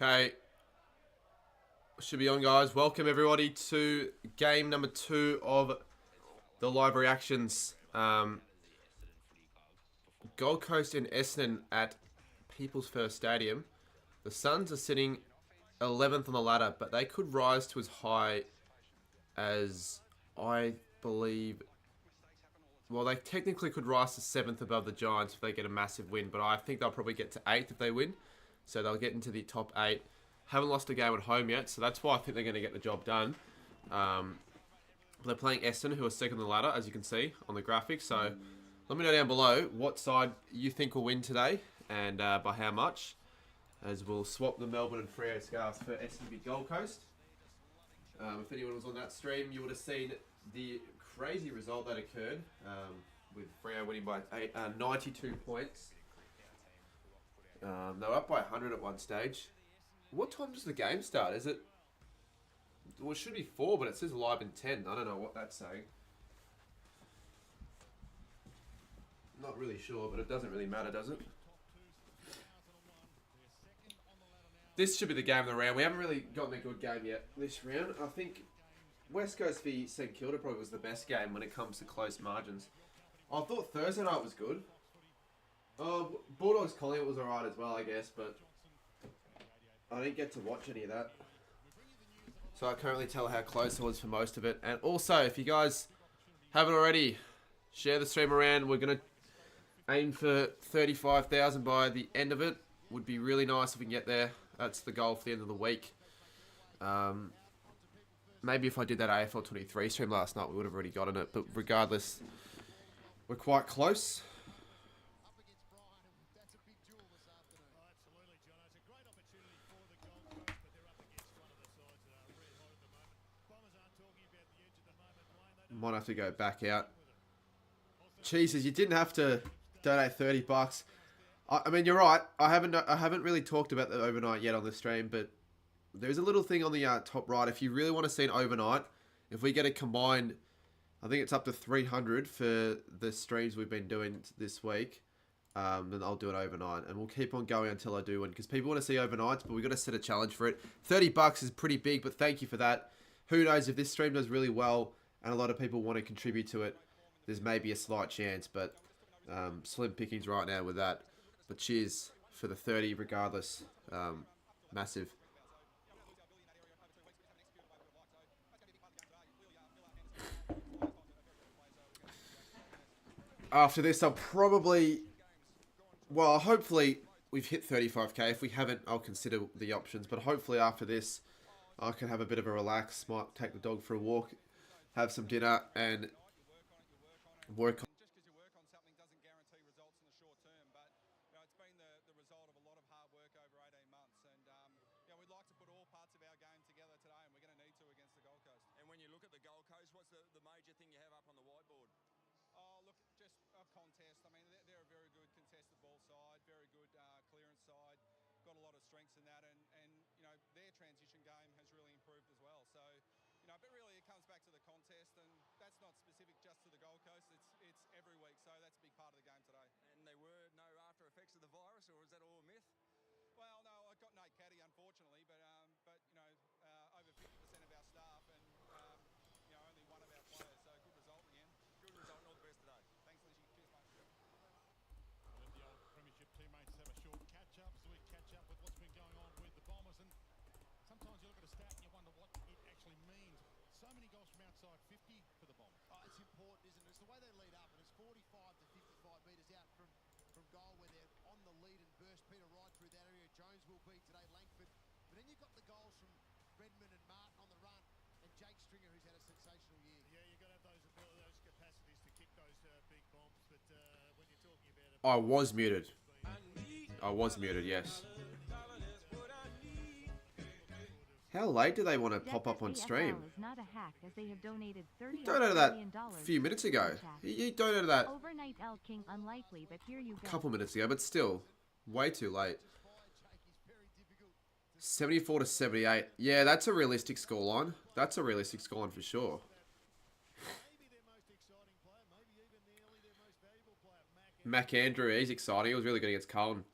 Okay, should be on, guys. Welcome everybody to game number 2 of the live reactions. Gold Coast in Essendon at People's First Stadium. The Suns are sitting 11th on the ladder, but they could rise to as high as, I believe, well, they technically could rise to 7th above the Giants if they get a massive win, but I think they'll probably get to 8th if they win. So they'll get into the top 8. Haven't lost a game at home yet, so that's why I think they're going to get the job done. They're playing Essendon, who are second on the ladder, as you can see on the graphic. So let me know down below what side you think will win today and by how much, as we'll swap the Melbourne and Freo scarves for Essendon Gold Coast. If anyone was on that stream, you would have seen the crazy result that occurred with Freo winning by 92 points. They were up by 100 at one stage. What time does the game start? Is it... Well, it should be 4, but it says live in 10. I don't know what that's saying. Not really sure, but it doesn't really matter, does it? This should be the game of the round. We haven't really gotten a good game yet this round. I think West Coast v St Kilda probably was the best game when it comes to close margins. I thought Thursday night was good. Bulldogs Collingwood was alright as well, I guess, but I didn't get to watch any of that. So I can't really tell how close it was for most of it. And also, if you guys haven't already, share the stream around. We're going to aim for 35,000 by the end of it. Would be really nice if we can get there. That's the goal for the end of the week. Maybe if I did that AFL 23 stream last night, we would have already gotten it. But regardless, we're quite close. Might have to go back out. Jesus, you didn't have to donate $30. I mean, you're right. I haven't really talked about the overnight yet on the stream, but there's a little thing on the top right. If you really want to see an overnight, if we get a combined, I think it's up to 300 for the streams we've been doing this week, then I'll do it overnight, and we'll keep on going until I do one, because people want to see overnights, but we've got to set a challenge for it. $30 is pretty big, but thank you for that. Who knows, if this stream does really well and a lot of people want to contribute to it, there's maybe a slight chance, but slim pickings right now with that. But cheers for the 30 regardless. Massive. After this, I'll probably... Well, hopefully we've hit 35k. If we haven't, I'll consider the options. But hopefully after this, I can have a bit of a relax. Might take the dog for a walk, have some dinner, and work on... I was muted. I was muted, yes. How late do they want to pop up on stream? He donated that a few minutes ago. He donated that a couple minutes ago, but still, way too late. 74 to 78. Yeah, that's a realistic scoreline. That's a realistic scoreline for sure. McAndrew, he's exciting. He was really good against Carlton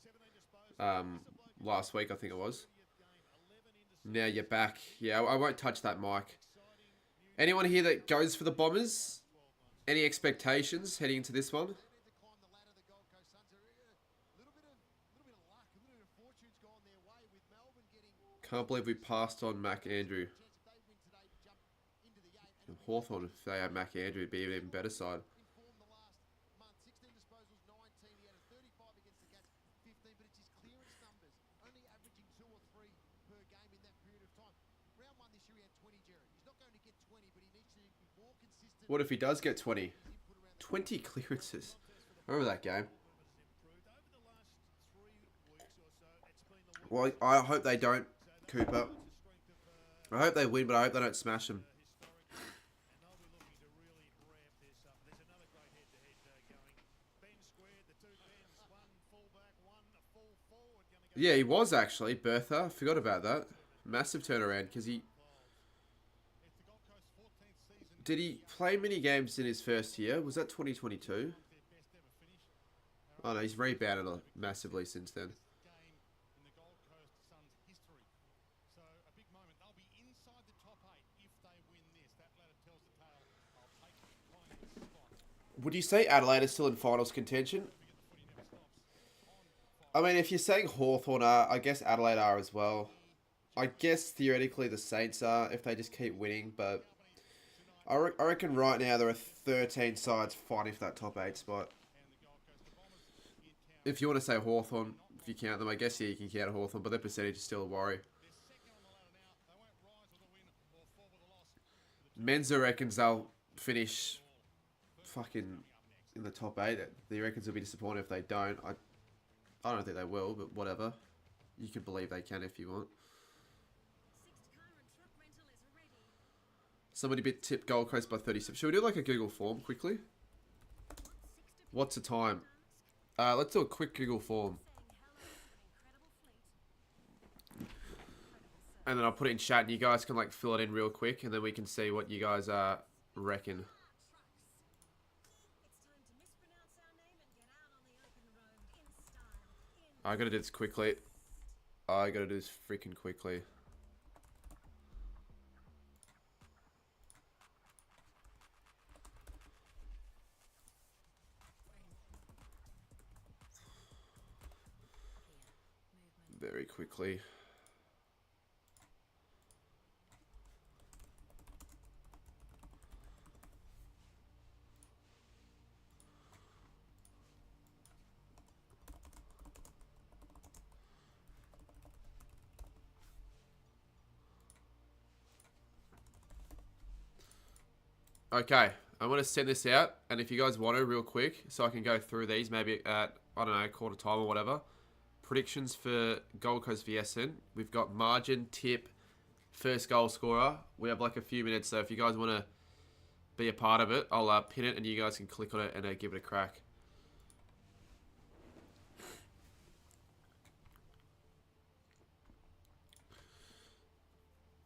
last week, I think it was. Now you're back. Yeah, I won't touch that mic. Anyone here that goes for the Bombers? Any expectations heading into this one? Can't believe we passed on Mac Andrew. Hawthorn, if they had Mac Andrew, it'd be an even better side. What if he does get 20? 20 clearances. Remember that game? Well, I hope they don't, Cooper. I hope they win, but I hope they don't smash them. Yeah, he was actually, Bertha. I forgot about that. Massive turnaround, because he... Did he play many games in his first year? Was that 2022? Oh no, he's rebounded massively since then. Would you say Adelaide is still in finals contention? I mean, if you're saying Hawthorn are, I guess Adelaide are as well. I guess theoretically the Saints are if they just keep winning, but I reckon right now there are 13 sides fighting for that top 8 spot. If you want to say Hawthorn, if you count them, I guess yeah, you can count Hawthorn, but their percentage is still a worry. Menza reckons they'll finish fucking in the top 8. The reckons will be disappointed if they don't. I don't think they will, but whatever. You can believe they can if you want. Somebody bit tipped Gold Coast by 37. Should we do like a Google form quickly? What's the time? Let's do a quick Google form. And then I'll put it in chat and you guys can like fill it in real quick and then we can see what you guys reckon. I gotta do this quickly. I gotta do this freaking quickly. Very quickly. Okay, I'm going to send this out, and if you guys want to, real quick, so I can go through these, maybe at, I don't know, quarter time or whatever. Predictions for Gold Coast v Essendon. We've got margin, tip, first goal scorer. We have like a few minutes, so if you guys want to be a part of it, I'll pin it, and you guys can click on it and give it a crack.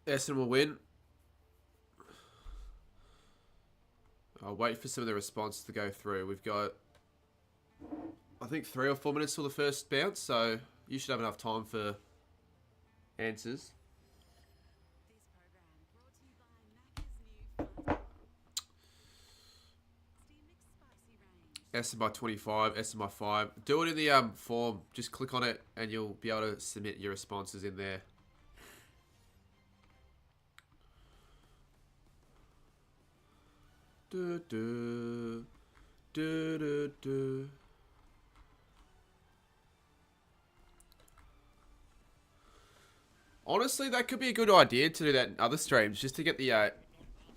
Essendon will win. I'll wait for some of the responses to go through. We've got, I think, 3 or 4 minutes till the first bounce, so you should have enough time for answers. Essendon by 25, Essendon by 5. Do it in the form. Just click on it and you'll be able to submit your responses in there. Do, do, do, do, do. Honestly, that could be a good idea to do that in other streams, just to get the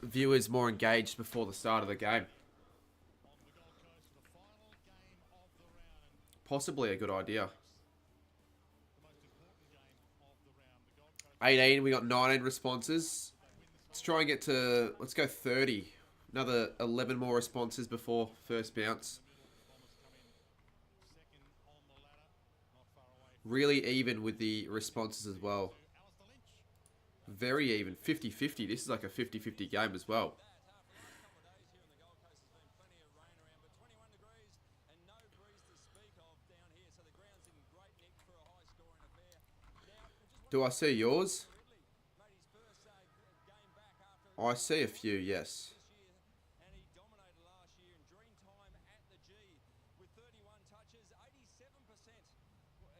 viewers more engaged before the start of the game. Possibly a good idea. 18, we got 19 responses. Let's try and get to, let's go 30. Another 11 more responses before first bounce. Really even with the responses as well. Very even. 50-50. This is like a 50-50 game as well. Do I see yours? I see a few, yes. And he dominated last year in dream time at the G with 31 touches, 87%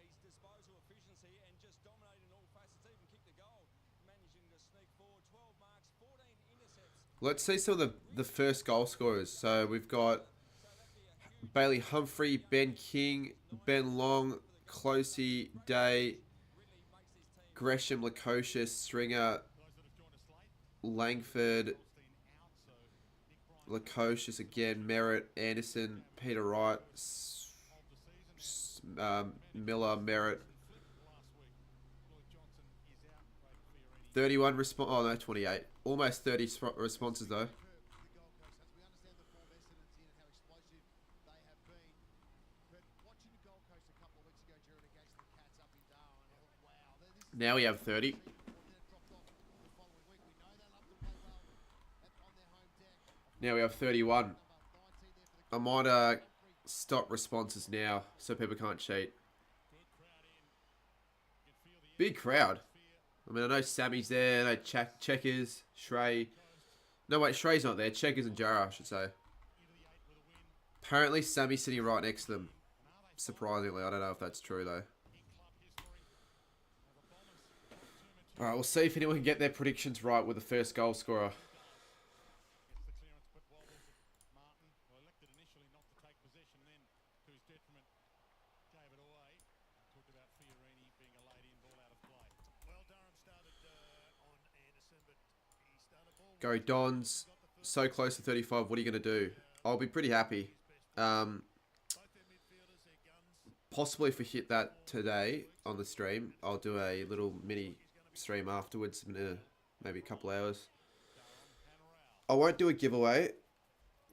his disposal efficiency, and just dominated in all facets. Even kicked the goal, managing to sneak forward 12 marks, 14 intercepts. Let's see some of the first goal scorers. So we've got So that'd be a huge Bailey Humphrey, Ben King, Ben Long, Closey, Day, really makes this team Gresham, Lukosius, Stringer, Langford, Lukosius again, Merritt, Anderson, Peter Wright, Miller, Merritt. 31 response. Oh no, 28. Almost 30 responses though. Now we have 30. Now we have 31. I might stop responses now so people can't cheat. Big crowd. I mean, I know Sammy's there. I know Checkers, Shrey. No, wait, Shrey's not there. Checkers and Jarrah, I should say. Apparently, Sammy's sitting right next to them. Surprisingly, I don't know if that's true, though. Alright, we'll see if anyone can get their predictions right with the first goal scorer. Go Dons. So close to 35. What are you going to do? I'll be pretty happy. Possibly if we hit that today on the stream, I'll do a little mini stream afterwards in maybe a couple hours. I won't do a giveaway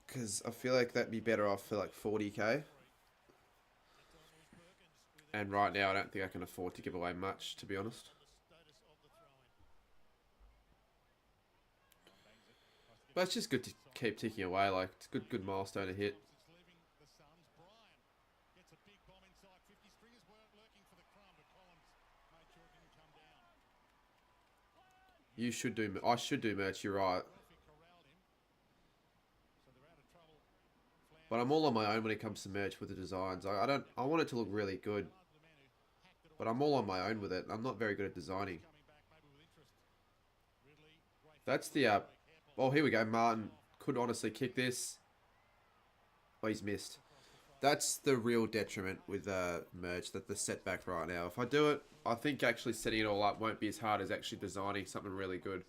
because I feel like that'd be better off for like 40k. And right now I don't think I can afford to give away much, to be honest. But it's just good to keep ticking away. Like, it's a good milestone to hit. You should do... I should do merch, you're right. But I'm all on my own when it comes to merch with the designs. I want it to look really good. But I'm all on my own with it. I'm not very good at designing. That's the... Oh, here we go. Martin could honestly kick this. Oh, he's missed. That's the real detriment with merge, that the setback right now. If I do it, I think actually setting it all up won't be as hard as actually designing something really good.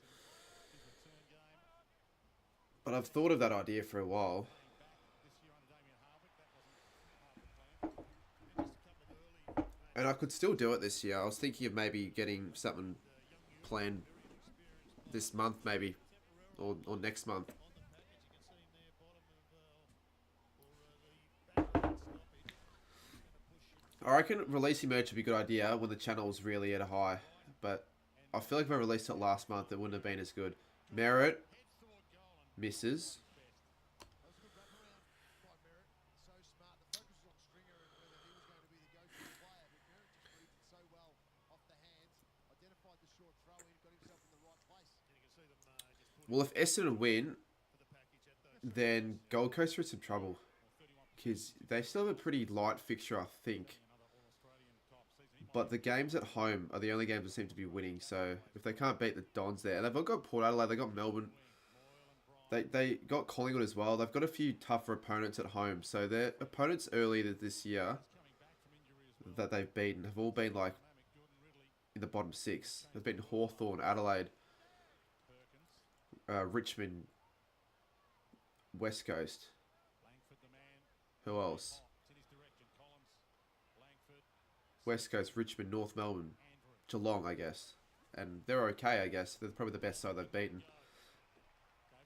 But I've thought of that idea for a while. And I could still do it this year. I was thinking of maybe getting something planned this month maybe. Or next month. I reckon releasing merch would be a good idea when the channel's really at a high. But I feel like if I released it last month, it wouldn't have been as good. Merritt misses. Well, if Essendon win, then Gold Coast are in some trouble. Because they still have a pretty light fixture, I think. But the games at home are the only games that seem to be winning. So if they can't beat the Dons there, they've got Port Adelaide, they've got Melbourne. They got Collingwood as well. They've got a few tougher opponents at home. So their opponents earlier this year that they've beaten have all been like in the bottom six. They've beaten Hawthorn, Adelaide, Richmond, West Coast. Who else? West Coast, Richmond, North Melbourne, Geelong, I guess. And they're okay, I guess. They're probably the best side they've beaten.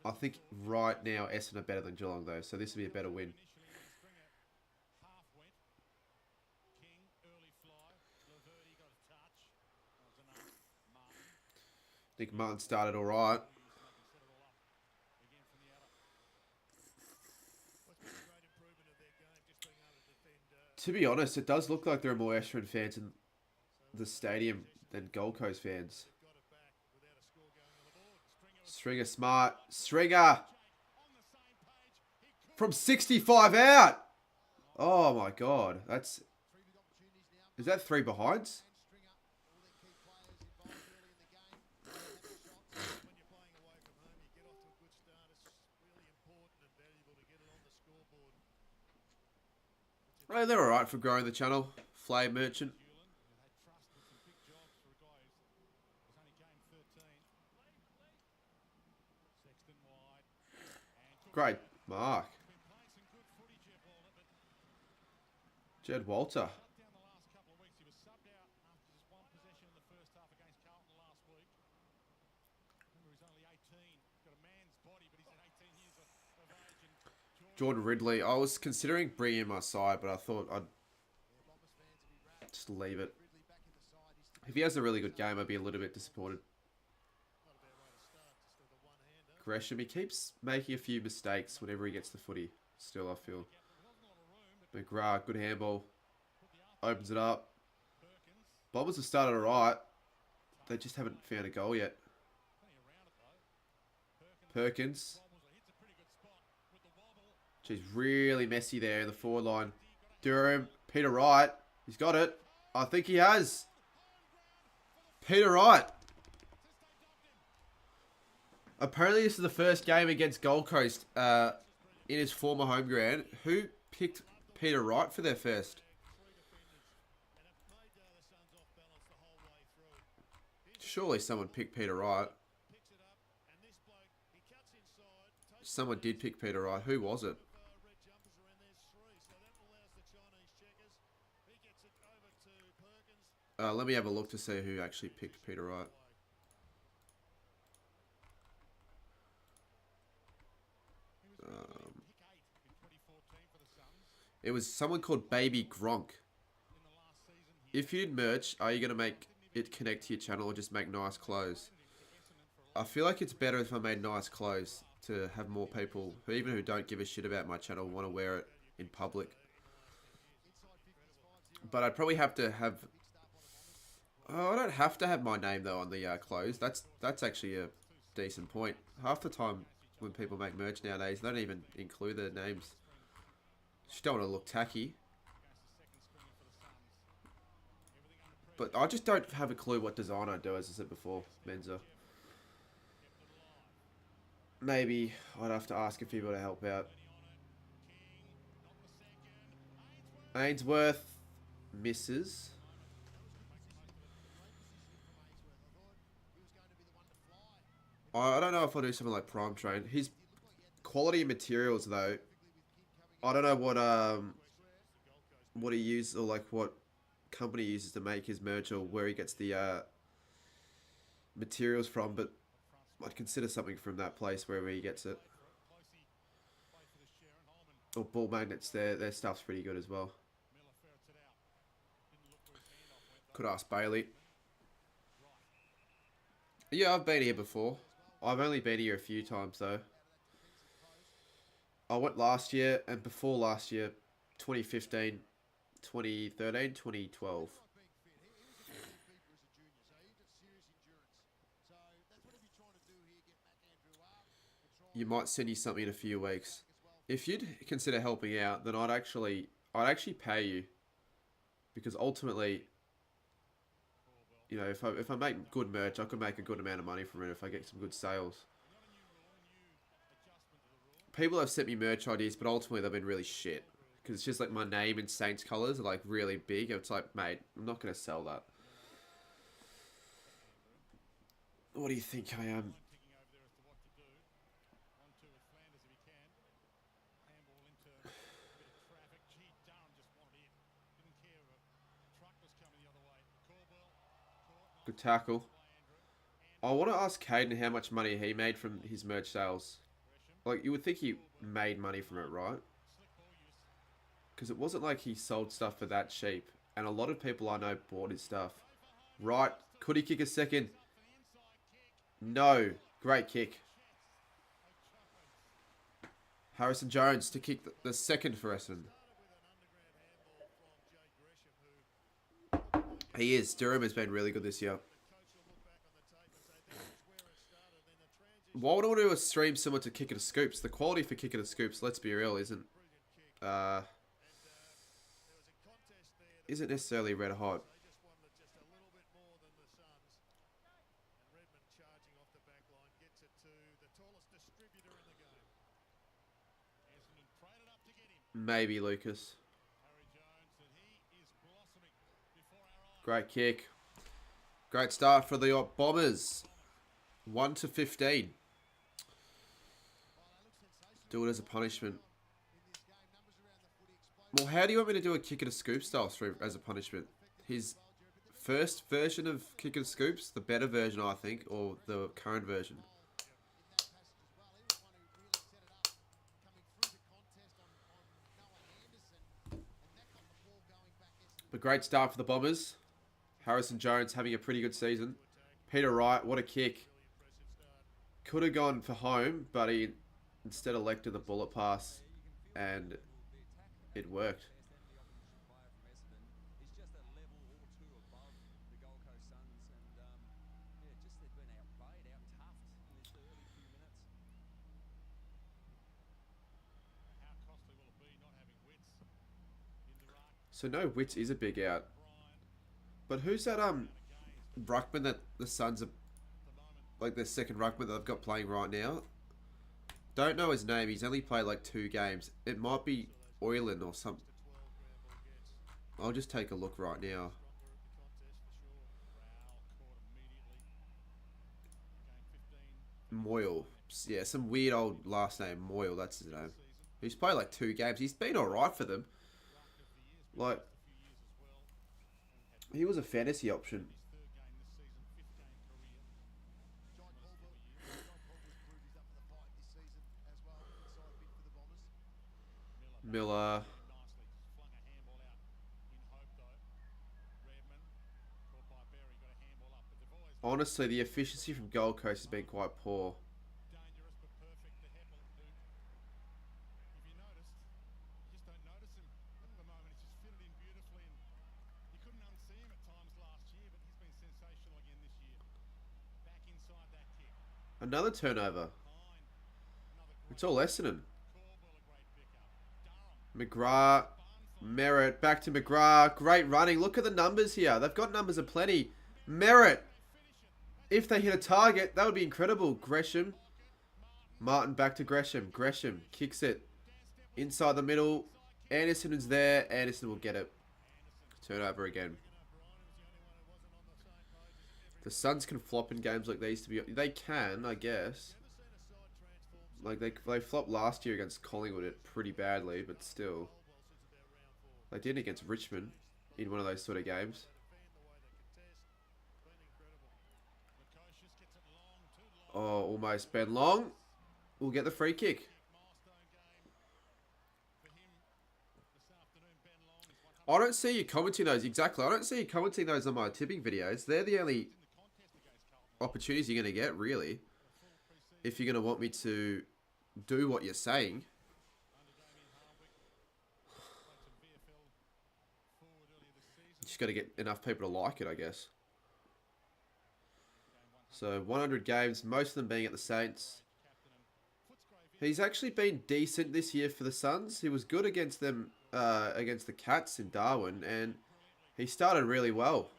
I think right now Essendon are better than Geelong, though. So this will be a better win. I think Martin started all right. To be honest, it does look like there are more Essendon fans in the stadium than Gold Coast fans. Stringer smart. Stringer. From 65 out. Oh my god. That's... Is that 3 behinds? Oh, they're alright for growing the channel. Flame Merchant. Great mark. Jed Walter. Jordan Ridley. I was considering bringing him my side, but I thought I'd just leave it. If he has a really good game, I'd be a little bit disappointed. Gresham, he keeps making a few mistakes whenever he gets the footy. Still, I feel. McGrath, good handball. Opens it up. Bombers have started alright. They just haven't found a goal yet. Perkins. She's really messy there in the forward line. Durham, Peter Wright. He's got it. I think he has. Peter Wright. Apparently this is the first game against Gold Coast in his former home ground. Who picked Peter Wright for their first? Surely someone picked Peter Wright. Someone did pick Peter Wright. Who was it? Let me have a look to see who actually picked Peter Wright. It was someone called Baby Gronk. If you did merch, are you going to make it connect to your channel or just make nice clothes? I feel like it's better if I made nice clothes to have more people, even who don't give a shit about my channel, want to wear it in public. But I'd probably have to have... Oh, I don't have to have my name though on the clothes. That's actually a decent point. Half the time when people make merch nowadays, they don't even include their names. Just don't want to look tacky. But I just don't have a clue what design I do, as I said before, Menza. Maybe I'd have to ask a few people to help out. Ainsworth misses. I don't know if I'll do something like Prime Train. His quality materials, though, I don't know what he uses or like what company he uses to make his merch or where he gets the materials from, but I'd consider something from that place wherever he gets it. Or Ball Magnets, their stuff's pretty good as well. Could ask Bailey. Yeah, I've been here before. I've only been here a few times though. I went last year and before last year, 2015, 2013, 2012. You might send you something in a few weeks. If you'd consider helping out, then I'd actually pay you, because ultimately, you know, if I make good merch, I could make a good amount of money from it if I get some good sales. People have sent me merch ideas, but ultimately they've been really shit. Because it's just like my name in Saints colours are like really big. It's like, mate, I'm not going to sell that. What do you think I am? Good tackle. I want to ask Caden how much money he made from his merch sales. Like, you would think he made money from it, right? Because it wasn't like he sold stuff for that cheap. And a lot of people I know bought his stuff. Right. Could he kick a second? No. Great kick. Harrison Jones to kick the second for Essendon. He is. Durham has been really good this year. Why would I want to do a stream similar to Kicker to Scoops? The quality for Kicker to Scoops, let's be real, uh, isn't necessarily red hot. Maybe Lucas. Great kick. Great start for the Bombers. 1-15. Do it as a punishment. Well, how do you want me to do a kick at a scoop style stream as a punishment? His first version of kick at a scoops, the better version, I think, or the current version. But great start for the Bombers. Harrison Jones having a pretty good season. Peter Wright, what a kick. Could have gone for home, but he instead elected the bullet pass, and it worked. So no, Witts is a big out. But who's that ruckman that the Suns are, like their second ruckman that they've got playing right now? Don't know his name. He's only played like 2 games. It might be Oilen or something. I'll just take a look right now. Moyle. Yeah, some weird old last name. Moyle, that's his name. He's played like 2 games. He's been alright for them. Like, he was a fantasy option. Miller. Honestly, the efficiency from Gold Coast has been quite poor. Another turnover. It's all Essendon. McGrath. Merritt. Back to McGrath. Great running. Look at the numbers here. They've got numbers aplenty. Merritt. If they hit a target, that would be incredible. Gresham. Martin back to Gresham. Gresham kicks it. Inside the middle. Anderson is there. Anderson will get it. Turnover again. The Suns can flop in games like these. They can, I guess. Like they flopped last year against Collingwood pretty badly, but still, they did against Richmond in one of those sort of games. Oh, almost Ben Long will get the free kick. I don't see you commenting those exactly. I don't see you commenting those on my tipping videos. They're the only opportunities you're going to get, really, if you're going to want me to do what you're saying. Just got to get enough people to like it, I guess. So 100 games, most of them being at the Saints. He's actually been decent this year for the Suns. He was good against them, against the Cats in Darwin, and he started really well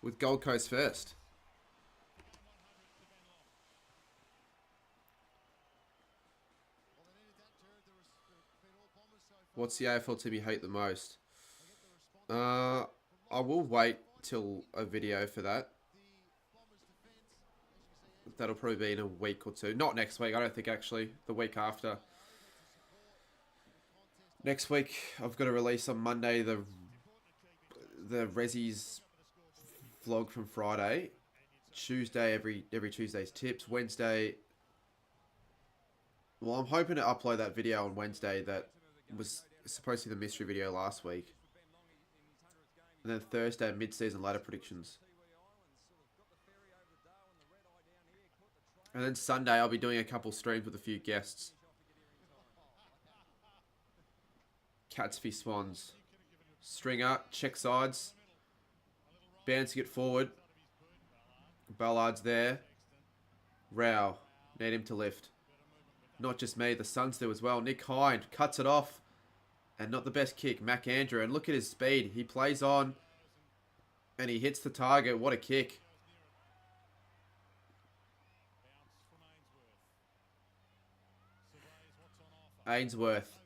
with Gold Coast first. What's the AFL team you hate the most? I will wait till a video for that. That'll probably be in a week or 2. Not next week, I don't think, actually. The week after. Next week, I've got to release on Monday the Rezzies vlog from Friday. Tuesday, every Tuesday's tips. Wednesday... Well, I'm hoping to upload that video on Wednesday that was supposed to be the mystery video last week. And then Thursday, mid-season ladder predictions. And then Sunday, I'll be doing a couple streams with a few guests. Cats v Swans. Stringer, check sides. Bands to get forward. Ballard's there. Rao. Need him to lift. Not just me, the Suns do as well. Nick Hind cuts it off. And not the best kick, Mac Andrew. And look at his speed. He plays on. And he hits the target. What a kick. Ainsworth.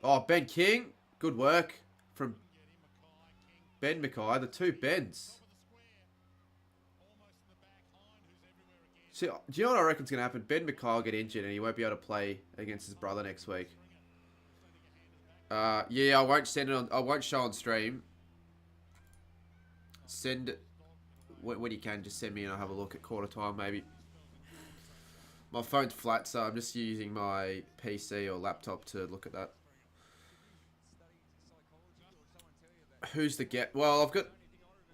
Oh, Ben King. Good work from Ben Mackay. The two Bens. See, do you know what I reckon's going to happen? Ben Mackay will get injured and he won't be able to play against his brother next week. Yeah, I won't send it on. I won't show on stream. Send when you can. Just send me and I'll have a look at quarter time maybe. My phone's flat, so I'm just using my PC or laptop to look at that. Who's the get? Well, I've got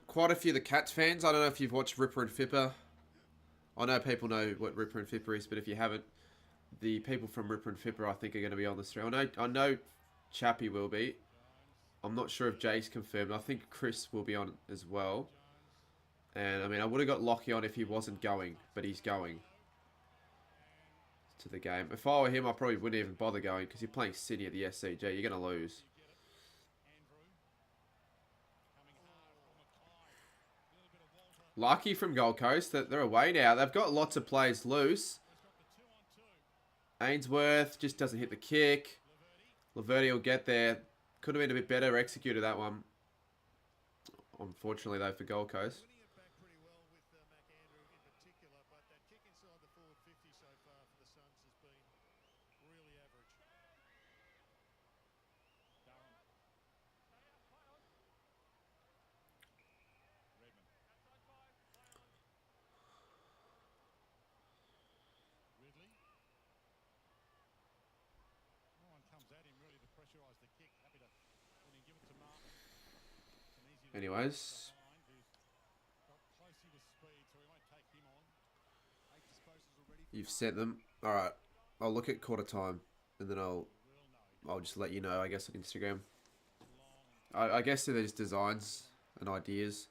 quite a few of the Cats fans. I don't know if you've watched Ripper and Fipper. I know people know what Ripper and Fipper is, but if you haven't, the people from Ripper and Fipper I think are going to be on the stream. I know Chappie will be. I'm not sure if Jay's confirmed. I think Chris will be on as well. And I mean, I would have got Lockie on if he wasn't going, but he's going to the game. If I were him, I probably wouldn't even bother going because you're playing Sydney at the SCG. You're going to lose. Lucky from Gold Coast that they're away now. They've got lots of players loose. Ainsworth just doesn't hit the kick. Laverty will get there. Could have been a bit better executed that one. Unfortunately, though, for Gold Coast. Anyways. You've sent them. Alright. I'll look at quarter time. And then I'll just let you know, I guess, on Instagram. I guess there's designs and ideas.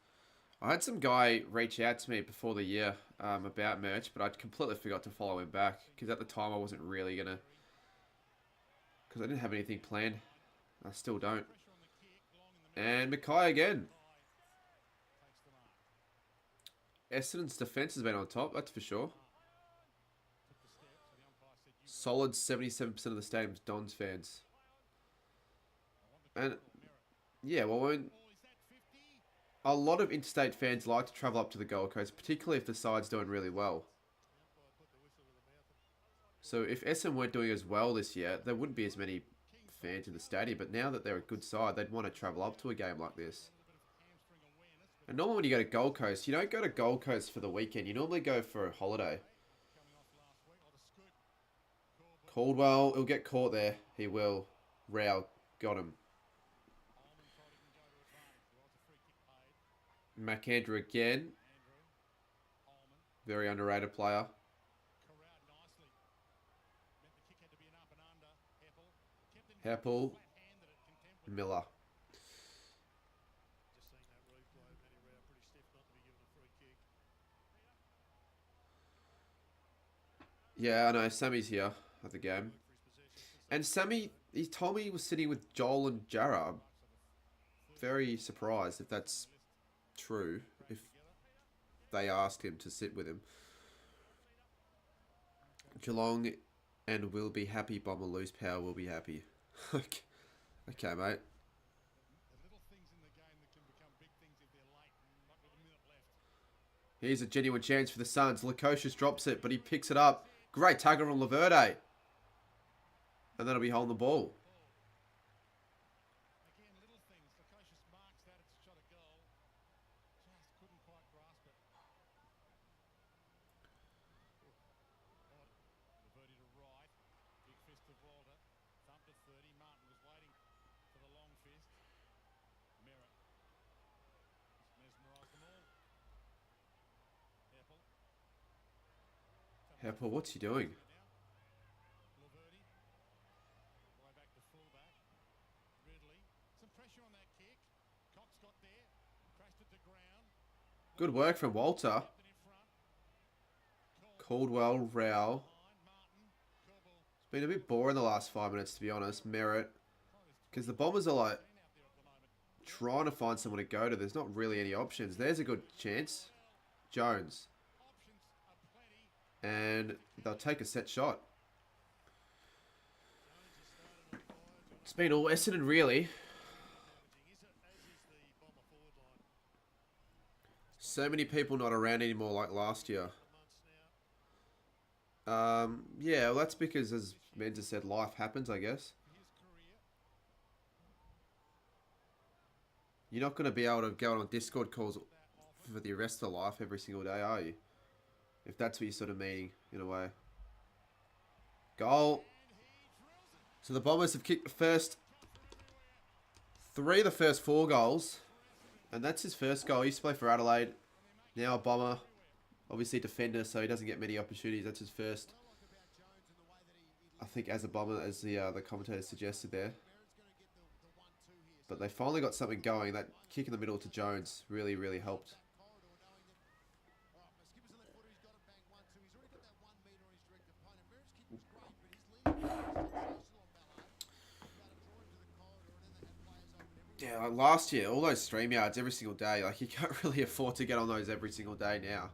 I had some guy reach out to me before the year about merch, but I completely forgot to follow him back. Because at the time I wasn't really going to... Because I didn't have anything planned. I still don't. And Mackay again. Essendon's defence has been on top, that's for sure. Solid 77% of the stadium's Dons fans. And, yeah, well, when a lot of interstate fans like to travel up to the Gold Coast, particularly if the side's doing really well. So if Essendon weren't doing as well this year, there wouldn't be as many fans in the stadium. But now that they're a good side, they'd want to travel up to a game like this. And normally when you go to Gold Coast, you don't go to Gold Coast for the weekend. You normally go for a holiday. Caldwell, he'll get caught there. He will. Rao got him. McAndrew again. Very underrated player. Heppel. Miller. Yeah, I know. Sammy's here at the game. And Sammy, he told me he was sitting with Joel and Jarrah. I'm very surprised if that's true. If they asked him to sit with him. Geelong and will be happy. Bomber lose power will be happy. Okay, mate. Here's a genuine chance for the Suns. Lukosius drops it, but he picks it up. Great tackle from Laverde. And that'll be holding the ball. Heppel, what's he doing? Good work from Walter. Caldwell, Rowell. It's been a bit boring the last 5 minutes, to be honest. Merritt. Because the Bombers are like trying to find someone to go to. There's not really any options. There's a good chance. Jones. And they'll take a set shot. It's been all Essendon, really. So many people not around anymore like last year. Yeah, well, that's because, as Menza said, life happens, I guess. You're not going to be able to go on Discord calls for the rest of life every single day, are you? If that's what you're sort of meaning, in a way. Goal. So the Bombers have kicked the first 3 of the first 4 goals. And that's his first goal. He used to play for Adelaide. Now a Bomber. Obviously defender, so he doesn't get many opportunities. That's his first. I think as a Bomber, as the commentator suggested there. But they finally got something going. That kick in the middle to Jones really, really helped. Yeah, like last year, all those stream yards every single day. Like, you can't really afford to get on those every single day now.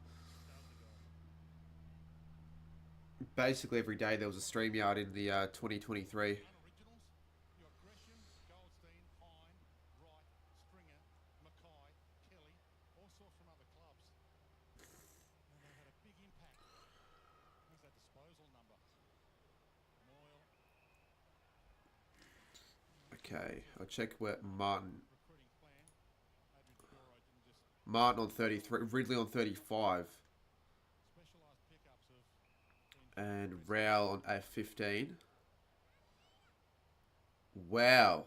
Basically, every day there was a stream yard in the 2023. Okay, I'll check where Martin on 33, Ridley on 35. And Rowell on A15. Wow.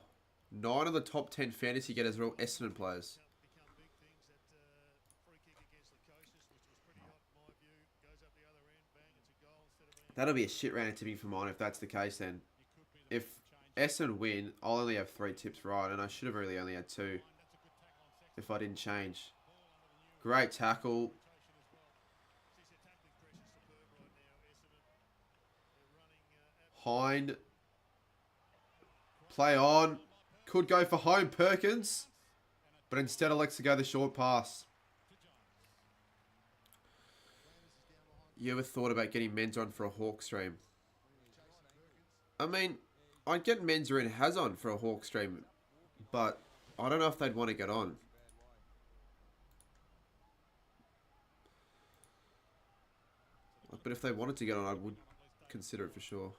9 of the top 10 fantasy getters are all Essendon players. That'll be a shit round of tipping for mine if that's the case then. If Essendon win, I'll only have 3 tips right, and I should have really only had 2 if I didn't change. Great tackle. Hind. Play on. Could go for home, Perkins. But instead elects to go the short pass. You ever thought about getting Menza on for a Hawk stream? I mean, I'd get Menza and Haz on for a Hawk stream, but I don't know if they'd want to get on. But if they wanted to get on, I would consider it for sure.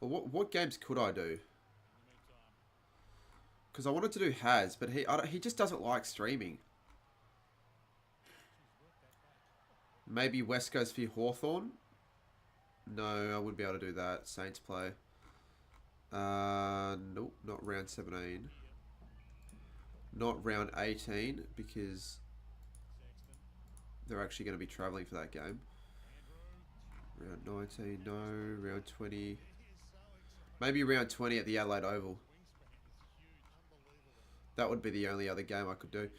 Well, what games could I do? Because I wanted to do Haz, but he just doesn't like streaming. Maybe West Coast for Hawthorn? No, I wouldn't be able to do that. Saints play. Nope, not round 17. Not round 18, because they're actually going to be travelling for that game. Round 19, no. Round 20. Maybe round 20 at the Adelaide Oval. That would be the only other game I could do.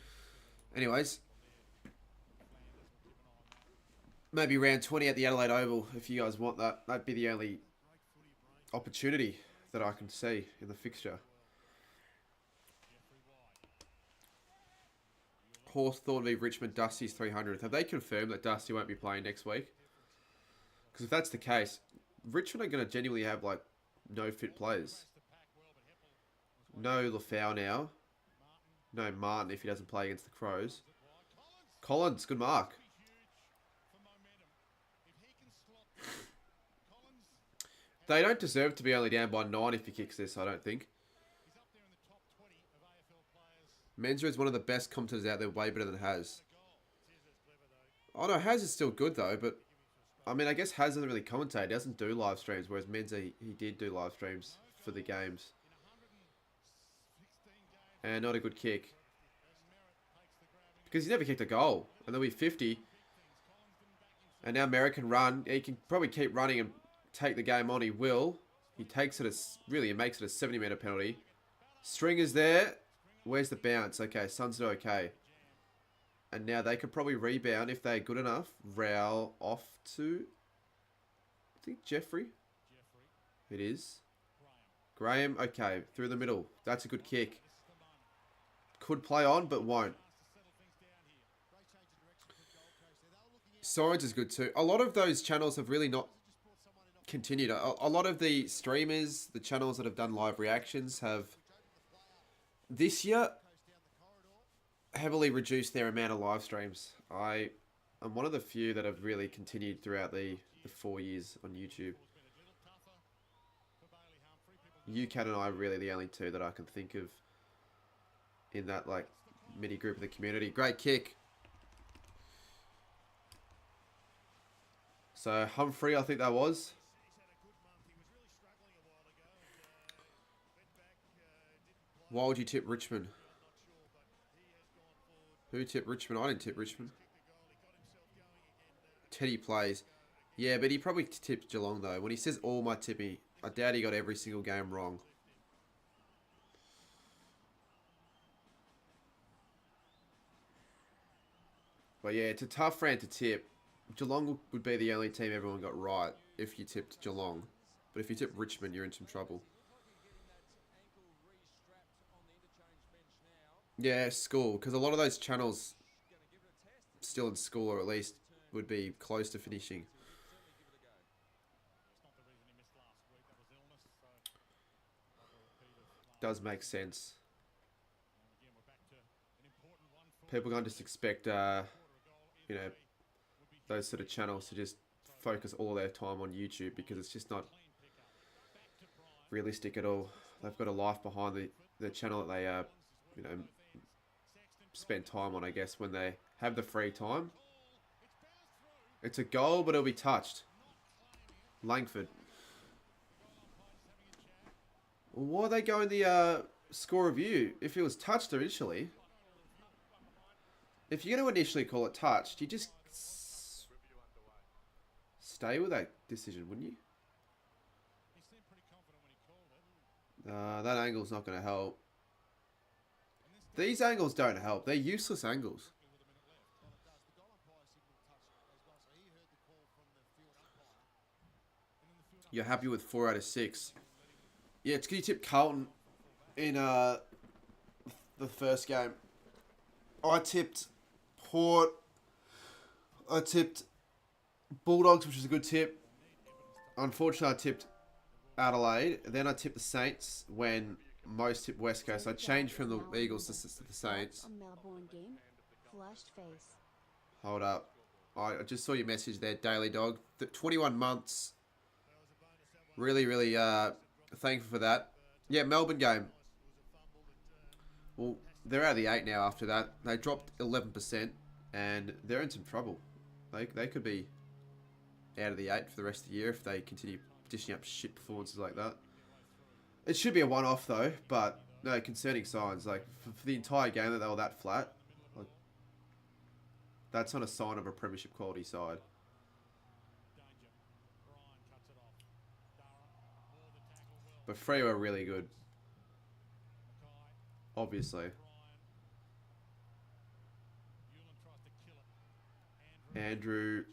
Anyways. Maybe round 20 at the Adelaide Oval, if you guys want that. That'd be the only opportunity that I can see in the fixture. Hawthorn v Richmond, Dusty's 300th. Have they confirmed that Dusty won't be playing next week? Because if that's the case, Richmond are going to genuinely have, like, no fit players. No Lafau now. No Martin if he doesn't play against the Crows. Collins, good mark. They don't deserve to be only down by 9 if he kicks this, I don't think. Menza is one of the best commentators out there, way better than Haz. Oh no, Haz is still good though, but I mean, I guess Haz doesn't really commentate. He doesn't do live streams, whereas Menza, he did do live streams for the games. And not a good kick. Because he never kicked a goal. And there'll be 50. And now Merritt can run. He can probably keep running and take the game on. He will. He takes it as, really, he makes it a 70-metre penalty. Stringer's there. Where's the bounce? Okay, Suns do okay. And now they could probably rebound if they're good enough. Rowell off to, I think, Jeffrey. It is. Graham, okay, through the middle. That's a good kick. Could play on, but won't. Sorens is good too. A lot of those channels have really not continued. A lot of the streamers, the channels that have done live reactions have, this year, heavily reduced their amount of live streams. I'm one of the few that have really continued throughout the 4 years on YouTube. UCAT and I are really the only two that I can think of in that like mini group of the community. Great kick. So Humphrey, I think that was. Why would you tip Richmond? Who tipped Richmond? I didn't tip Richmond. Teddy plays. Yeah, but he probably tipped Geelong though. When he says all my tipping, I doubt he got every single game wrong. But yeah, it's a tough round to tip. Geelong would be the only team everyone got right if you tipped Geelong. But if you tip Richmond, you're in some trouble. Yeah, school. Because a lot of those channels still in school, or at least would be close to finishing. Does make sense. People can't just expect, you know, those sort of channels to just focus all their time on YouTube, because it's just not realistic at all. They've got a life behind the channel that they, you know, spend time on, I guess, when they have the free time. It's a goal, but it'll be touched. Langford. Why are they going the score review if it was touched initially? If you're going to initially call it touched, you just stay with that decision, wouldn't you? That angle's not going to help. These angles don't help. They're useless angles. You're happy with 4 out of 6. Yeah, it's because you tipped Carlton in the first game. I tipped Port. I tipped Bulldogs, which was a good tip. Unfortunately, I tipped Adelaide. Then I tipped the Saints when most tipped West Coast. I changed from the Eagles to the Saints. Hold up. I just saw your message there, Daily Dog. 21 months. Really, really thankful for that. Yeah, Melbourne game. Well, they're out of the 8 now after that. They dropped 11%, and they're in some trouble. They could be out of the 8 for the rest of the year if they continue dishing up shit performances like that. It should be a one-off, though, but no, concerning signs. Like, for the entire game that they were that flat, like, that's not a sign of a premiership quality side. But Freo are really good. Obviously. Andrew.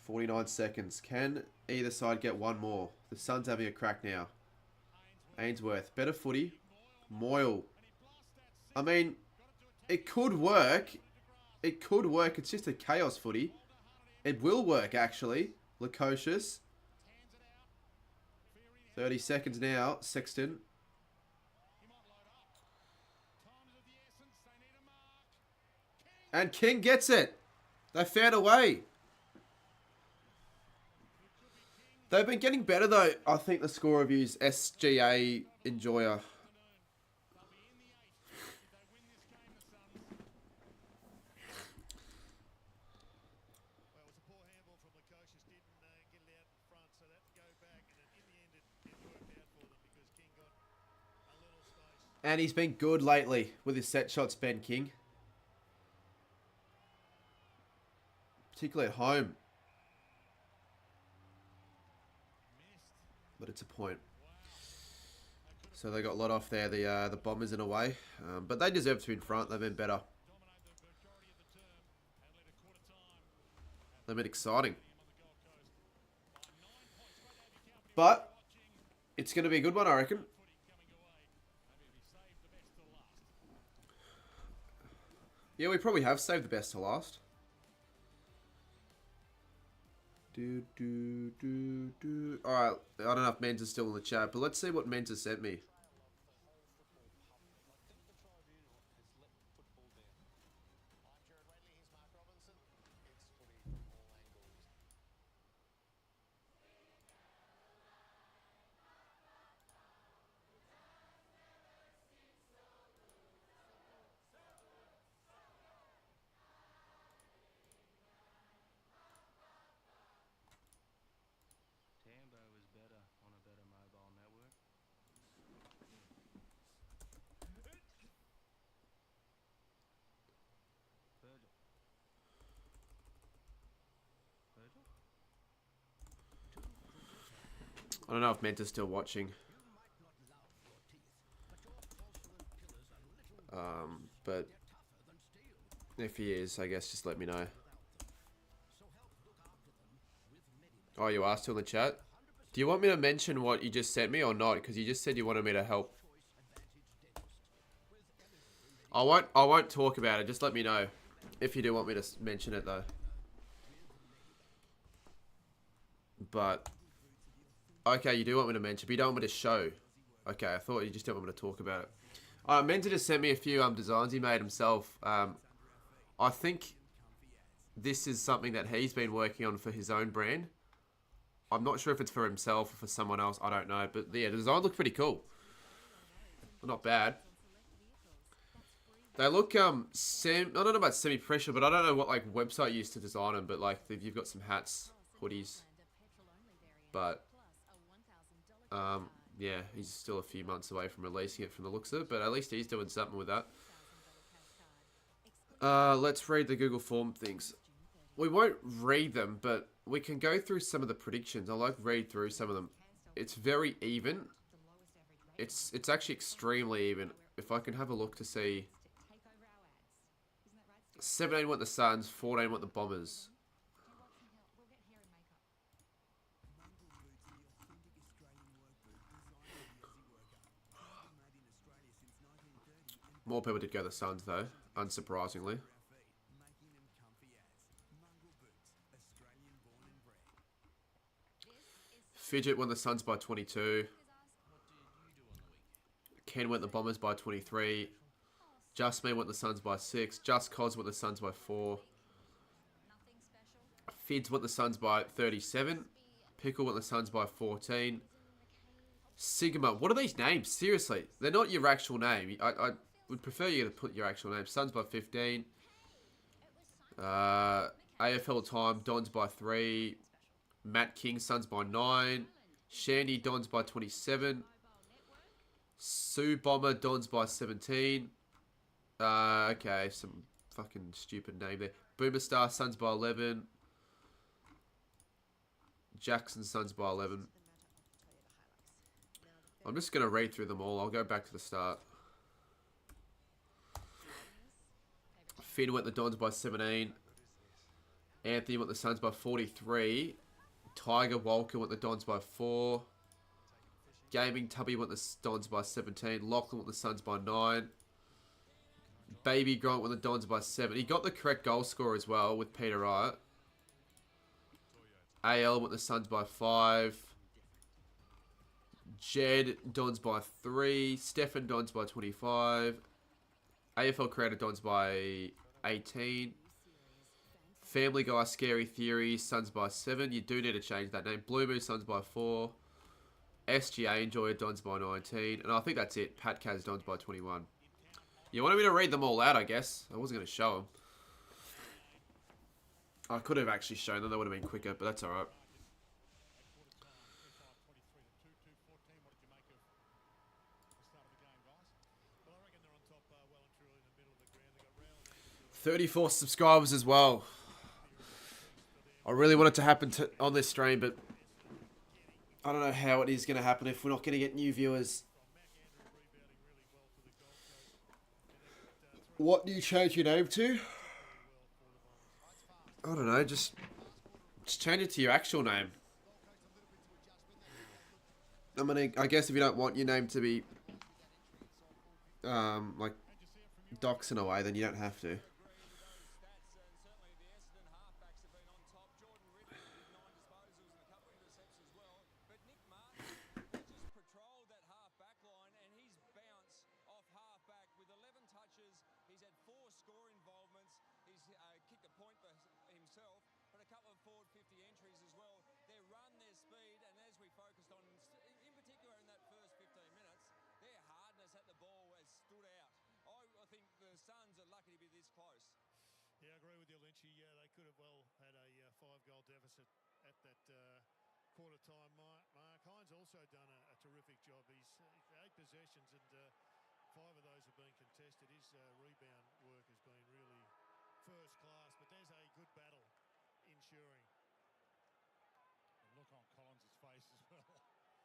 49 seconds. Can either side get one more? The Suns having a crack now. Ainsworth. Better footy. Moyle. I mean, it could work. It could work. It's just a chaos footy. It will work, actually. Lukosius. 30 seconds now. Sexton. And King gets it. They found a way. They've been getting better, though. I think the score reviews, SGA Enjoyer. And he's been good lately with his set shots, Ben King. Particularly at home. But it's a point. So they got a lot off there, the Bombers in a way. But they deserve to be in front. They've been better. They've been exciting. But it's going to be a good one, I reckon. Yeah, we probably have saved the best to last. Alright, I don't know if Men's is still in the chat, but let's see what Men's has sent me. Tambo is better on a better mobile network. Virgil. Virgil? I don't know if Men's is still watching. But if he is, I guess just let me know. Oh, you are still in the chat? Do you want me to mention what you just sent me or not? Because you just said you wanted me to help. I won't talk about it. Just let me know if you do want me to mention it though. But okay, you do want me to mention, but you don't want me to show. Okay, I thought you just don't want me to talk about it. Mentor just sent me a few designs he made himself. I think this is something that he's been working on for his own brand. I'm not sure if it's for himself or for someone else. I don't know. But yeah, the design looked pretty cool. Not bad. They look, I don't know about semi-pressure, but I don't know what like website you used to design them. But like, you've got some hats, hoodies. But, yeah, he's still a few months away from releasing it from the looks of it. But at least he's doing something with that. Let's read the Google form things. We won't read them, but we can go through some of the predictions. I like read through some of them. It's very even. It's actually extremely even. If I can have a look to see. 17 went the Suns, 14 went the Bombers. More people did go the Suns though, unsurprisingly. Fidget went the Suns by 22. Ken went the Bombers by 23. Just Me went the Suns by 6. Just Cos went the Suns by 4. Fids went the Suns by 37. Pickle went the Suns by 14. Sigma. What are these names? Seriously. They're not your actual name. I would prefer you to put your actual name. Suns by 15. AFL time. Dons by 3. Matt King. Suns by 9. Shandy. Dons by 27. Sue Bomber. Dons by 17. Okay, some fucking stupid name there. Boomer Star, Suns by 11. Jackson, Suns by 11. I'm just going to read through them all. I'll go back to the start. Finn went the Dons by 17. Anthony went the Suns by 43. Tiger Walker went the Dons by 4. Gaming Tubby went the Dons by 17. Lachlan went the Suns by 9. Baby Grant went the Dons by 7. He got the correct goal score as well with Peter Wright. AL went the Suns by 5. Jed Dons by 3. Stefan Dons by 25. AFL Creator Dons by 18. Family Guy Scary Theory Suns by 7. You do need to change that name. Blue Moon Suns by 4. SGA Enjoyer Dons by 19. And I think that's it. Pat Kaz Dons by 21. You wanted me to read them all out, I guess. I wasn't going to show them. I could have actually shown them. That would have been quicker, but that's alright. $34 subscribers as well. I really want it to happen on this stream, but I don't know how it is going to happen if we're not going to get new viewers. What do you change your name to? I don't know, just change it to your actual name. I mean, I guess if you don't want your name to be like docs in a way, then you don't have to. Stats, and certainly the Essendon halfbacks have been on top. Jordan Ridley with 9 disposals and a couple of intercepts as well. But Nick Martin, he just patrolled that half-back line, and he's bounced off half-back with 11 touches. He's had 4 score involvements. He's kicked a point for himself, but a couple of forward 50 entries as well. Their run, their speed, and as we focused on, in particular in that first 15 minutes, their hardness at the ball has stood out. I think the Suns are lucky to be this close. Yeah, I agree with you, Lynchy. Yeah, they could have well had a 5-goal deficit at that quarter time mark. Hines also done a terrific job. He's 8 possessions and 5 of those have been contested. His rebound work has been really first class, but there's a good battle ensuring. And look on Collins' face as well.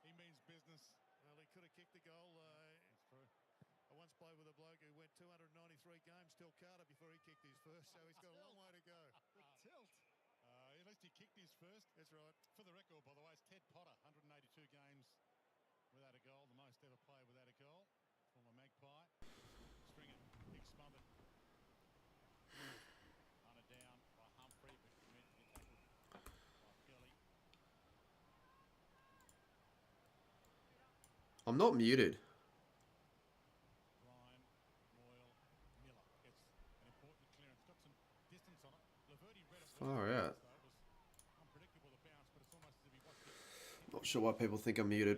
He means business. Well, he could have kicked the goal. That's true. I once played with a bloke who went 293 games till Carter before he kicked his first, so he's got a long way to go. The tilt. At least he kicked his first. That's right. For the record, by the way, it's Ted Potter, 182 games without a goal, the most ever played without a goal. Former Magpie. Stringer, big smothered. Hunted down by Humphrey, but meant to get tackled by Kelly. I'm not muted. Ryan, Royal, Miller gets an important clearance. Got some distance on it. Laverty read it. Far out. So it was unpredictable the bounce, but it's almost as if he watched it. Not sure why people think I'm muted.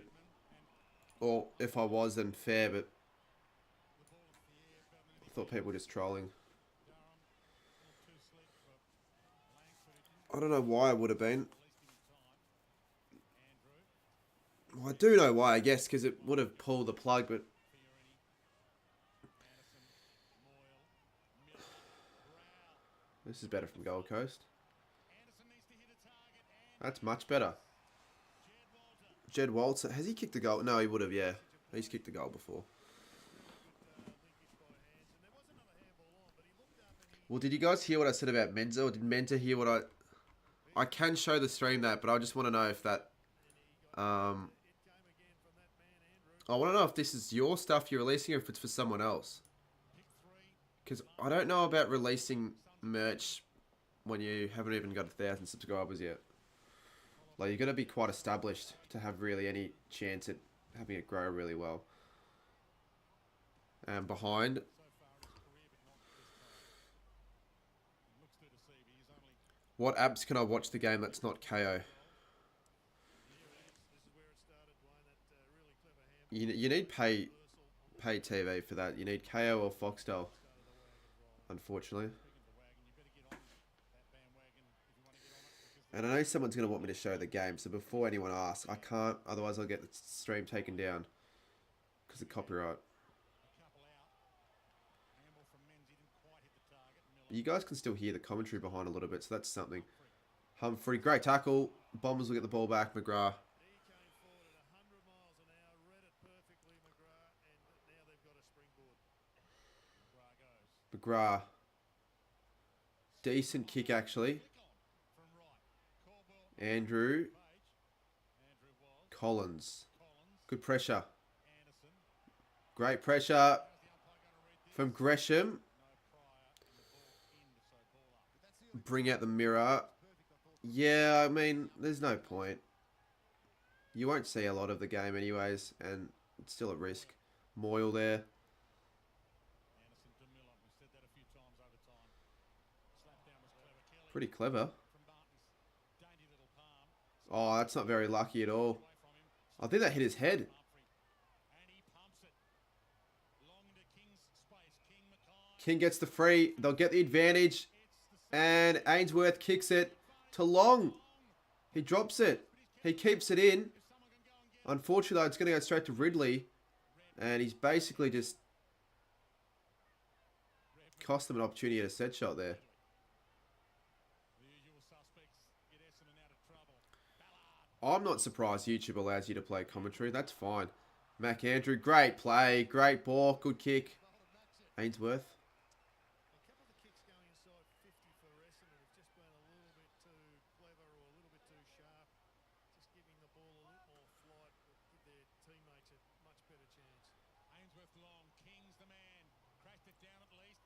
Or if I was, then fair, but The ball into the air, I thought people were just trolling. Durham, a little too slick for Langford. It didn't I don't know why it would have been. release him in time. Andrew, Well, I do know why, I guess, because it would have pulled the plug, but Fiorini, Anderson, Moyle, Miller, Brow. this is better from Gold Coast. Anderson needs to hit a target. And That's much better. Jed Walter. Jed Walter, has he kicked a goal? No, he would have, yeah. He's kicked a goal before. Linkage by hands, and there was another handball on, but he looked up and he Well, did you guys hear what I said about Menza, or did Menza hear what I can show the stream that, but I just want to know if that... it came again from that man Andrew. I want to know if this is your stuff you're releasing or if it's for someone else. Pick 3. Because I don't know about releasing merch when you haven't even got 1,000 subscribers yet. Like, you've got to be quite established to have really any chance at having it grow really well. And behind, So far in his career, but not this time. He looks to deceive. He's only what apps can I watch the game that's not KO? Here it is. This is where it started, Dwayne. That really clever handball. You need Reversal on pay TV for that. You need KO or Foxtel, the start of the wagon ride. unfortunately. picking the wagon. You better get on that bandwagon if you want to get on it. Because And I know someone's going to want me to show the game, so before anyone asks, I can't, otherwise I'll get the stream taken down. Because of copyright. a couple out. Handball from Menzies didn't quite hit the target. Miller. But you guys can still hear the commentary behind a little bit, so that's something. Humphrey, great tackle. Bombers will get the ball back. McGrath. He came forward at 100 miles an hour, read it perfectly, McGrath, and now they've got a springboard. McGrath goes. McGrath. Decent kick, actually. Flick on from right. Caldwell. Andrew. Page. Andrew was. Collins. Collins. Good pressure. Anderson. Great pressure How's the umpire going to read this? from Gresham. No prior and the ball in, so ball up. Bring out the mirror. Yeah, I mean, there's no point. You won't see a lot of the game anyways, and it's still at risk. Moyle there. Anderson to Miller. We've said that a few times over time. Slap down was clever. Kelly Pretty clever. from Barton's dainty little palm. Oh, that's not very lucky at all. Away from him. I think that hit his head. Humphrey. And he pumps it. Long into King's space. King Mackay. King gets the free. They'll get the advantage. And Ainsworth kicks it to Long. He drops it. He keeps it in. If someone can go and get Unfortunately, it's going to go straight to Ridley. And he's basically just cost them an opportunity at a set shot there. the usual suspects, get Essendon out of trouble. Ballard. I'm not surprised YouTube allows you to play commentary. That's fine. Mac Andrew, great play. Great ball. Good kick. Ainsworth.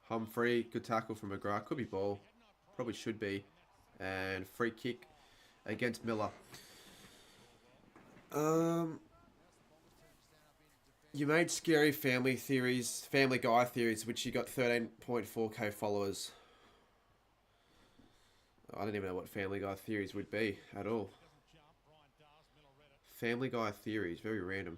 Humphrey, good tackle from McGrath. Could be ball. Probably should be. And free kick against Miller. You made scary family guy theories, which you got 13.4k followers. I don't even know what Family Guy theories would be at all. Family Guy theories, very random.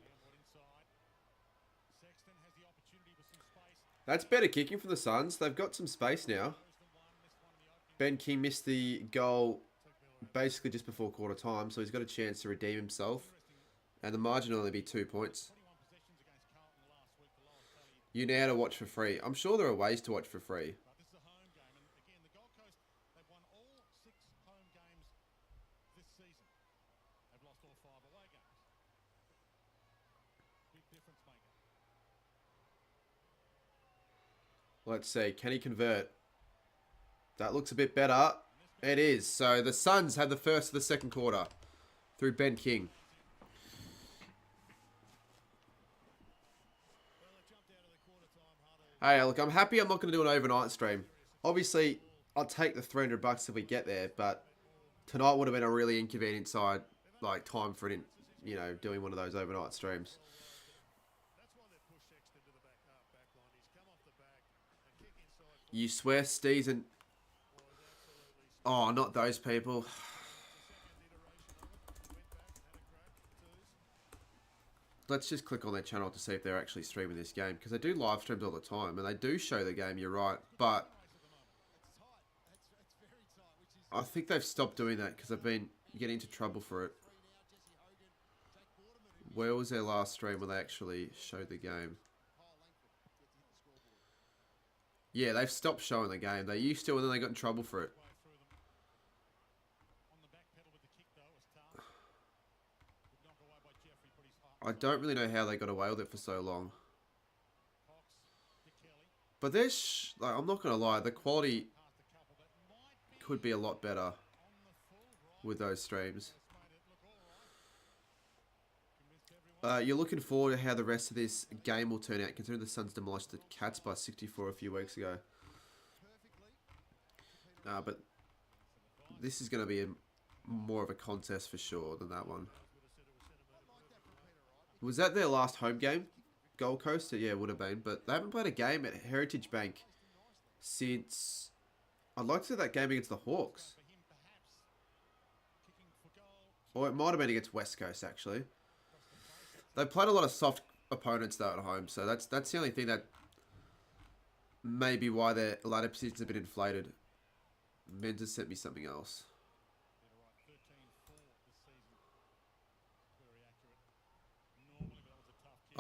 That's better kicking from the Suns. They've got some space now. Ben King missed the goal basically just before quarter time, so he's got a chance to redeem himself. And the margin will only be 2 points. You know how to watch for free. I'm sure there are ways to watch for free. Let's see. Can he convert? That looks a bit better. It is. So the Suns had the first of the second quarter through Ben King. Hey, look, I'm happy I'm not going to do an overnight stream. Obviously, I'll take the $300 if we get there, but tonight would have been a really inconvenient time for it, doing one of those overnight streams. You swear, Steez and... Oh, not those people. Let's just click on their channel to see if they're actually streaming this game. Because they do live streams all the time. And they do show the game, you're right. But I think they've stopped doing that because they've been getting into trouble for it. Where was their last stream where they actually showed the game? Yeah, they've stopped showing the game. They used to, and then they got in trouble for it. I don't really know how they got away with it for so long. But there's, I'm not going to lie, the quality could be a lot better with those streams. You're looking forward to how the rest of this game will turn out, considering the Suns demolished the Cats by 64 a few weeks ago. But this is going to be more of a contest for sure than that one. Was that their last home game? Gold Coast? Yeah, it would have been. But they haven't played a game at Heritage Bank since... I'd like to see that game against the Hawks. Or it might have been against West Coast, actually. They've played a lot of soft opponents, though, at home. So that's the only thing that... may be why their ladder positions have been inflated. Menz has sent me something else.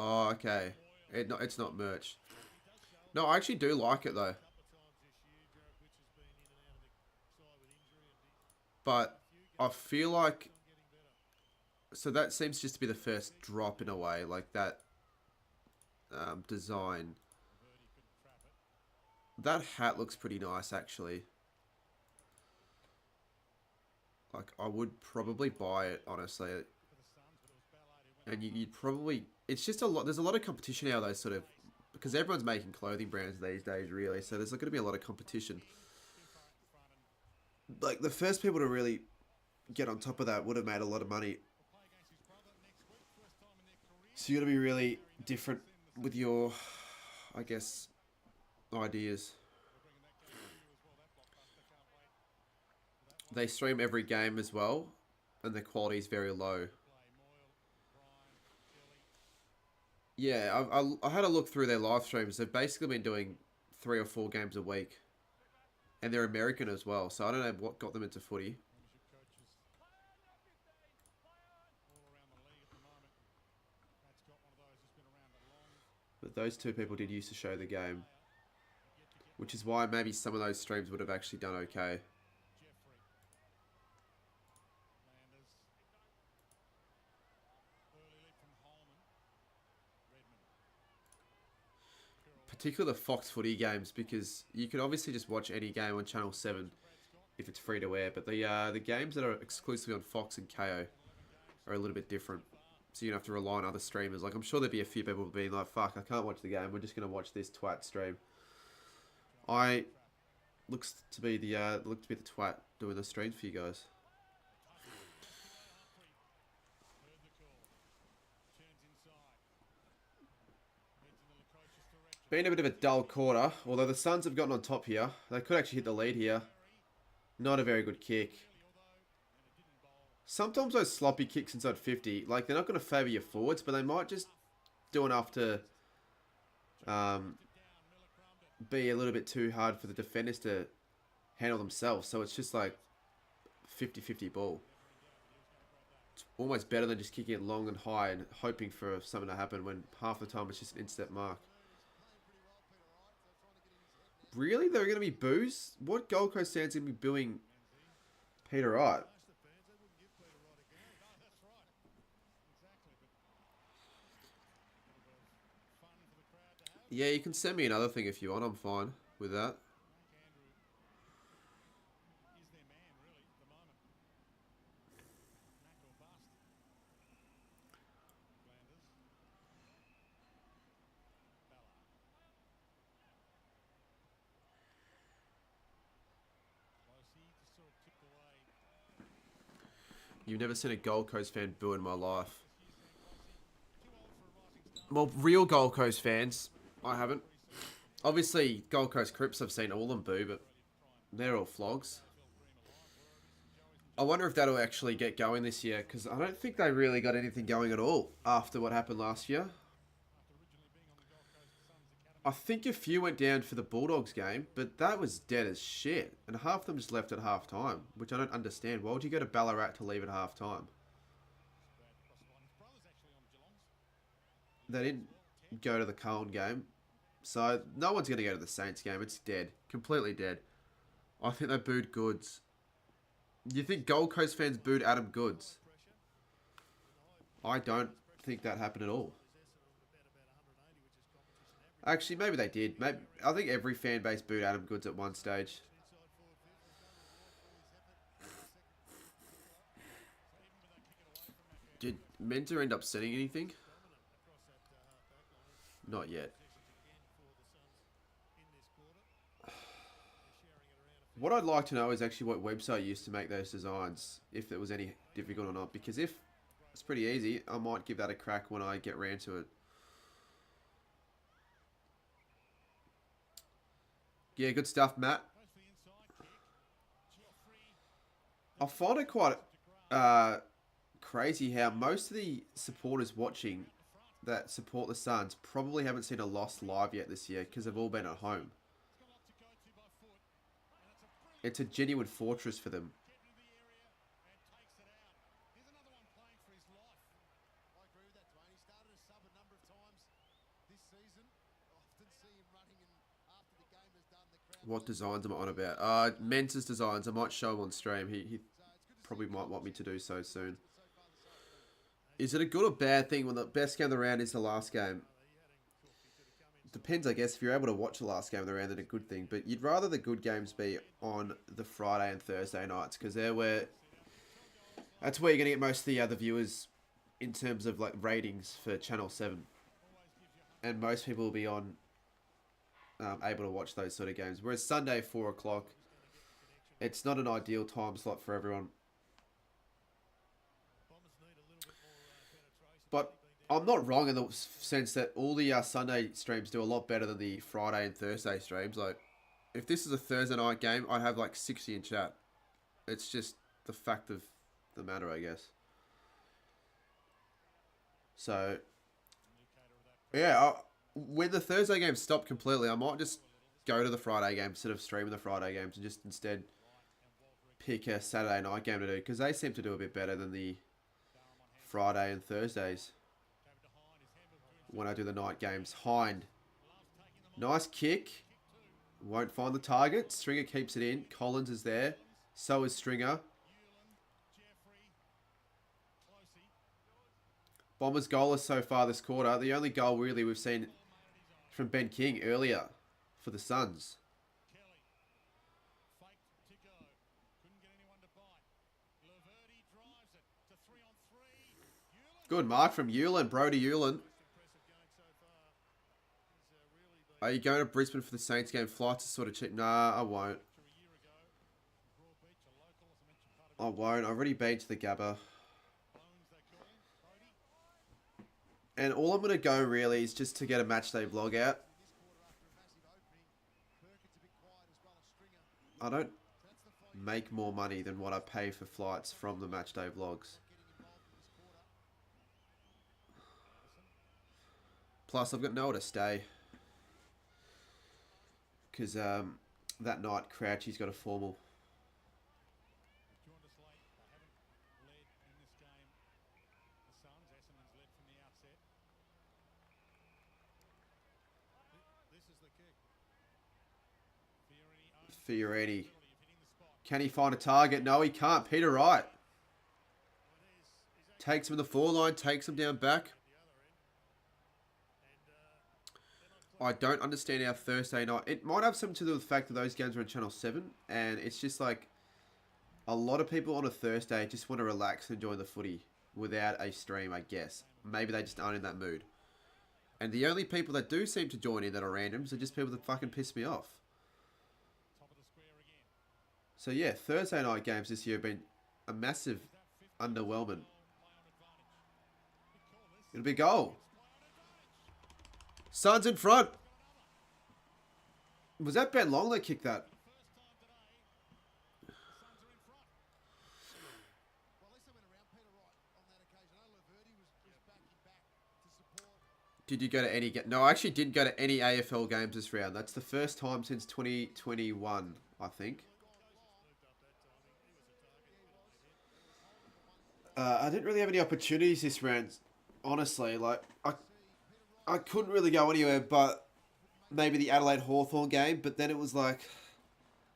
Oh, okay. It's not merch. No, I actually do like it, though. But I feel like... So that seems just to be the first drop in a way. Like that design. That hat looks pretty nice, actually. Like, I would probably buy it, honestly. And you'd probably... It's just a lot... There's a lot of competition now, those sort of... Because everyone's making clothing brands these days, really. So there's going to be a lot of competition. Like, the first people to really get on top of that would have made a lot of money. So you got to be really different with your, I guess, ideas. They stream every game as well, and the quality is very low. Yeah, I had a look through their live streams. They've basically been doing 3 or 4 games a week. And they're American as well, so I don't know what got them into footy. But those two people did used to show the game. Which is why maybe some of those streams would have actually done okay. Particularly the Fox footy games, because you can obviously just watch any game on Channel 7 if it's free to air. But the games that are exclusively on Fox and KO are a little bit different. So you're going to have to rely on other streamers. Like, I'm sure there'd be a few people being like, fuck, I can't watch the game. We're just going to watch this twat stream. Looks to be the twat doing the streams for you guys. Been a bit of a dull quarter, although the Suns have gotten on top here. They could actually hit the lead here. Not a very good kick. Sometimes those sloppy kicks inside 50, like, they're not going to favour your forwards, but they might just do enough to be a little bit too hard for the defenders to handle themselves. So it's just like 50-50 ball. It's almost better than just kicking it long and high and hoping for something to happen when half the time it's just an instep mark. Really? There are going to be boos? What Gold Coast fans going to be booing Peter Wright? Yeah, you can send me another thing if you want. I'm fine with that. You've never seen a Gold Coast fan boo in my life. Well, real Gold Coast fans, I haven't. Obviously, Gold Coast Crips, I've seen all of them boo, but they're all flogs. I wonder if that'll actually get going this year, because I don't think they really got anything going at all after what happened last year. I think a few went down for the Bulldogs game, but that was dead as shit. And half of them just left at half time, which I don't understand. Why would you go to Ballarat to leave at half time? They didn't go to the Carlton game. So no one's going to go to the Saints game. It's dead. Completely dead. I think they booed Goods. You think Gold Coast fans booed Adam Goods? I don't think that happened at all. Actually, maybe they did. Maybe, I think every fan base booed Adam Goods at one stage. Did Mentor end up setting anything? Not yet. What I'd like to know is actually what website used to make those designs, if it was any difficult or not. Because if it's pretty easy, I might give that a crack when I get round to it. Yeah, good stuff, Matt. I find it quite crazy how most of the supporters watching that support the Suns probably haven't seen a loss live yet this year because they've all been at home. It's a genuine fortress for them. What designs am I on about? Mentor's designs. I might show him on stream. He probably might want me to do so soon. Is it a good or bad thing when the best game of the round is the last game? Depends, I guess. If you're able to watch the last game of the round, then a good thing. But you'd rather the good games be on the Friday and Thursday nights because that's where you're going to get most of the other viewers in terms of like ratings for Channel 7. And most people will be on able to watch those sort of games. Whereas Sunday, 4 o'clock, it's not an ideal time slot for everyone. But I'm not wrong in the sense that all the Sunday streams do a lot better than the Friday and Thursday streams. Like, if this is a Thursday night game, I'd have like 60 in chat. It's just the fact of the matter, I guess. So, yeah, when the Thursday games stop completely, I might just go to the Friday game instead of streaming the Friday games and just instead pick a Saturday night game to do because they seem to do a bit better than the Friday and Thursdays when I do the night games. Hind. Nice kick. Won't find the target. Stringer keeps it in. Collins is there. So is Stringer. Bombers goalless so far this quarter. The only goal really we've seen from Ben King earlier for the Suns. Good mark from Hewlin, Brody Hewlin. Are you going to Brisbane for the Saints game? Flights are sort of cheap. Nah, I won't. I won't. I've already been to the Gabba. And all I'm going to go really is just to get a match day vlog out. I don't make more money than what I pay for flights from the match day vlogs. Plus, I've got nowhere to stay. Because that night, Crouchy's got a formal. Joined us late. They haven't led in this game. The Suns, Essendon's led from the outset. This is the kick. Fiorini. Can he find a target? No, he can't. Peter Wright. Takes him in the 4 line, takes him down back. I don't understand our Thursday night. It might have something to do with the fact that those games are on Channel 7. And it's just like a lot of people on a Thursday just want to relax and enjoy the footy without a stream, I guess. Maybe they just aren't in that mood. And the only people that do seem to join in that are randoms are just people that fucking piss me off. So yeah, Thursday night games this year have been a massive underwhelming. It'll be a goal. Suns in front. Was that Ben Long that kicked that? Did you go to any... No, I actually didn't go to any AFL games this round. That's the first time since 2021, I think. I didn't really have any opportunities this round, honestly. Like, I couldn't really go anywhere but maybe the Adelaide Hawthorn game, but then it was like,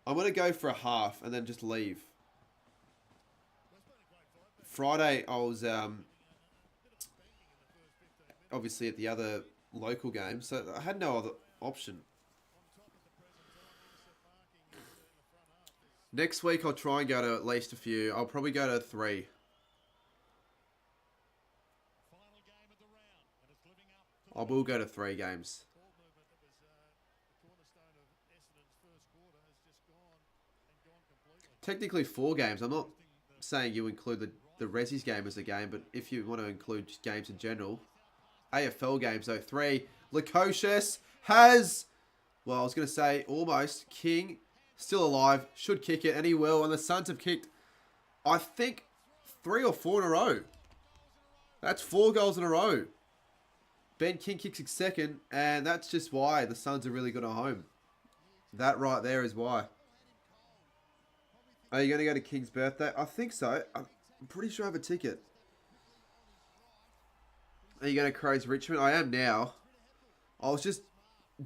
I'm going to go for a half and then just leave. Friday, I was obviously at the other local game, so I had no other option. Next week, I'll try and go to at least a few. I'll probably go to 3. I will go to 3 games. Technically 4 games. I'm not saying you include the Resi's game as a game, but if you want to include games in general. AFL games though, 3. Lukosius has, well, I was going to say almost. King, still alive, should kick it, and he will. And the Suns have kicked, I think, 3 or 4 in a row. That's 4 goals in a row. Ben King kicks it second, and that's just why the Suns are really good at home. That right there is why. Are you going to go to King's birthday? I think so. I'm pretty sure I have a ticket. Are you going to Crows Richmond? I am now. I was just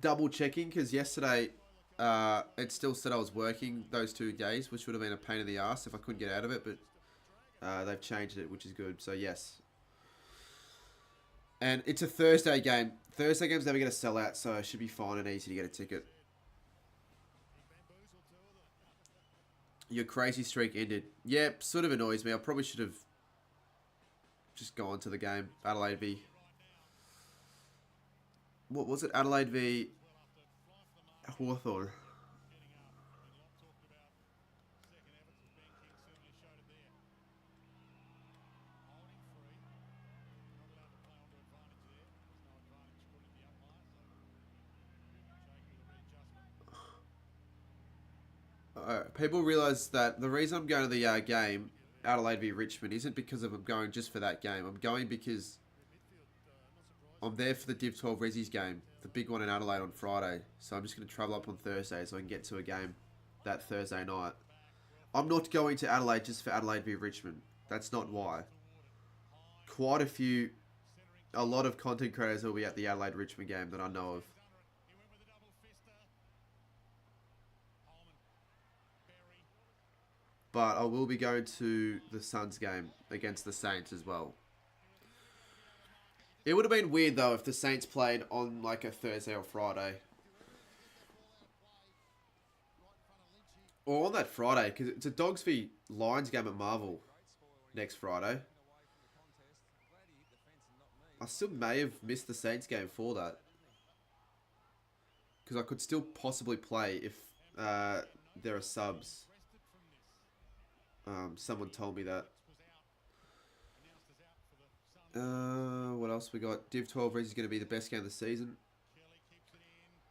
double checking because yesterday it still said I was working those 2 days, which would have been a pain in the ass if I couldn't get out of it, but they've changed it, which is good. So yes. And it's a Thursday game. Thursday game's never going to sell out, so it should be fine and easy to get a ticket. Your crazy streak ended. Yeah, sort of annoys me. I probably should have just gone to the game. Adelaide v... What was it? Adelaide v... Hawthorn. People realise that the reason I'm going to the game, Adelaide v Richmond, isn't because I'm going just for that game. I'm going because I'm there for the Div 12 Resi's game, the big one in Adelaide on Friday. So I'm just going to travel up on Thursday so I can get to a game that Thursday night. I'm not going to Adelaide just for Adelaide v Richmond. That's not why. Quite a lot of content creators will be at the Adelaide Richmond game that I know of. But I will be going to the Suns game against the Saints as well. It would have been weird though if the Saints played on like a Thursday or Friday. Or on that Friday, because it's a Dogs v Lions game at Marvel next Friday. I still may have missed the Saints game for that. Because I could still possibly play if there are subs. Someone told me that. What else we got? Div 12 Res is going to be the best game of the season.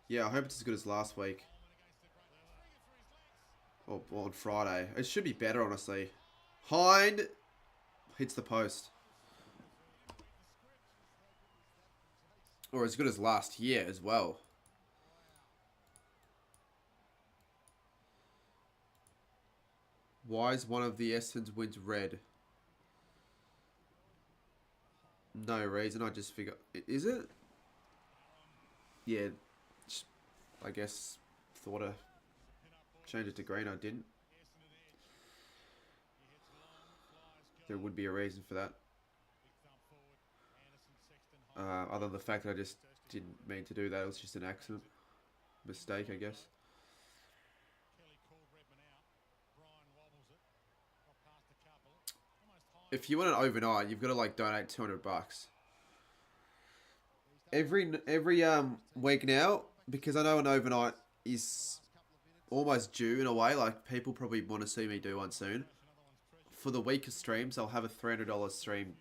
Yeah, I hope it's as good as last week. Or on Friday. It should be better, honestly. Hind hits the post. Or as good as last year as well. Why is one of the Essendon's wins red? No reason, I just figure... Is it? Yeah. I guess thought to change it to green, I didn't. There would be a reason for that. Other than the fact that I just didn't mean to do that. It was just an accident. Mistake, I guess. If you want an overnight, you've got to like donate $200. Every week now, because I know an overnight is almost due in a way. Like people probably want to see me do one soon. For the week of streams, I'll have a $300 stream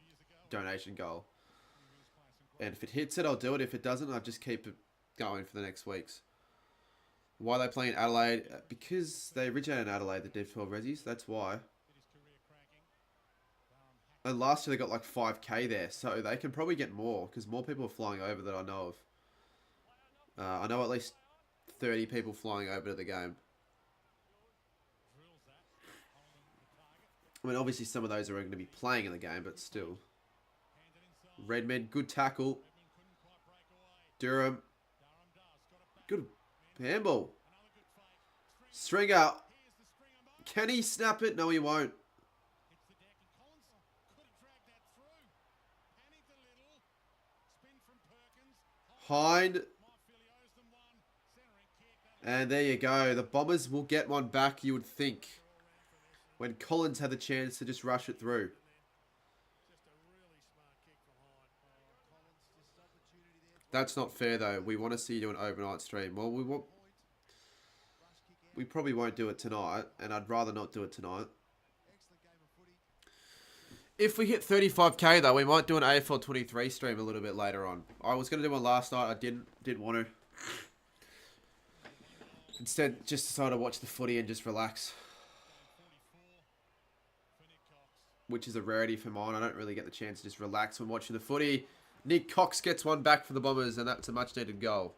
donation goal. And if it hits it, I'll do it. If it doesn't, I'll just keep it going for the next weeks. Why are they playing Adelaide? Because they originated in Adelaide, the Div 12 Rezzies. That's why. And last year they got like 5k there. So they can probably get more. Because more people are flying over that I know of. I know at least 30 people flying over to the game. I mean, obviously some of those are going to be playing in the game, but still. Redmond, good tackle. Durham. Good handball. Stringer. Can he snap it? No, he won't. Hind. And there you go. The Bombers will get one back, you would think. When Collins had the chance to just rush it through. That's not fair, though. We want to see you do an overnight stream. Well, we probably won't do it tonight, and I'd rather not do it tonight. If we hit 35k, though, we might do an AFL 23 stream a little bit later on. I was going to do one last night. I didn't want to. Instead, just decided to watch the footy and just relax. Which is a rarity for mine. I don't really get the chance to just relax when watching the footy. Nick Cox gets one back for the Bombers, and that's a much-needed goal.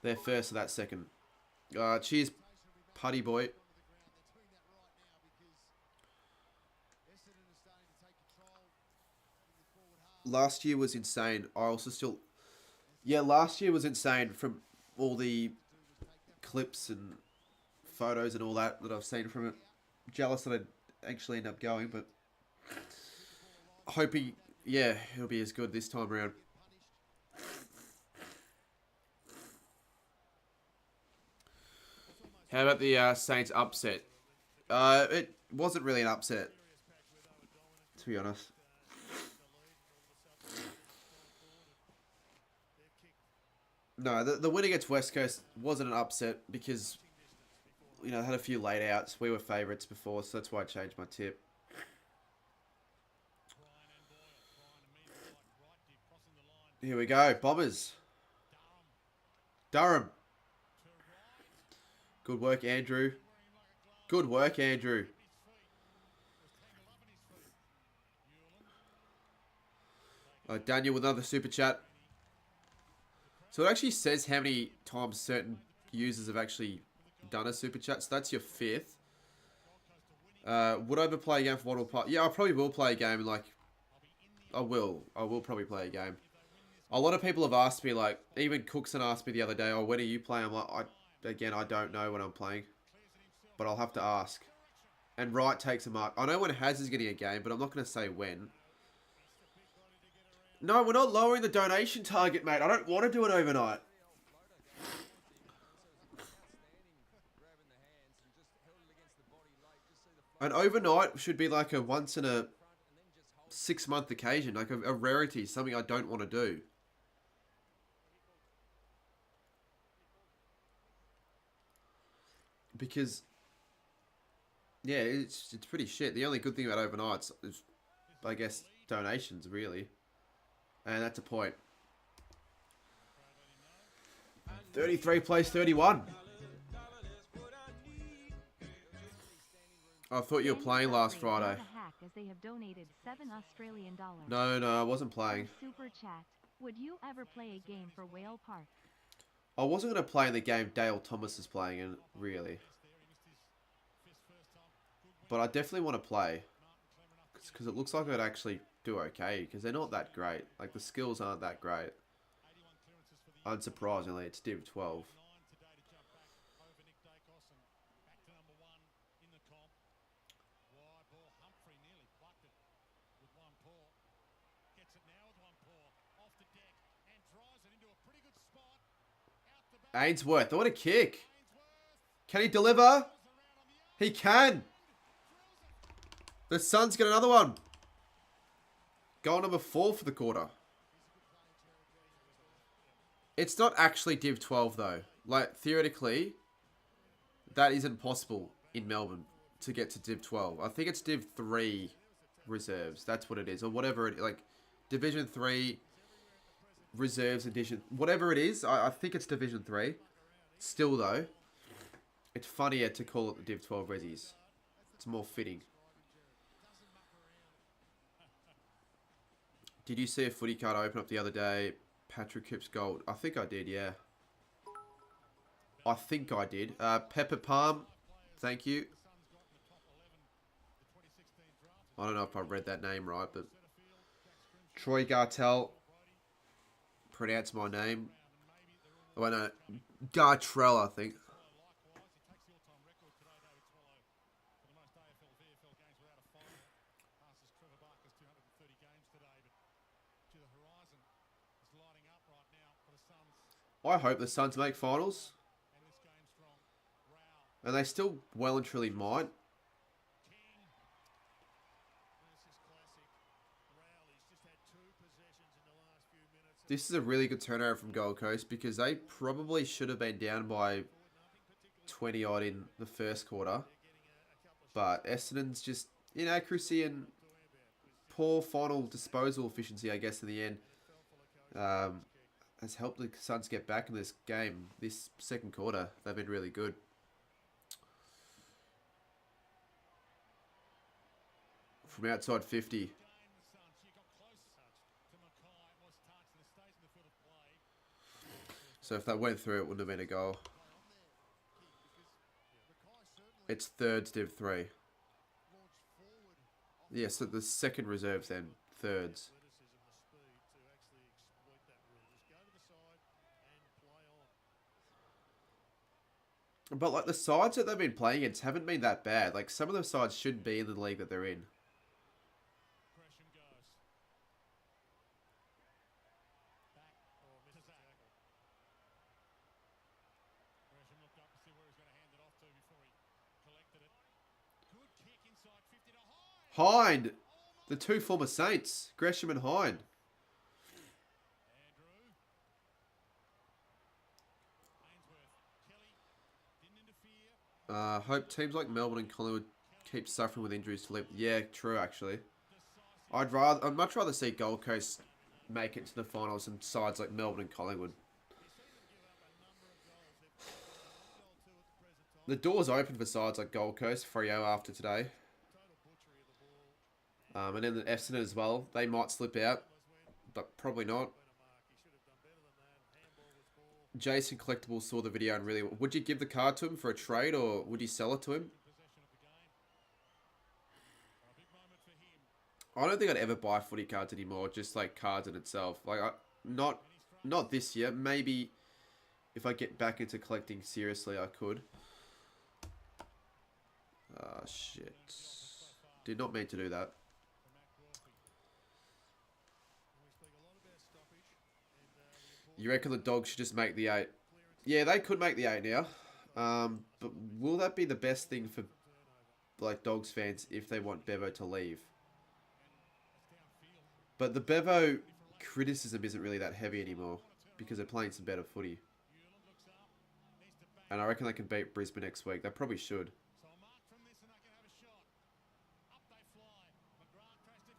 Their first of that second. Cheers, Putty Boy. Last year was insane. I also still... Yeah, last year was insane from all the clips and photos and all that I've seen from it. Jealous that I actually end up going, but... Hoping... Yeah, it'll be as good this time around. How about the Saints upset? It wasn't really an upset, to be honest. No, the win against West Coast wasn't an upset because, you know, I had a few late outs. We were favourites before, so that's why I changed my tip. Here we go. Bombers. Durham. Good work, Andrew. Good work, Andrew. Daniel with another super chat. So it actually says how many times certain users have actually done a super chat. So that's your 5th. Would I ever play a game for Waddle Park? Yeah, I probably will play a game. Like, I will probably play a game. A lot of people have asked me, like, even Cookson asked me the other day, oh, when are you playing? I'm like, I don't know when I'm playing. But I'll have to ask. And Wright takes a mark. I know when Haz is getting a game, but I'm not going to say when. No, we're not lowering the donation target, mate. I don't want to do it overnight. An overnight should be like a once in a 6-month occasion, like a rarity, something I don't want to do. Because, yeah, it's pretty shit. The only good thing about overnights is, I guess, donations, really. And that's a point. 33 plays 31. I thought you were playing last Friday. As they have donated $7 Australian. No, I wasn't playing. Super chat. Would you ever play a game for Whale Park? I wasn't going to play in the game Dale Thomas is playing in, really. But I definitely want to play. Because it looks like I'd actually do okay. Because they're not that great. Like, the skills aren't that great. Unsurprisingly, it's Div 12. Ainsworth, what a kick. Can he deliver? He can. The Suns get another one. Goal number 4 for the quarter. It's not actually Div 12 though. Like, theoretically, that isn't possible in Melbourne to get to Div 12. I think it's Div 3 reserves. That's what it is. Or whatever it, like, Division 3 reserves edition. Whatever it is, I think it's Division 3. Still though, it's funnier to call it the Div 12 Rezzies. It's more fitting. Did you see a footy card open up the other day? Patrick Cripps Gold. I think I did, yeah. I think I did. Pepper Palm. Thank you. I don't know if I read that name right, but Troy Gartell. Pronounce my name. Oh, no. Gartrell, I think. I hope the Suns make finals. And they still well and truly might. This is a really good turnover from Gold Coast because they probably should have been down by 20 odd in the first quarter. But Essendon's just inaccuracy and poor final disposal efficiency, I guess, in the end, has helped the Suns get back in this game. This second quarter, they've been really good. From outside 50. So if that went through, it wouldn't have been a goal. It's thirds Div 3. Yeah, so the second reserves then, thirds. But like the sides that they've been playing against haven't been that bad. Like some of the sides should be in the league that they're in. Hind, the two former Saints, Gresham and Hind. Hope teams like Melbourne and Collingwood keep suffering with injuries to live. Yeah, true actually. I'd much rather see Gold Coast make it to the finals than sides like Melbourne and Collingwood. The door's open for sides like Gold Coast, Freo after today. And then the Essendon as well. They might slip out, but probably not. Jason Collectibles saw the video and really... Would you give the card to him for a trade or would you sell it to him? I don't think I'd ever buy footy cards anymore, just like cards in itself. Like, not this year. Maybe if I get back into collecting seriously, I could. Ah, shit. Did not mean to do that. You reckon the Dogs should just make the 8? Yeah, they could make the 8 now. But will that be the best thing for like Dogs fans if they want Bevo to leave? But the Bevo criticism isn't really that heavy anymore because they're playing some better footy. And I reckon they can beat Brisbane next week. They probably should. So a mark from this and they can have a shot. Up they fly. McGrath crashed it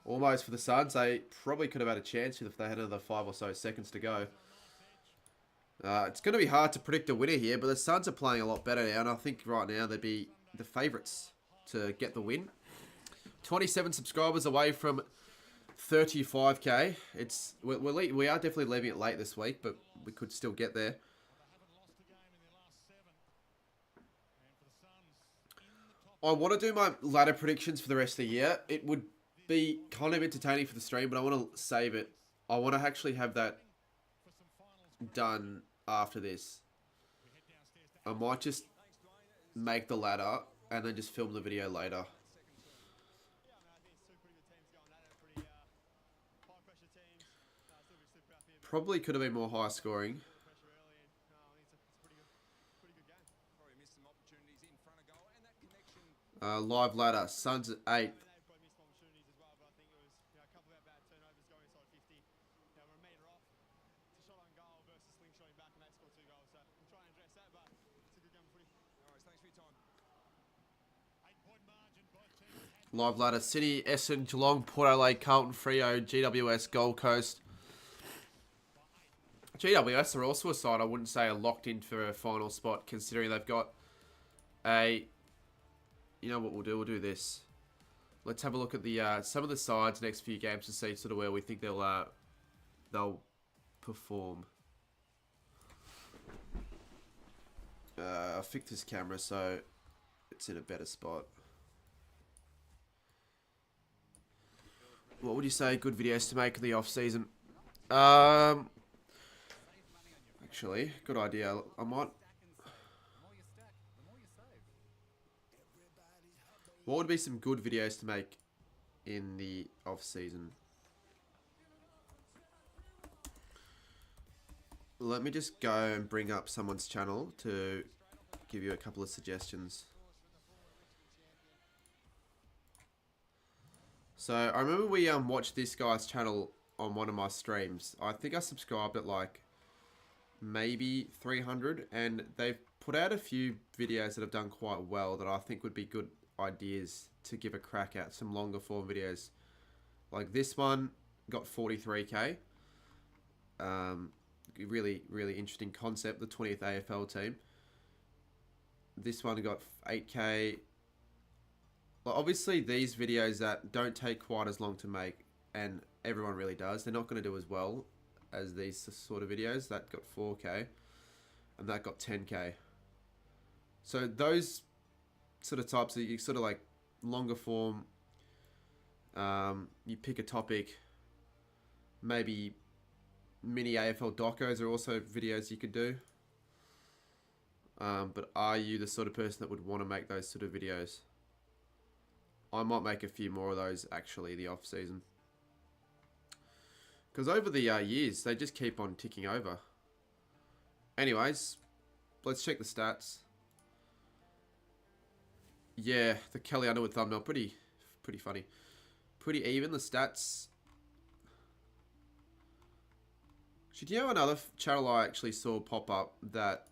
down. Almost for the Suns. They probably could have had a chance if they had another 5 or so seconds to go. It's going to be hard to predict a winner here, but the Suns are playing a lot better now, and I think right now they'd be the favourites to get the win. 27 subscribers away from 35k. We are definitely leaving it late this week, but we could still get there. I want to do my ladder predictions for the rest of the year. It would be kind of entertaining for the stream, but I want to save it. I want to actually have that done after this. I might just make the ladder and then just film the video later. Probably could have been more high scoring. Live ladder. Suns at 8th. Live ladder. Sydney, Essendon, Geelong, Port Adelaide, Carlton, Freo, GWS, Gold Coast. GWS are also a side I wouldn't say are locked in for a final spot, considering they've got a... You know what we'll do? We'll do this. Let's have a look at the some of the sides next few games to see sort of where we think they'll perform. I'll fix this camera so it's in a better spot. What would you say good videos to make in the off season? Actually, good idea. I might. What would be some good videos to make in the off season? Let me just go and bring up someone's channel to give you a couple of suggestions. So I remember we watched this guy's channel on one of my streams. I think I subscribed at like maybe 300, and they've put out a few videos that have done quite well that I think would be good ideas to give a crack at. Some longer form videos like this one got 43k. Really interesting concept, the 20th AFL team. This one got 8k. Well, obviously these videos that don't take quite as long to make, and everyone really does, they're not going to do as well as these sort of videos. That got 4k and that got 10k. So those sort of types, you sort of like longer form, you pick a topic, maybe mini AFL docos are also videos you could do. But are you the sort of person that would want to make those sort of videos? I might make a few more of those actually the off season, because over the years they just keep on ticking over. Anyways, let's check the stats. Yeah, the Kelly Underwood thumbnail, pretty funny. Pretty even, the stats. Do you know another channel I actually saw pop up that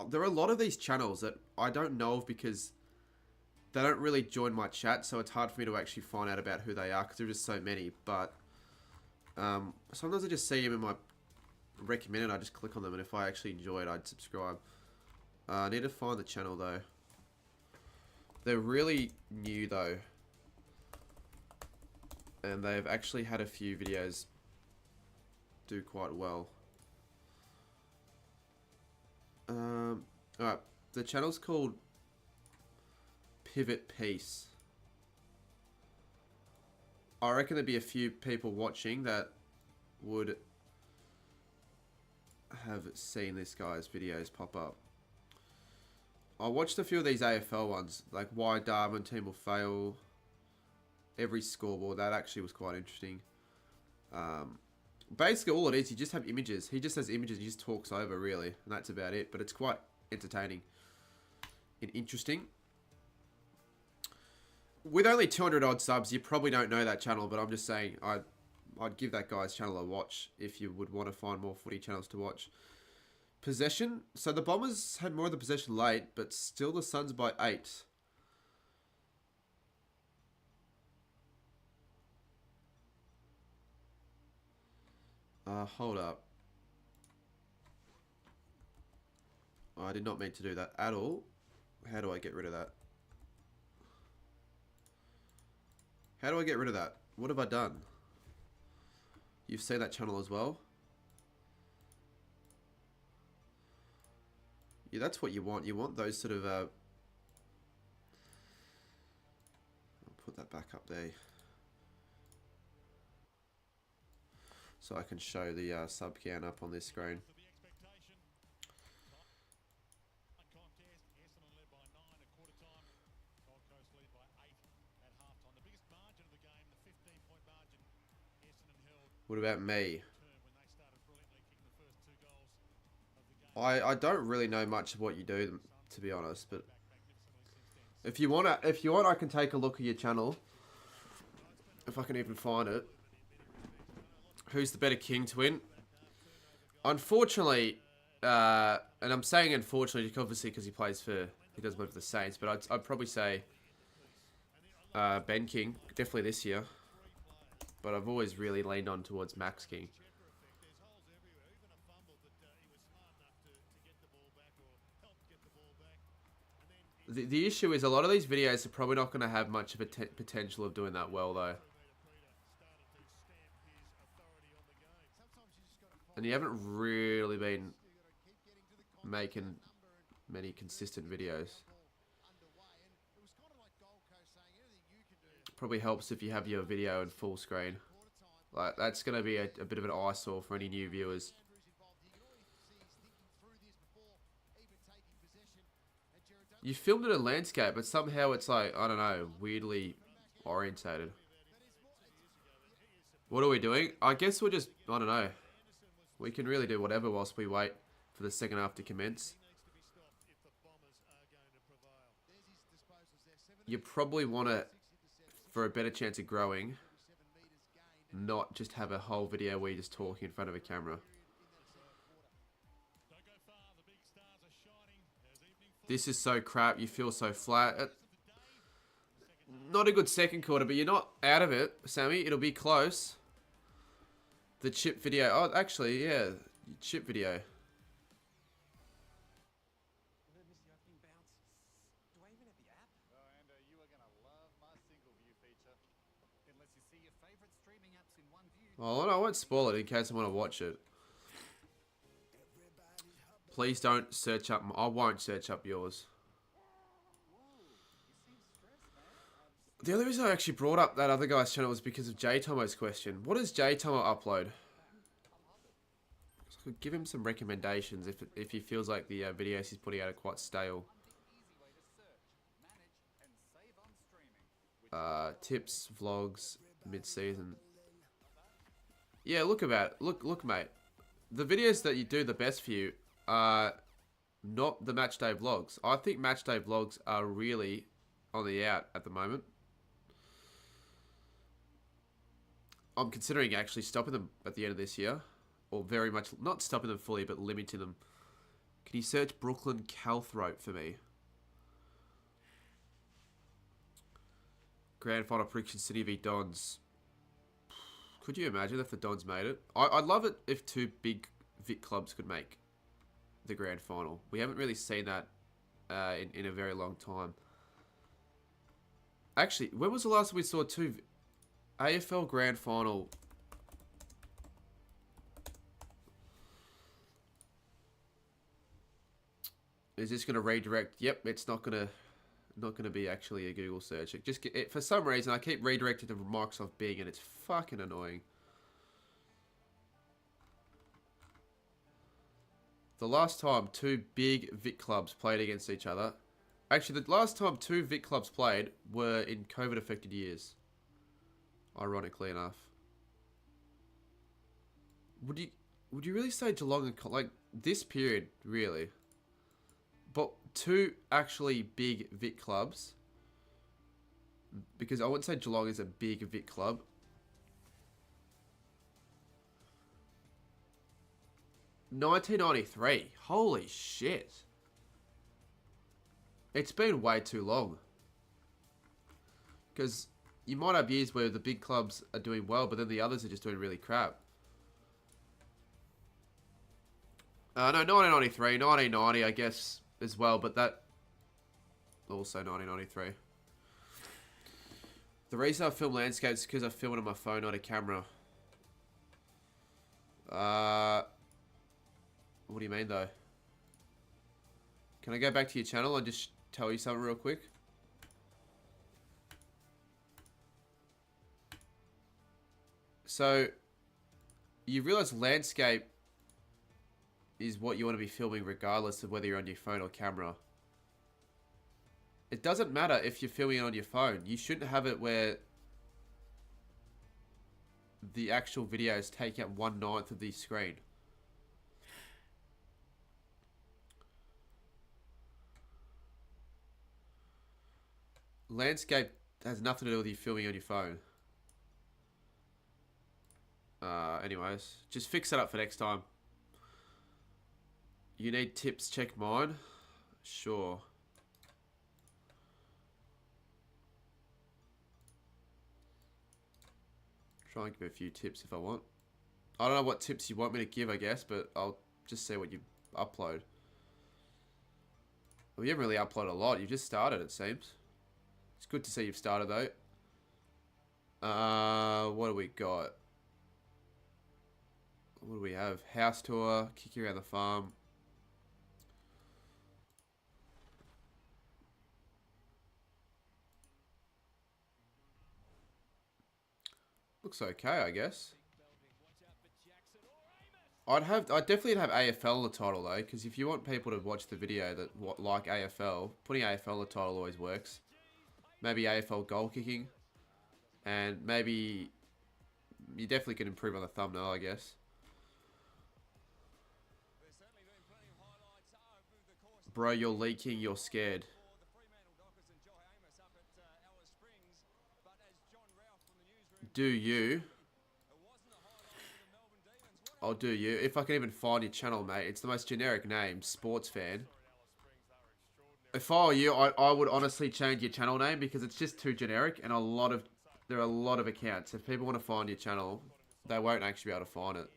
there are a lot of these channels that I don't know of because they don't really join my chat, so it's hard for me to actually find out about who they are because there are just so many. But sometimes I just see them in my recommended, I just click on them, and if I actually enjoy it, I'd subscribe. I need to find the channel though. They're really new though, and they've actually had a few videos do quite well. Alright, the channel's called Pivot Piece. I reckon there'd be a few people watching that would have seen this guy's videos pop up. I watched a few of these AFL ones, like why Darwin team will fail, every scoreboard. That actually was quite interesting. Basically all it is, you just have images. He just has images, he just talks over really, and that's about it. But it's quite entertaining and interesting. with only 200 odd subs, you probably don't know that channel, but I'm just saying I'd give that guy's channel a watch if you would want to find more footy channels to watch. Possession. So the Bombers had more of the possession late, but still the Suns by 8. Hold up. I did not mean to do that at all. How do I get rid of that? How do I get rid of that? What have I done? You've seen that channel as well? Yeah, that's what you want. You want those sort of... I'll put that back up there. So I can show the sub count up on this screen. What about me? I don't really know much of what you do, to be honest, but if you want, I can take a look at your channel, if I can even find it. Who's the better king to win? Unfortunately, and I'm saying unfortunately, obviously because he does play for the Saints, but I'd probably say Ben King, definitely this year. But I've always really leaned on towards Max King. The issue is a lot of these videos are probably not going to have much of a potential of doing that well, though. And you haven't really been making many consistent videos. Probably helps if you have your video in full screen. Like, that's going to be a bit of an eyesore for any new viewers. You filmed it in landscape, but somehow it's like, I don't know, weirdly orientated. What are we doing? I guess we're just, I don't know. We can really do whatever whilst we wait for the second half to commence. You probably want to, for a better chance of growing, not just have a whole video where you're just talking in front of a camera. This is so crap. You feel so flat. Not a good second quarter, but you're not out of it, Sammy. It'll be close. The chip video. Oh, actually, yeah. Chip video. Well, I won't spoil it in case I want to watch it. Please don't search up. I won't search up yours. The only reason I actually brought up that other guy's channel was because of J Tomo's question. What does J Tomo upload? So I could give him some recommendations if he feels like the videos he's putting out are quite stale. Tips, vlogs, mid-season. Yeah, look, mate. The videos that you do the best for you are not the matchday vlogs. I think matchday vlogs are really on the out at the moment. I'm considering actually stopping them at the end of this year. Or very much, not stopping them fully, but limiting them. Can you search Brooklyn Calthrope for me? Grand final prediction, City v Dons. Could you imagine if the Dons made it? I'd love it if two big Vic clubs could make the grand final. We haven't really seen that in a very long time. Actually, when was the last time we saw two AFL grand final? Is this going to redirect? Yep, it's not going to be actually a Google search. For some reason I keep redirecting to Microsoft Bing and it's fucking annoying. The last time two big Vic clubs played against each other. Actually, the last time two Vic clubs played were in COVID-affected years. Ironically enough. Would you really say Geelong and like this period really? But two actually big Vic clubs. because I wouldn't say Geelong is a big Vic club. $19.93. Holy shit. It's been way too long. Because you might have years where the big clubs are doing well, but then the others are just doing really crap. No, 1993, 1990, I guess, as well, but that also 1993. The reason I film landscapes is because I film it on my phone, not a camera. What do you mean, though? Can I go back to your channel and just tell you something real quick? So, you realize landscape is what you want to be filming regardless of whether you're on your phone or camera. It doesn't matter if you're filming it on your phone. You shouldn't have it where the actual video is taking up 1/9 of the screen. Landscape has nothing to do with you filming on your phone. Anyways, just fix that up for next time. You need tips, check mine. Sure. Try and give a few tips if I want. I don't know what tips you want me to give, I guess, but I'll just see what you upload. Well, you haven't really uploaded a lot. You've just started, it seems. It's good to see you've started, though. What do we got? What do we have? House tour, kick you around the farm. Looks okay, I guess. I'd definitely have AFL in the title though, because if you want people to watch the video that like AFL, putting AFL in the title always works. Maybe AFL goal kicking, and maybe you definitely can improve on the thumbnail, I guess. Bro, you're leaking. You're scared. Do you? I'll do you. If I can even find your channel, mate. It's the most generic name, Sports Fan. If I were you, I would honestly change your channel name because it's just too generic, and there are a lot of accounts. If people want to find your channel, they won't actually be able to find it.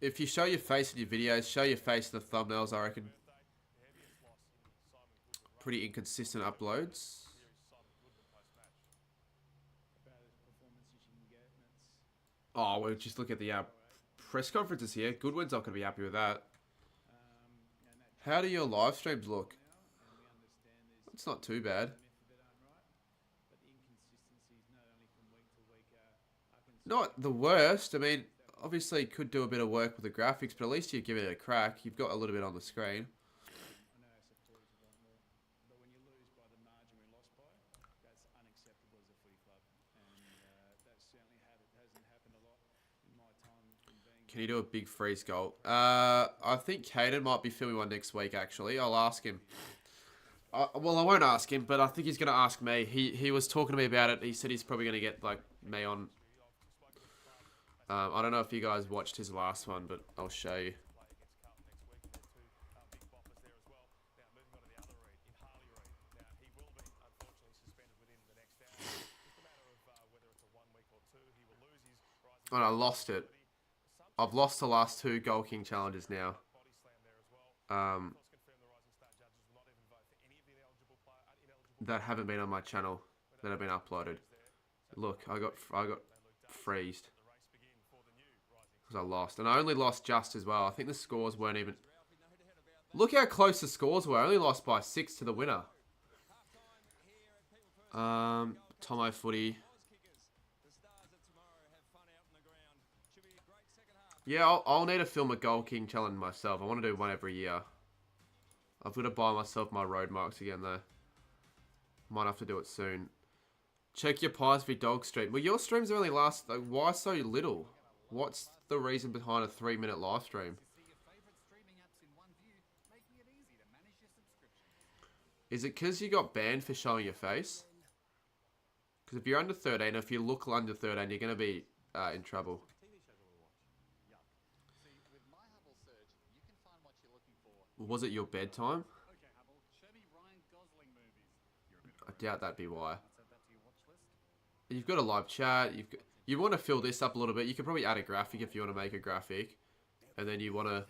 If you show your face in your videos, show your face in the thumbnails, I reckon. Pretty inconsistent uploads. Oh, we'll just look at the press conferences here. Goodwin's not going to be happy with that. How do your live streams look? It's not too bad. Not the worst. I mean, obviously could do a bit of work with the graphics, but at least you give it a crack. You've got a little bit on the screen. Can you do a big freeze goal? I think Caden might be filming one next week, actually. I'll ask him. Well, I won't ask him, but I think he's going to ask me. He was talking to me about it. He said he's probably going to get, like, me on. I don't know if you guys watched his last one, but I'll show you. And I lost it. I've lost the last 2 Goal King challenges now. That haven't been on my channel. That have been uploaded. Look, I got freezed. Because I lost. And I only lost just as well. I think the scores weren't even... Look how close the scores were. I only lost by 6 to the winner. Tomo Footy. Yeah, I'll need to film a Goal King challenge myself. I want to do one every year. I've got to buy myself my road marks again, though. Might have to do it soon. Check your Pies v Dog stream. Well, your streams only last... Like, why so little? What's the reason behind a 3-minute live stream? Is it because you got banned for showing your face? Because if you're under 13, if you look under 13, you're going to be in trouble. Was it your bedtime? I doubt that'd be why. You've got a live chat. You want to fill this up a little bit. You could probably add a graphic if you want to make a graphic. And then you want to...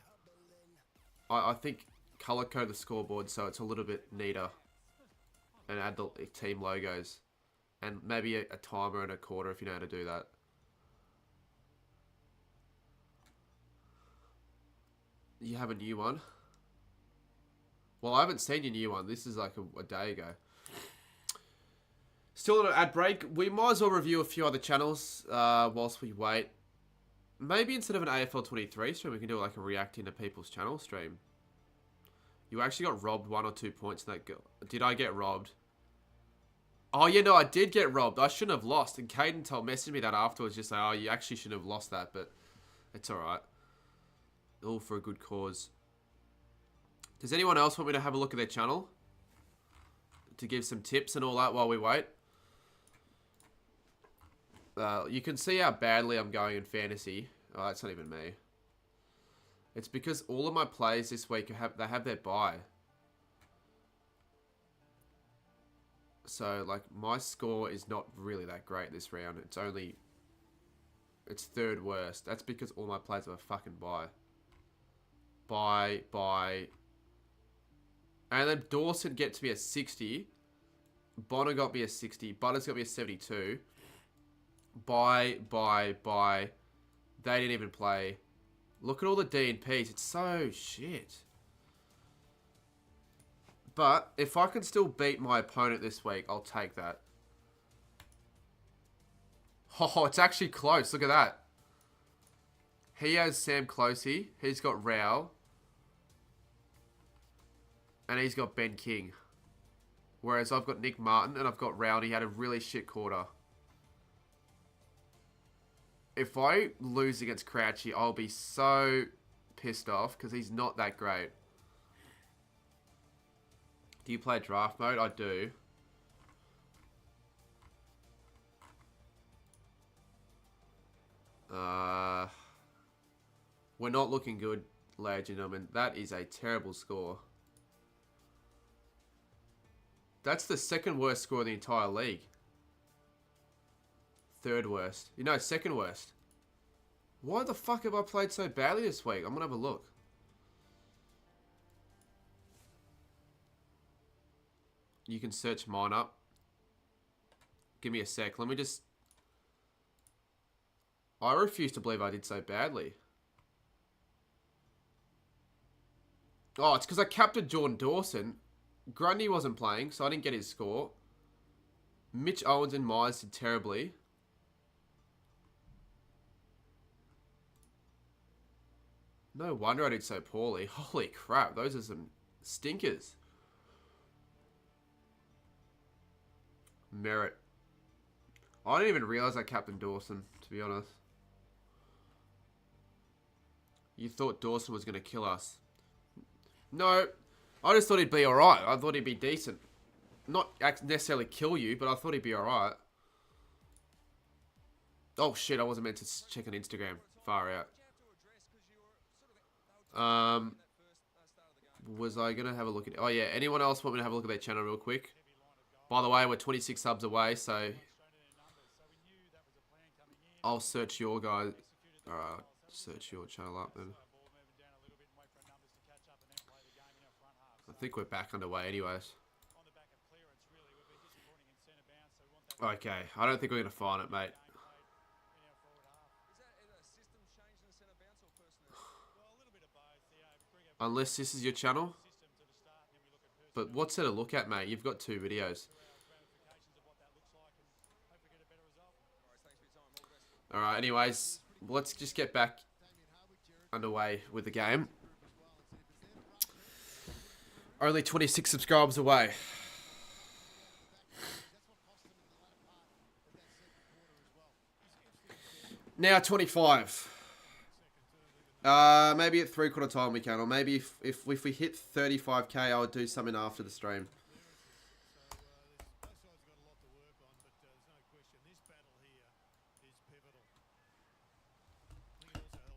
I think color code the scoreboard so it's a little bit neater. And add the team logos. And maybe a timer and a quarter if you know how to do that. You have a new one? Well, I haven't seen your new one. This is like a day ago. Still on an ad break. We might as well review a few other channels whilst we wait. Maybe instead of an AFL 23 stream, we can do like a reacting to people's channel stream. You actually got robbed 1 or 2 points in that. Did I get robbed? Oh, yeah, no, I did get robbed. I shouldn't have lost. And Caden messaged me that afterwards, just like, oh, you actually shouldn't have lost that, but it's alright. All for a good cause. Does anyone else want me to have a look at their channel? To give some tips and all that while we wait? You can see how badly I'm going in fantasy. Oh, that's not even me. It's because all of my players this week they have their bye. So, like, my score is not really that great this round. It's third worst. That's because all my players have a fucking bye. Bye. And then Dawson gets me a 60. Bonner got me a 60. Butters got me a 72. Bye. They didn't even play. Look at all the D&Ps. It's so shit. But if I can still beat my opponent this week, I'll take that. Oh, it's actually close. Look at that. He has Sam Closey. He's got Rao. And he's got Ben King. Whereas I've got Nick Martin and I've got Rao. He had a really shit quarter. If I lose against Crouchy, I'll be so pissed off because he's not that great. Do you play draft mode? I do. We're not looking good, ladies and gentlemen. That is a terrible score. That's the second worst score in the entire league. Third worst. You know, second worst. Why the fuck have I played so badly this week? I'm gonna have a look. You can search mine up. Give me a sec. Let me just... I refuse to believe I did so badly. Oh, it's because I captained Jordan Dawson. Grundy wasn't playing, so I didn't get his score. Mitch Owens and Myers did terribly. No wonder I did so poorly. Holy crap, those are some stinkers. Merit. I didn't even realise I captained Dawson, to be honest. You thought Dawson was going to kill us. No, I just thought he'd be alright. I thought he'd be decent. Not necessarily kill you, but I thought he'd be alright. Oh shit, I wasn't meant to check on Instagram. Far out. Was I going to have a look at... Oh yeah, anyone else want me to have a look at their channel real quick? By the way, we're 26 subs away, so... I'll search your guys... Alright, search your channel up then. I think we're back underway anyways. Okay, I don't think we're going to find it, mate. Unless this is your channel. But what's there to look at, mate? You've got 2 videos. Alright, anyways, let's just get back underway with the game. Only 26 subscribers away. Now 25. Maybe at 3/4 time we can, or maybe if we hit 35k, I would do something after the stream.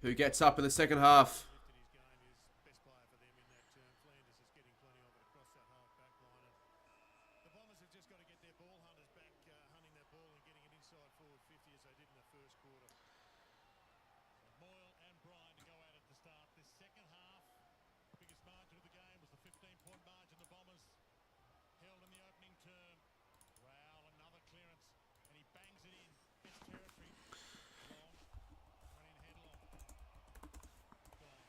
Who gets up in the second half? Lifted his game, his best player for them in that term. Flanders is getting plenty of it across that half back line. And the Bombers have just got to get their ball hunters back, hunting that ball and getting it inside forward 50 as they did in the first quarter. Moyle and Bryan to go out at the start. This second half, biggest margin of the game was the 15-point margin the Bombers held in the opening term. Rowell, another clearance, and he bangs it in. Gets territory. Long. Went in headlong. Gone.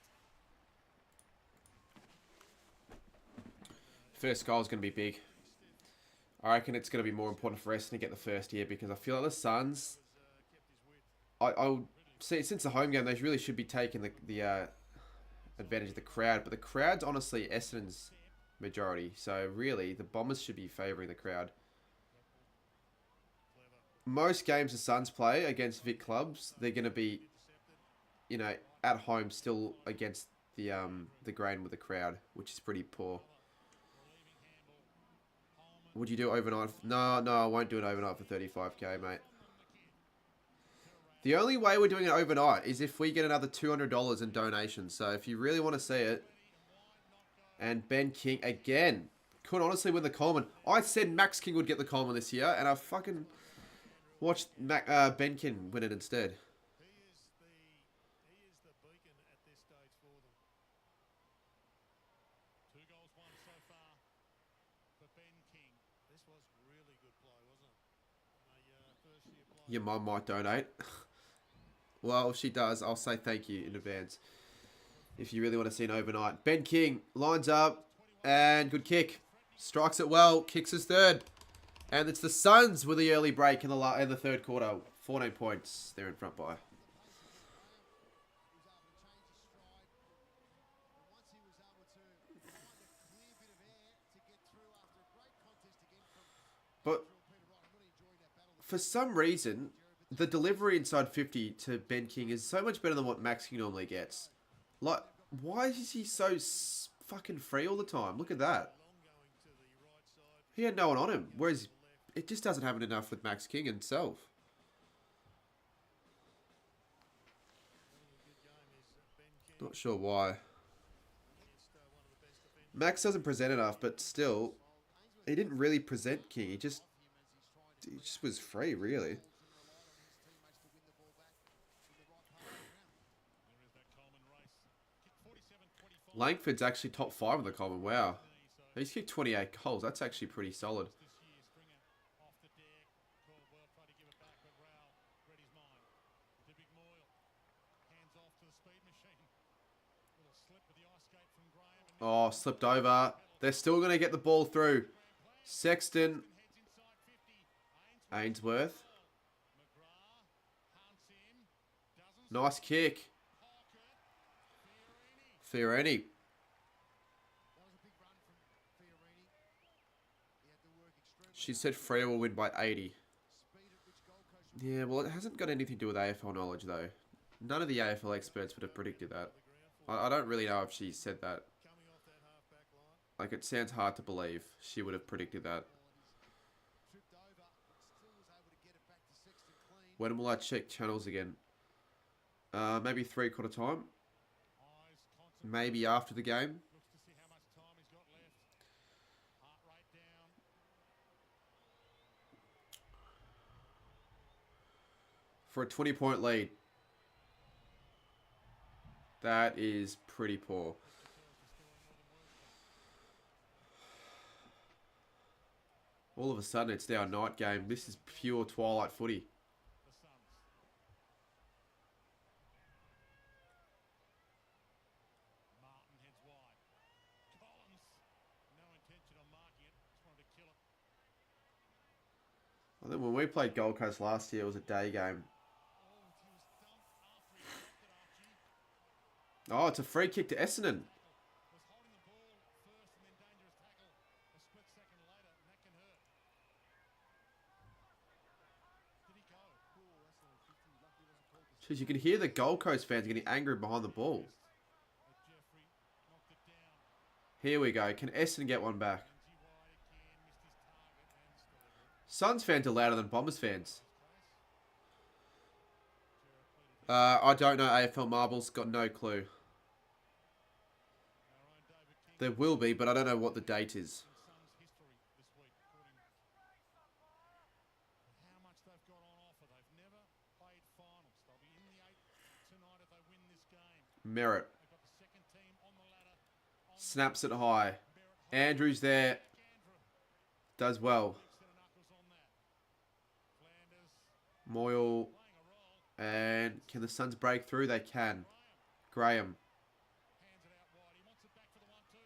First goal is going to be big. I reckon it's going to be more important for Essendon to get the first here because I feel like the Suns, I'll say since the home game, they really should be taking the advantage of the crowd. But the crowd's honestly Essendon's majority. So really, the Bombers should be favouring the crowd. Most games the Suns play against Vic clubs, they're going to be, you know, at home still against the grain with the crowd, which is pretty poor. Would you do it overnight? No, I won't do it overnight for 35k, mate. The only way we're doing it overnight is if we get another $200 in donations. So if you really want to see it, and Ben King again could honestly win the Coleman. I said Max King would get the Coleman this year, and I fucking watched Ben King win it instead. He is the beacon at this stage for them. 2 goals won so far for Ben King. This was really good play, wasn't it? First year play. Your mum might donate. Well, if she does, I'll say thank you in advance. If you really want to see an overnight. Ben King lines up and good kick. Strikes it well, kicks his third. And it's the Suns with the early break in the third quarter. 14 points they're in front by. But for some reason, the delivery inside 50 to Ben King is so much better than what Max King normally gets. Like, why is he so fucking free all the time? Look at that. He had no one on him. Whereas it just doesn't happen enough with Max King himself. Not sure why. Max doesn't present enough, but still, he didn't really present King. He just was free, really. Langford's actually top 5 in the Coleman. Wow. He's kicked 28 goals. That's actually pretty solid. Oh, slipped over. They're still going to get the ball through. Sexton. Ainsworth. Nice kick. Fiorini. She said Freo will win by 80. Yeah, well, it hasn't got anything to do with AFL knowledge, though. None of the AFL experts would have predicted that. I don't really know if she said that. Like, it sounds hard to believe she would have predicted that. When will I check channels again? Maybe 3/4 time. Maybe after the game. For a 20-point lead. That is pretty poor. All of a sudden, it's now a night game. This is pure twilight footy. I think when we played Gold Coast last year, it was a day game. Oh, it's a free kick to Essendon. Jeez, you can hear the Gold Coast fans getting angry behind the ball. Here we go. Can Essendon get one back? Suns fans are louder than Bombers fans. I don't know AFL marbles. Got no clue. There will be, but I don't know what the date is. Suns history this week, according to how much they've got on offer. They've never played finals. They'll be in the 8 tonight if they win this game. Merritt. They've got the second team on the ladder. Snaps it high. Merritt Andrews there. Andrew. Does well. Set of knuckles on that. Flanders Moyle. playing a role. And can the Suns break through? They can. Graham. Hands it out wide. He wants it back for the 1-2.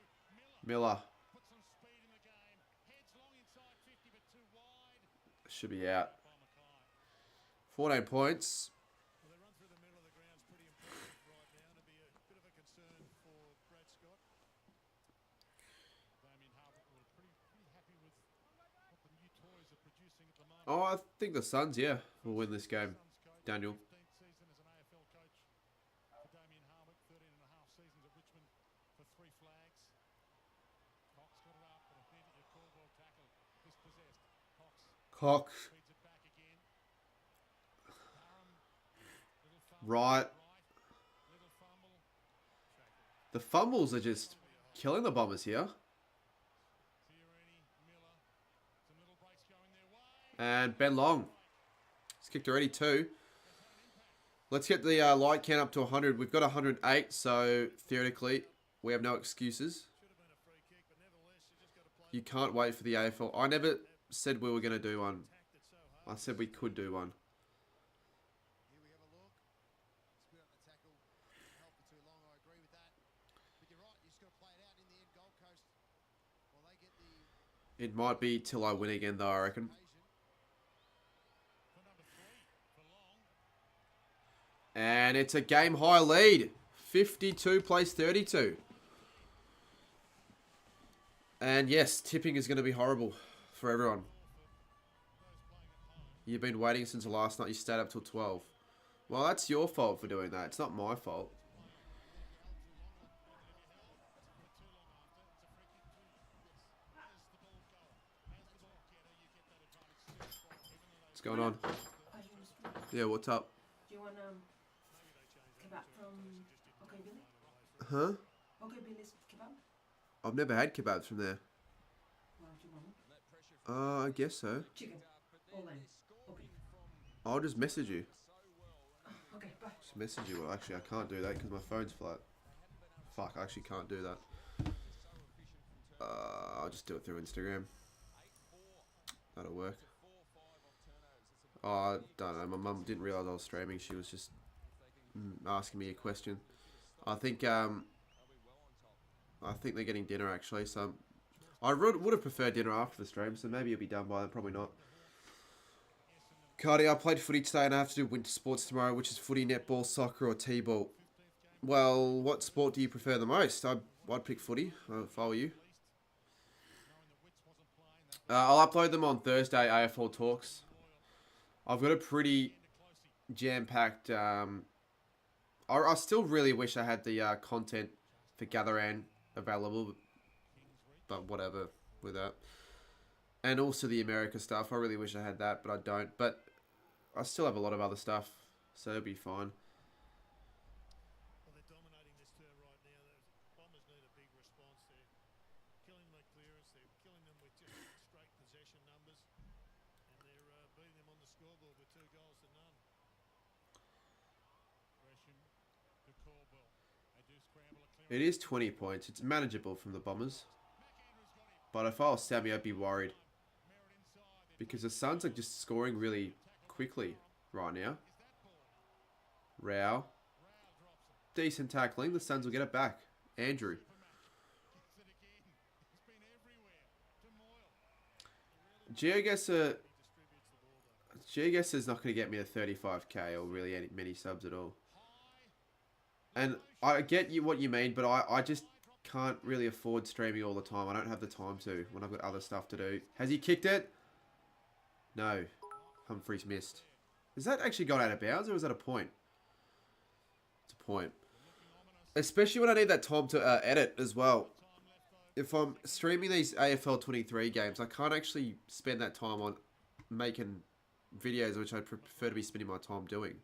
Miller Miller. puts some speed in the game. Heads long inside 50 but too wide. Should be out. By Mackay. 14 points. Well, they run through the middle of the ground's pretty impressive right now, and it'll be a bit of a concern for Brad Scott. Damien Harbert were pretty happy with what the new toys are producing at the moment. Oh, I think the Suns, yeah, will win this game. Suns coach, Daniel. 15th season as an AFL coach for Damien Harbert, 13 and a half seasons at Richmond for 3 flags. Cox got it up, but a bit of a Caldwell tackle. Dispossessed. Cox Cox. feeds it back again. Durham, little fumble. Right. Little fumble. The fumbles are just killing the Bombers here. Fiorini, Miller. Some little breaks going their way. And Ben Long. He's kicked already too. Let's get the light count up to 100. We've got 108, so theoretically we have no excuses. Should have been a free kick, but nevertheless, you just got to play You can't wait for the AFL. I never said we were going to do one. tacked it so hard. I said we could do one. Here we have a look. Split up the tackle. Didn't help for too long. I agree with that. But you're right. You just got to play it out in the end. Gold Coast. Well, they get the It might be till I win again, though, I reckon. occasion. For number 3, for Long. And it's a game high lead. 52 plays 32. And yes, tipping is going to be horrible for everyone. You've been waiting since last night. You stayed up till 12. Well, that's your fault for doing that. It's not my fault. What's going on? Yeah, what's up? Do you want kebab from Okay Billy? Huh? Okay Billy's kebab? I've never had kebabs from there. What do you want? I guess so. Chicken. All in. Okay. I'll just message you. Okay, bye. Just message you. Well, actually, I can't do that because my phone's flat. Fuck, I actually can't do that. I'll just do it through Instagram. That'll work. Oh, I don't know. My mum didn't realise I was streaming. She was just asking me a question. I think they're getting dinner actually. So I would have preferred dinner after the stream. So maybe it'll be done by then. Probably not. Cardi, I played footy today and I have to do winter sports tomorrow, which is footy, netball, soccer, or t-ball. Well, what sport do you prefer the most? I'd pick footy if I were you. I'll upload them on Thursday, AFL Talks. I've got a pretty jam-packed... I still really wish I had the content for Gatheran available, but whatever with that. And also the America stuff. I really wish I had that, but I don't. But I still have a lot of other stuff, so it'll be fine. Well, they're dominating this turn right now. The Bombers need a big response. They're killing them at clearance. They're killing them with just straight possession numbers. And they're beating them on the scoreboard with 2 goals to none. Gresham to Caldwell. They do scramble a clearance. It is 20 points. It's manageable from the Bombers. But if I was Sammy, I'd be worried. Merritt inside. Because the Suns are just scoring really quickly right now. Rao. Decent tackling. The Suns will get it back. Andrew. Gets it again. It's been everywhere. To Moyle. Geoguess is not going to get me to 35k or really many subs at all. And I get you what you mean, but I just can't really afford streaming all the time. I don't have the time to when I've got other stuff to do. Has he kicked it? No. Humphreys missed. Has that actually gone out of bounds or is that a point? It's a point. Especially when I need that time to edit as well. If I'm streaming these AFL 23 games, I can't actually spend that time on making videos, which I prefer to be spending my time doing.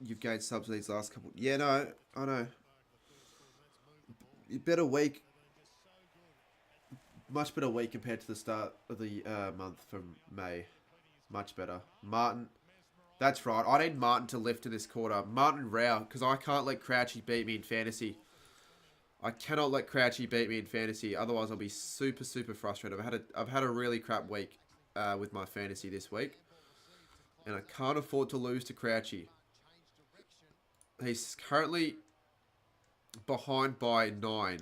you've gained subs these last couple. Yeah, no, I know. Better week. Much better week compared to the start of the month from May. Much better. Martin. That's right. I need Martin to lift in this quarter. Martin Rao, because I can't let Crouchy beat me in fantasy. I cannot let Crouchy beat me in fantasy. Otherwise, I'll be super, super frustrated. I've had a really crap week with my fantasy this week. And I can't afford to lose to Crouchy. He's currently behind by 9.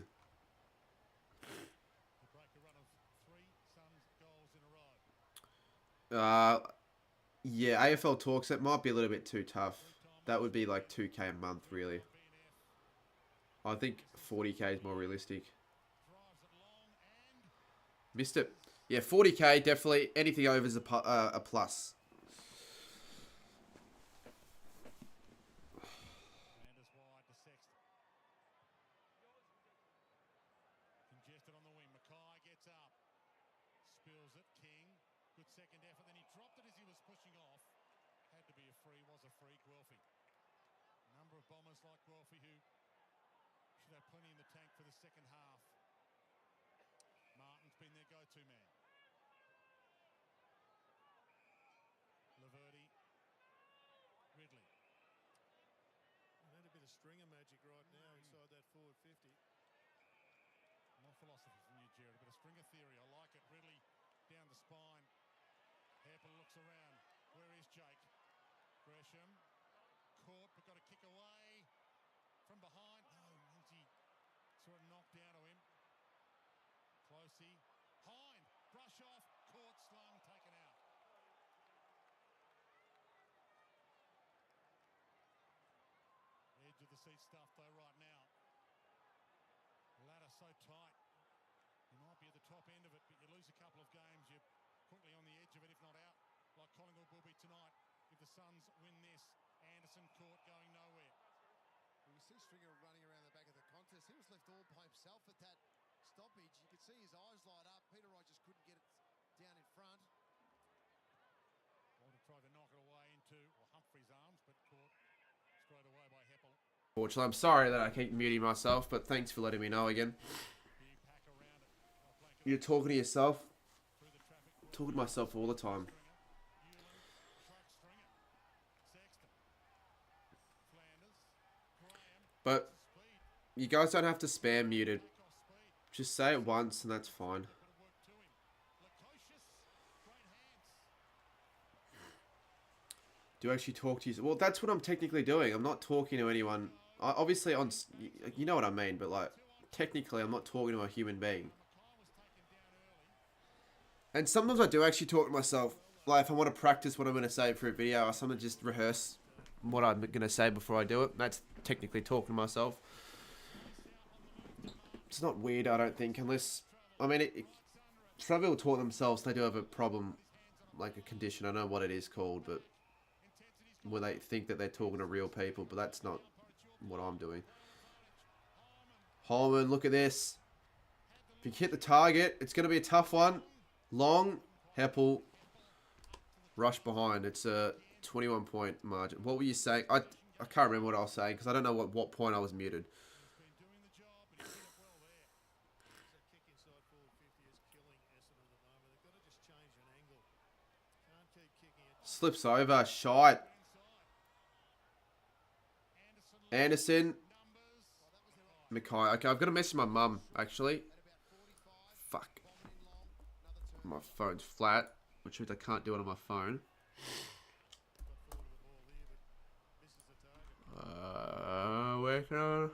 Yeah, AFL talks. It might be a little bit too tough. That would be like 2K a month, really. I think 40K is more realistic. Missed it. Yeah, 40K, definitely. Anything over is a plus. Congested on the wing. Mackay gets up. Spills it. King. Good second effort. Then he dropped it as he was pushing off. Had to be a free. Was a free. Guelphy. A number of bombers like Guelphy who should have plenty in the tank for the second half. Martin's been their go-to man. Laverty. Ridley. They had a bit of stringer magic right now inside that forward 50. More philosophy from you, Jared. A bit of stringer theory. I like it. Ridley down the spine. Hampel looks around. Where is Jake? Gresham. Caught, but got a kick away. From behind. No, Lindsay sort of knocked out of him. Closey. Hind. Brush off. Caught, slung, taken out. Edge of the seat stuff though right now. Ladder so tight. You might be at the top end of it, but you lose a couple of games, you're quickly on the edge of it, if not out, like Collingwood will be tonight. If the Suns win this, Anderson caught going nowhere. We see Stringer running around the back of the contest. He was left all by himself at that stoppage. You could see his eyes light up. Peter Wright just couldn't get it down in front. Walter tried to knock it away into Humphrey's arms, but caught straight away by Heppel. Fortunately, I'm sorry that I keep muting myself, but thanks for letting me know again. You're talking to yourself. I'm talking to myself all the time. But you guys don't have to spam muted. Just say it once and that's fine. Do you actually talk to you? Well, that's what I'm technically doing. I'm not talking to anyone. Obviously, you know what I mean, but like, technically, I'm not talking to a human being. And sometimes I do actually talk to myself. Like, if I want to practice what I'm going to say for a video, I sometimes just rehearse what I'm going to say before I do it. That's technically talking to myself. It's not weird, I don't think, unless... I mean, some people talk themselves, they do have a problem, like a condition. I don't know what it is called, but... where they think that they're talking to real people, but that's not what I'm doing. Holman, look at this. If you hit the target, it's going to be a tough one. Long, Heppel, rush behind. It's a 21-point margin. What were you saying? I can't remember what I was saying because I don't know what point I was muted. That kick inside forward 50 is killing Essendon at the moment. They've got to just change an angle. Can't keep kicking it. Slips over, shite. Anderson. Mackay. Okay, I've got a message my mum, actually. Fuck. My phone's flat, which means I can't do it on my phone. Where can I...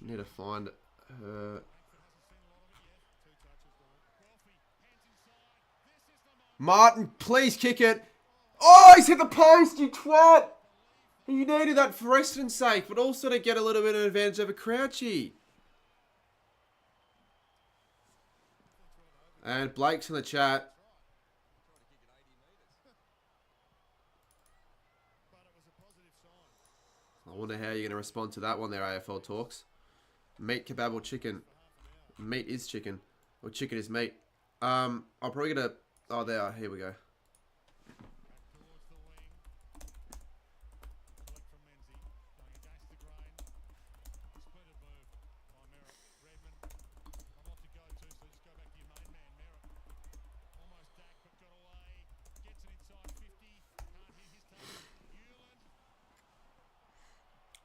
need to find her... Martin, please kick it. Oh, he's hit the post, you twat! You needed that for Essendon's sake, but also to get a little bit of advantage over Crouchy. And Blake's in the chat. I wonder how you're going to respond to that one there, AFL Talks. Meat, kebab, or chicken? Meat is chicken. Or chicken is meat. I'm probably going to... oh, there. Here we go.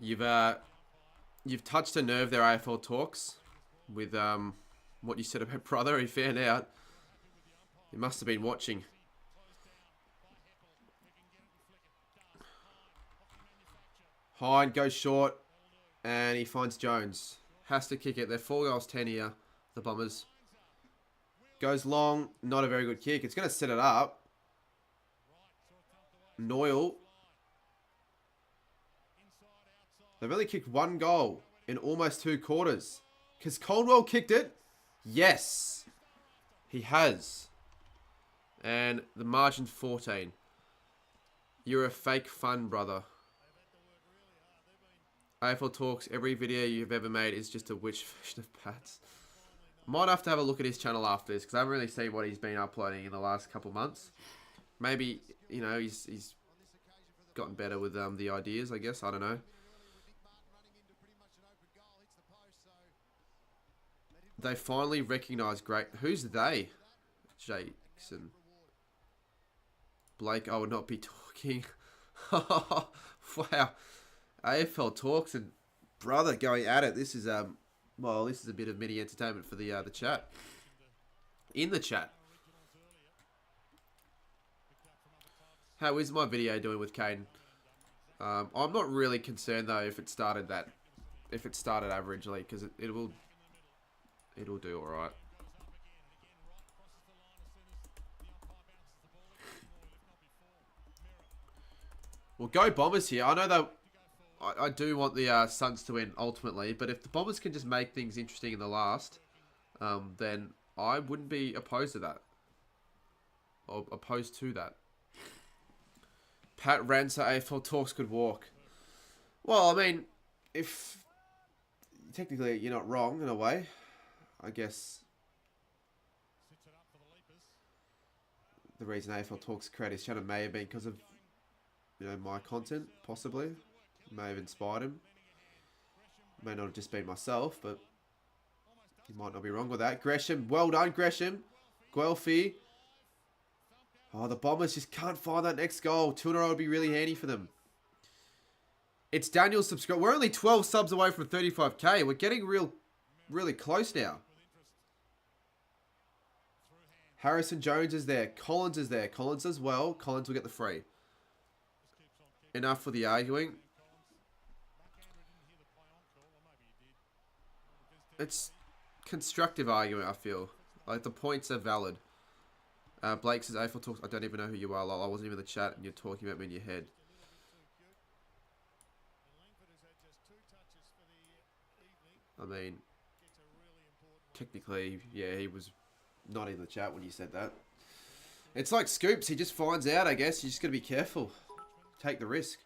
You've touched a nerve there, AFL Talks, with what you said about brother. He found out. He must have been watching. Hind goes short, and he finds Jones. Has to kick it. They're 4 goals 10 here, the Bombers. Goes long, not a very good kick. It's going to set it up. Noyle. They've only kicked 1 goal in almost 2 quarters. Has Caldwell kicked it? Yes. He has. And the margin 14. You're a fake fun, brother. AFL Talks, every video you've ever made is just a witch version of Pat's. Might have to have a look at his channel after this, because I haven't really seen what he's been uploading in the last couple months. Maybe, you know, he's gotten better with the ideas, I guess. I don't know. They finally recognise great... Who's they? Jason. Blake, I would not be talking. Wow. AFL Talks and brother going at it. This is well, this is a bit of mini entertainment for the chat. In the chat. How is my video doing with Caden? I'm not really concerned though if it started averagely, because it'll do all right. Well, go Bombers here. I know that I do want the Suns to win ultimately, but if the Bombers can just make things interesting in the last, then I wouldn't be opposed to that. Or opposed to that. Pat Rancer, AFL Talks could walk. Well, I mean, if technically you're not wrong in a way, I guess the reason AFL Talks created his channel may have been because of, you know, my content, possibly. May have inspired him. May not have just been myself, but you might not be wrong with that. Gresham, well done, Gresham. Guelphy. Oh, the Bombers just can't find that next goal. 2 in a row would be really handy for them. It's Daniel's subscribe. We're only 12 subs away from 35k. We're getting really close now. Harrison Jones is there. Collins is there. Collins as well. Collins will get the free. Enough for the arguing. It's constructive argument, I feel. Like, the points are valid. Blake says, AFL Talks, I don't even know who you are, lol. I wasn't even in the chat and you're talking about me in your head. I mean, technically, yeah, he was not in the chat when you said that. It's like Scoops, he just finds out, I guess. You just got to be careful. Take the risk.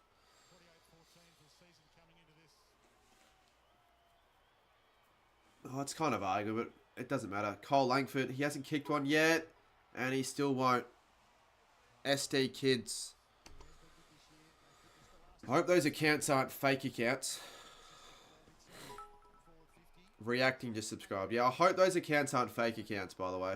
Oh, it's kind of arguable, but it doesn't matter. Cole Langford, he hasn't kicked one yet, and he still won't. SD kids. I hope those accounts aren't fake accounts. Reacting to subscribe. Yeah, I hope those accounts aren't fake accounts, by the way.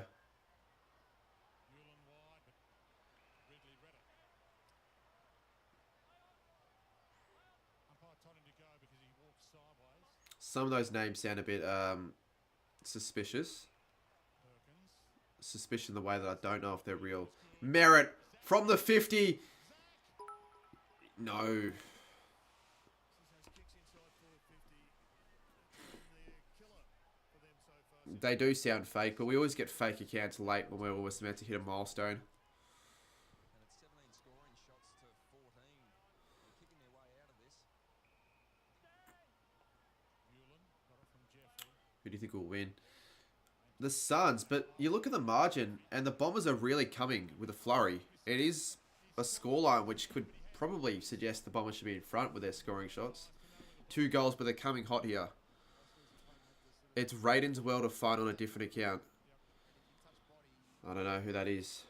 Some of those names sound a bit suspicious. Suspicious in the way that I don't know if they're real. Merritt from the 50. No. They do sound fake, but we always get fake accounts late when we're always meant to hit a milestone. Who do you think will win? The Suns, but you look at the margin, and the Bombers are really coming with a flurry. It is a scoreline which could probably suggest the Bombers should be in front with their scoring shots. 2 goals, but they're coming hot here. It's Raiden's World of Fun on a different account. I don't know who that is.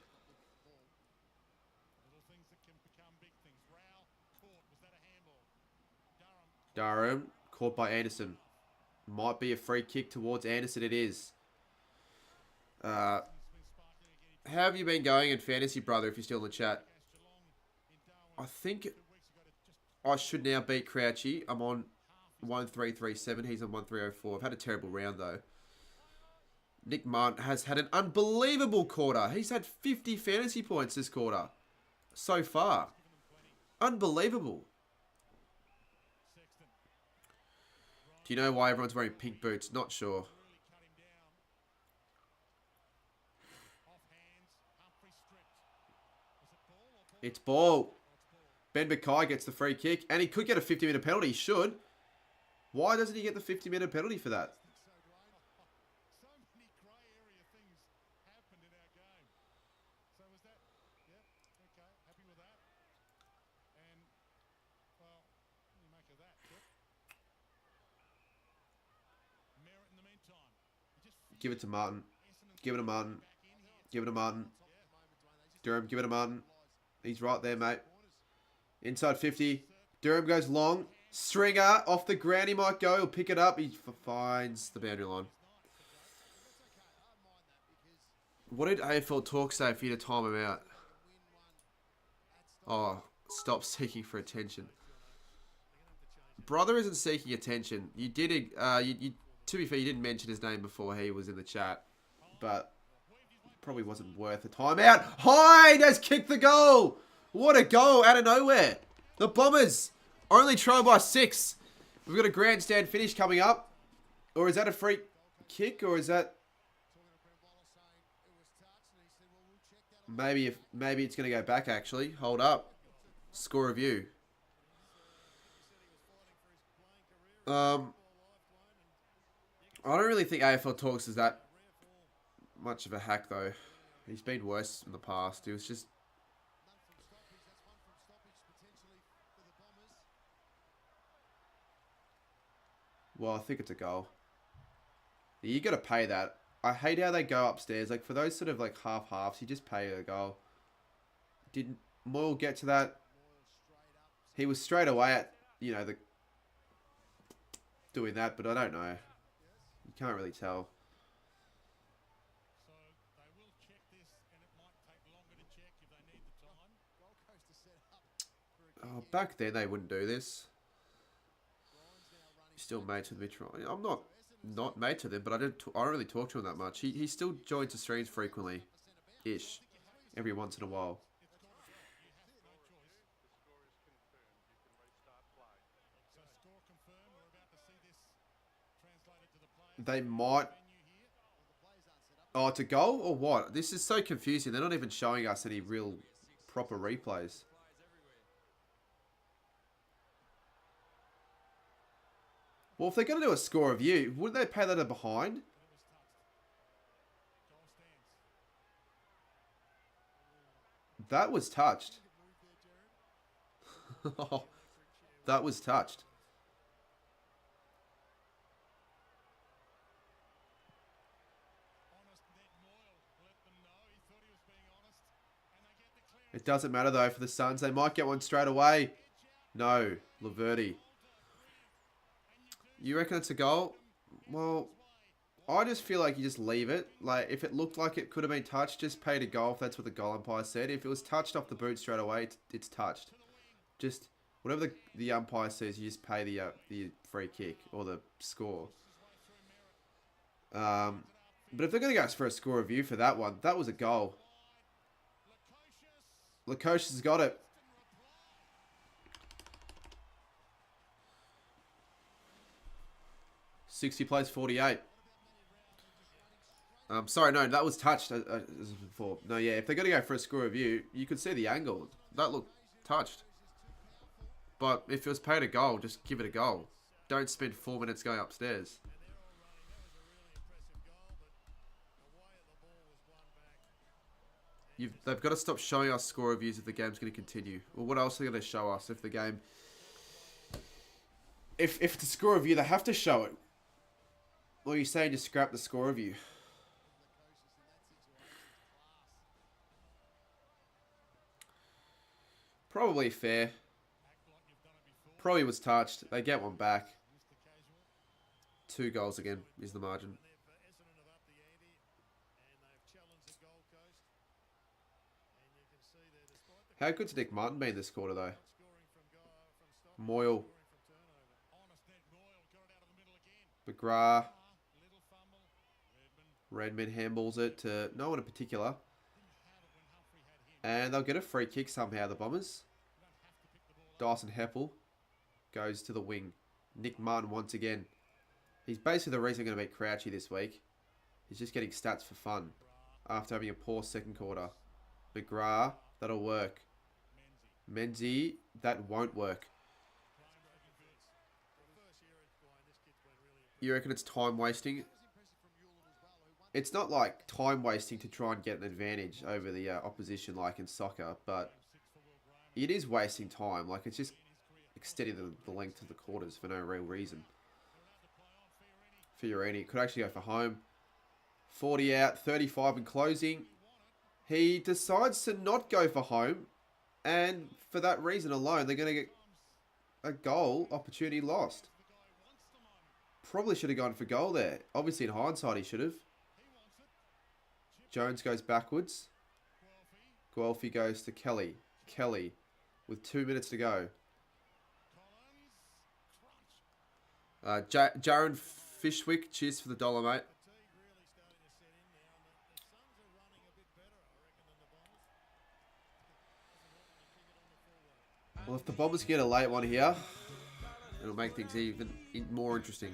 Durham, caught by Anderson. Might be a free kick towards Anderson, it is. How have you been going in fantasy, brother, if you're still in the chat? I think I should now beat Crouchy. I'm on 1337. He's on 1304. I've had a terrible round though. Nick Martin has had an unbelievable quarter. He's had 50 fantasy points this quarter so far. Unbelievable. Do you know why everyone's wearing pink boots? Not sure. It's ball. Ben Mackay gets the free kick. And he could get a 50-metre penalty. He should. Why doesn't he get the 50-metre penalty for that? So many grey area things happened in our game. So was that? Yep. Okay. Happy with that. And well, what do you make of that? Yep. Merritt in the meantime. Give it to Martin. Give it to Martin. Give it to Martin. Durham, give it to Martin. He's right there, mate. Inside 50. Durham goes long. Stringer off the ground. He might go. He'll pick it up. He finds the boundary line. What did AFL Talk say for you to time him out? Oh, stop seeking for attention. Brother isn't seeking attention. You did. To be fair, you didn't mention his name before he was in the chat, but probably wasn't worth a timeout. Hyde has kicked the goal. What a goal out of nowhere. The Bombers only trail by 6. We've got a grandstand finish coming up. Or is that a free kick? Or is that... Maybe it's going to go back, actually. Hold up. Score review. I don't really think AFL Talks is that much of a hack, though. He's been worse in the past. He was just... Well, I think it's a goal. You got to pay that. I hate how they go upstairs. Like, for those sort of, like, half-halves, you just pay a goal. Did Moyle get to that? He was straight away at, you know, doing that, but I don't know. You can't really tell. So they will check this, and it might take longer to check if they need the time. Gold Coast is set up for a Oh, back then, they wouldn't do this. Still mates with Mitch Ryan. I'm not mates with him, but I don't really talk to him that much. He still joins the streams frequently, ish, every once in a while. They might. Oh, it's a goal or what? This is so confusing. They're not even showing us any real proper replays. Well, if they're going to do a score review, wouldn't they pay that a behind? That was touched. That was touched. It doesn't matter, though, for the Suns. They might get one straight away. No, Laverty. You reckon it's a goal? Well, I just feel like you just leave it. Like, if it looked like it could have been touched, just pay to goal if that's what the goal umpire said. If it was touched off the boot straight away, it's touched. Just, whatever the umpire says, you just pay the free kick or the score. But if they're going to go for a score review for that one, that was a goal. Lukosius has got it. '60 plays 48. Sorry, no, that was touched as before. No, yeah, if they're going to go for a score review, you could see the angle. That looked touched. But if it was paid a goal, just give it a goal. Don't spend 4 minutes going upstairs. They've got to stop showing us score reviews if the game's going to continue. Well, what else are they going to show us if the game... If it's a score review, they have to show it. Or are you saying just scrap the score review? Probably fair. Probably was touched. They get one back. 2 goals again is the margin. How good's Nick Martin been this quarter, though? Moyle. Honest Ed Moyle got it out of the middle again. McGrath. Little fumble. Redmond Redmond handballs it to no one in particular. didn't have it when Humphrey had him. And they'll get a free kick somehow, the Bombers. You don't have to pick the ball up. Dyson Heppel goes to the wing. Nick Martin once again. He's basically the reason I'm going to beat Crouchy this week. He's just getting stats for fun after having a poor second quarter. McGrath, that'll work. Menzie, that won't work. You reckon it's time wasting? It's not like time wasting to try and get an advantage over the opposition like in soccer, but it is wasting time. Like, it's just extending the length of the quarters for no real reason. Fiorini could actually go for home. 40 out, 35 in closing. He decides to not go for home, and for that reason alone, they're going to get a goal opportunity lost. Probably should have gone for goal there. Obviously, in hindsight, he should have. Jones goes backwards. Guelphy goes to Kelly. Kelly with 2 minutes to go. Jaron Fishwick, cheers for the $1, mate. Well, if the Bombers get a late one here, it'll make things even more interesting.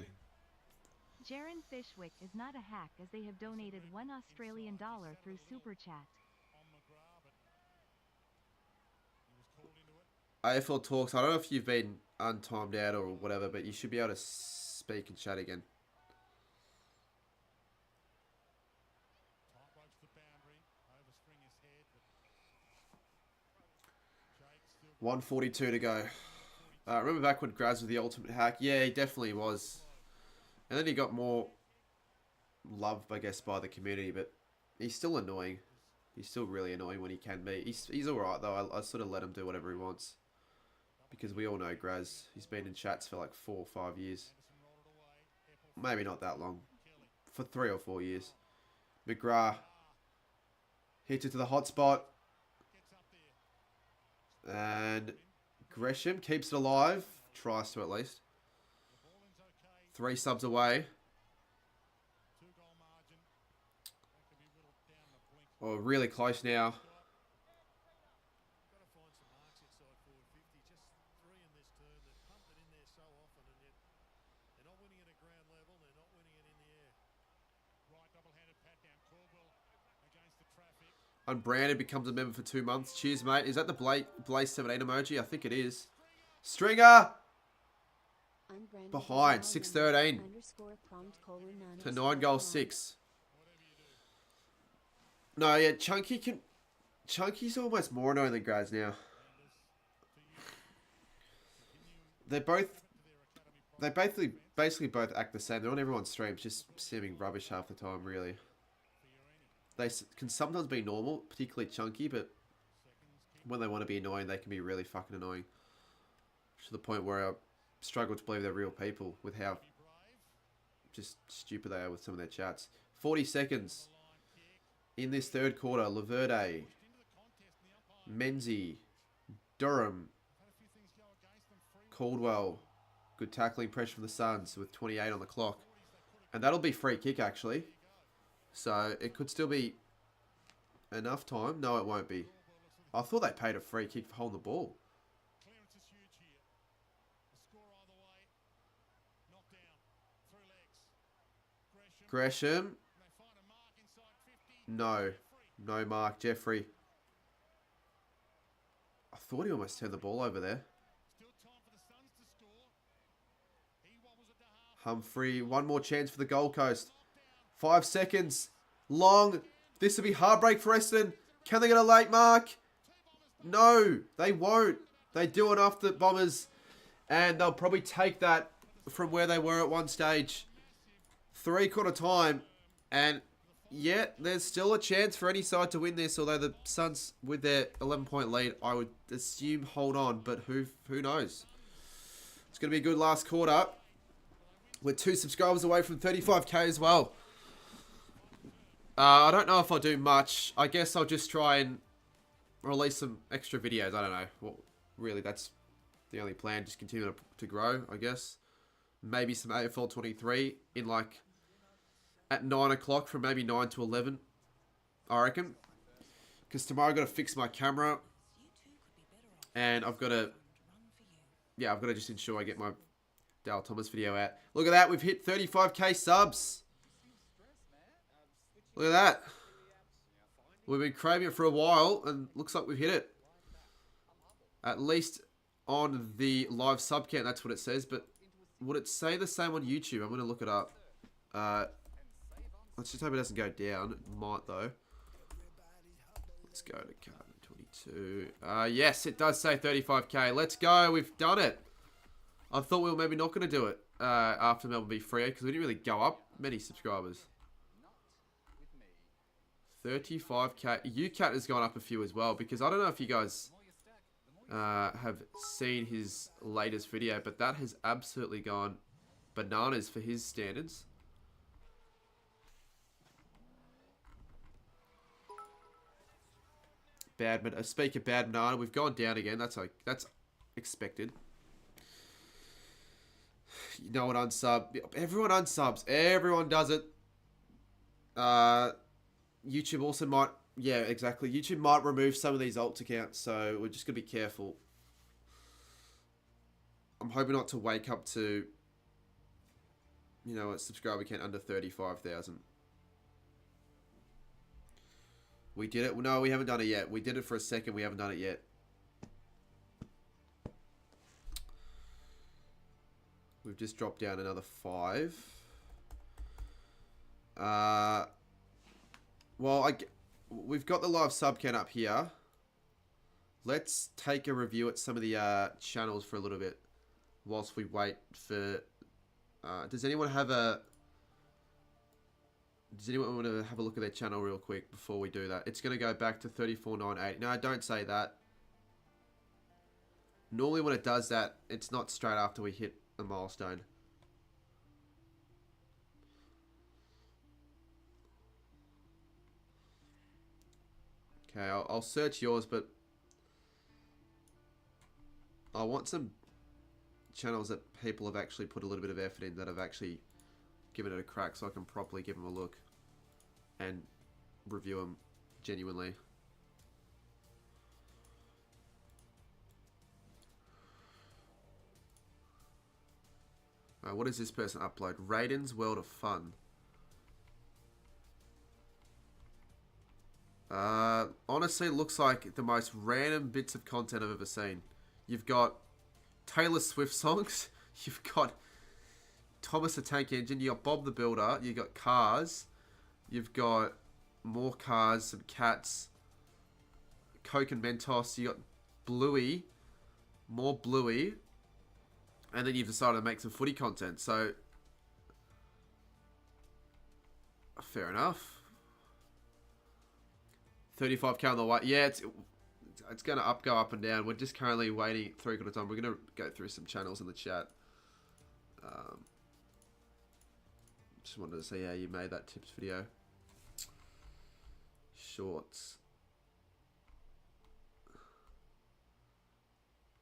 Jaron Fishwick is not a hack as they have donated $1 Australian through Super Chat. AFL talks. I don't know if you've been untimed out or whatever, but you should be able to speak and chat again. 1:42 to go. Remember back when Graz was the ultimate hack? Yeah, he definitely was. And then he got more loved, I guess, by the community, but he's still annoying. He's still really annoying when he can be. He's alright, though. I sort of let him do whatever he wants. Because we all know Graz. He's been in chats for like 4 or 5 years. Maybe not that long. For 3 or 4 years. McGrath hits it to the hot spot. And Gresham keeps it alive. Tries to, at least. 3 subs away. Oh, really close now. Unbranded becomes a member for 2 months. Cheers, mate. Is that the Blaze 17 emoji? I think it is. Stringer! Behind. 6-13. To 9 goals 6. No, yeah, Chunky's almost more annoying than Graz now. They basically both act the same. They're on everyone's streams, just seeming rubbish half the time, really. They can sometimes be normal, particularly Chunky, but when they want to be annoying, they can be really fucking annoying. To the point where I struggle to believe they're real people with how just stupid they are with some of their chats. 40 seconds in this third quarter. Laverde, Menzie, Durham, Caldwell. Good tackling pressure from the Suns with 28 on the clock. And that'll be free kick, actually. So, it could still be enough time. No, it won't be. I thought they paid a free kick for holding the ball. Gresham. No. No mark. Jeffrey. I thought he almost turned the ball over there. Humphrey. One more chance for the Gold Coast. 5 seconds. Long. This will be heartbreak for Essendon. Can they get a late mark? No, they won't. They do it after the Bombers. And they'll probably take that from where they were at one stage. 3/4 time. And yet, there's still a chance for any side to win this. Although the Suns, with their 11-point lead, I would assume hold on. But who knows? It's going to be a good last quarter. We're 2 subscribers away from 35k as well. I don't know if I'll do much. I guess I'll just try and release some extra videos. I don't know. Well, really, that's the only plan. Just continue to grow, I guess. Maybe some AFL 23 in like at 9 o'clock from maybe 9 to 11, I reckon. Because tomorrow I've got to fix my camera. And I've got to, I've got to just ensure I get my Dale Thomas video out. Look at that. We've hit 35k subs. Look at that. We've been craving it for a while and looks like we've hit it. At least on the live sub count, that's what it says. But would it say the same on YouTube? I'm going to look it up. Let's just hope it doesn't go down. It might though. Let's go to card 22. Yes, it does say 35k. Let's go. We've done it. I thought we were maybe not going to do it after Melbourne v Freo because we didn't really go up many subscribers. 35k. UCAT has gone up a few as well because I don't know if you guys have seen his latest video, but that has absolutely gone bananas for his standards. Speak of bad banana, we've gone down again. That's expected. You know what, unsub. Everyone unsubs. Everyone does it. YouTube also might... Yeah, exactly. YouTube might remove some of these alt accounts, so we're just going to be careful. I'm hoping not to wake up to, you know, a subscriber count under 35,000. We did it. No, we haven't done it yet. We did it for a second. We haven't done it yet. We've just dropped down another 5. Well, we've got the live sub count up here. Let's take a review at some of the channels for a little bit whilst we wait for... Does anyone want to have a look at their channel real quick before we do that? It's going to go back to 34,980. No, don't say that. Normally when it does that, it's not straight after we hit a milestone. Okay, I'll search yours, but I want some channels that people have actually put a little bit of effort in, that have actually given it a crack, so I can properly give them a look and review them genuinely. What does this person upload? Raiden's World of Fun. Honestly, it looks like the most random bits of content I've ever seen. You've got Taylor Swift songs. You've got Thomas the Tank Engine. You got Bob the Builder. You got cars. You've got more cars, some cats, Coke and Mentos. You got Bluey, more Bluey, and then you've decided to make some footy content. So fair enough. 35k on the way. Yeah, it's going to go up and down. We're just currently waiting 3 quarter time. We're going to go through some channels in the chat. Just wanted to see how you made that tips video. Shorts.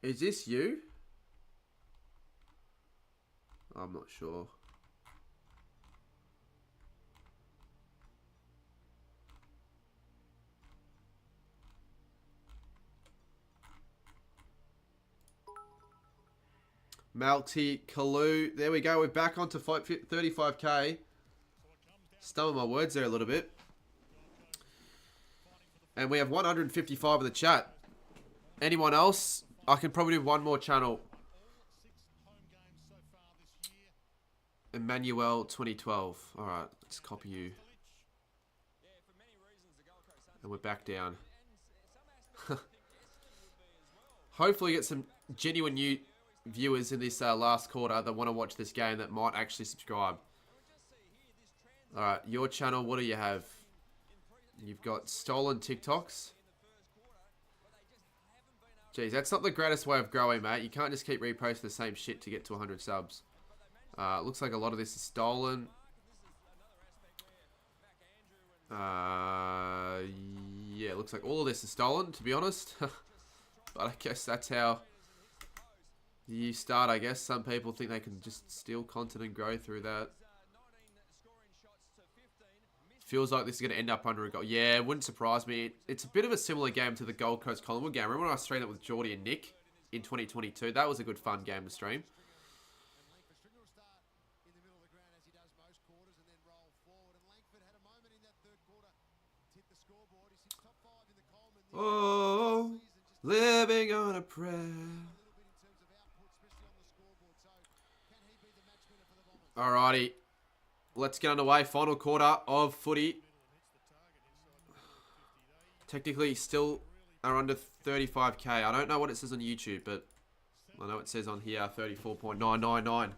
Is this you? I'm not sure. Malti Kalu. There we go. We're back onto 35k. Stumbled my words there a little bit. And we have 155 in the chat. Anyone else? I can probably do one more channel. Emmanuel 2012. Alright, let's copy you. And we're back down. Hopefully get some genuine new viewers in this last quarter that want to watch this game that might actually subscribe. Alright, your channel, what do you have? You've got stolen TikToks. Jeez, that's not the greatest way of growing, mate. You can't just keep reposting the same shit to get to 100 subs. Looks like a lot of this is stolen. Yeah, looks like all of this is stolen, to be honest. But I guess that's how You start, I guess. Some people think they can just steal content and grow through that. 19 scoring shots to 15. Feels like this is going to end up under a goal. Yeah, it wouldn't surprise me. It's a bit of a similar game to the Gold Coast Collingwood game. Remember when I streamed it with Geordie and Nick in 2022? That was a good fun game to stream. And Langford Stringer will start in the middle of the ground as he does most quarters and then roll forward. And Langford had a moment in that third quarter to hit the scoreboard. He sits top 5 in the Coleman this Oh, season. Just living on a prayer. a little bit in terms of output, especially on the scoreboard. So can he be the match winner for the Bombers? Alrighty. Let's get underway. Final quarter of footy. Technically still are under 35k. I don't know what it says on YouTube, but I know it says on here 34.999.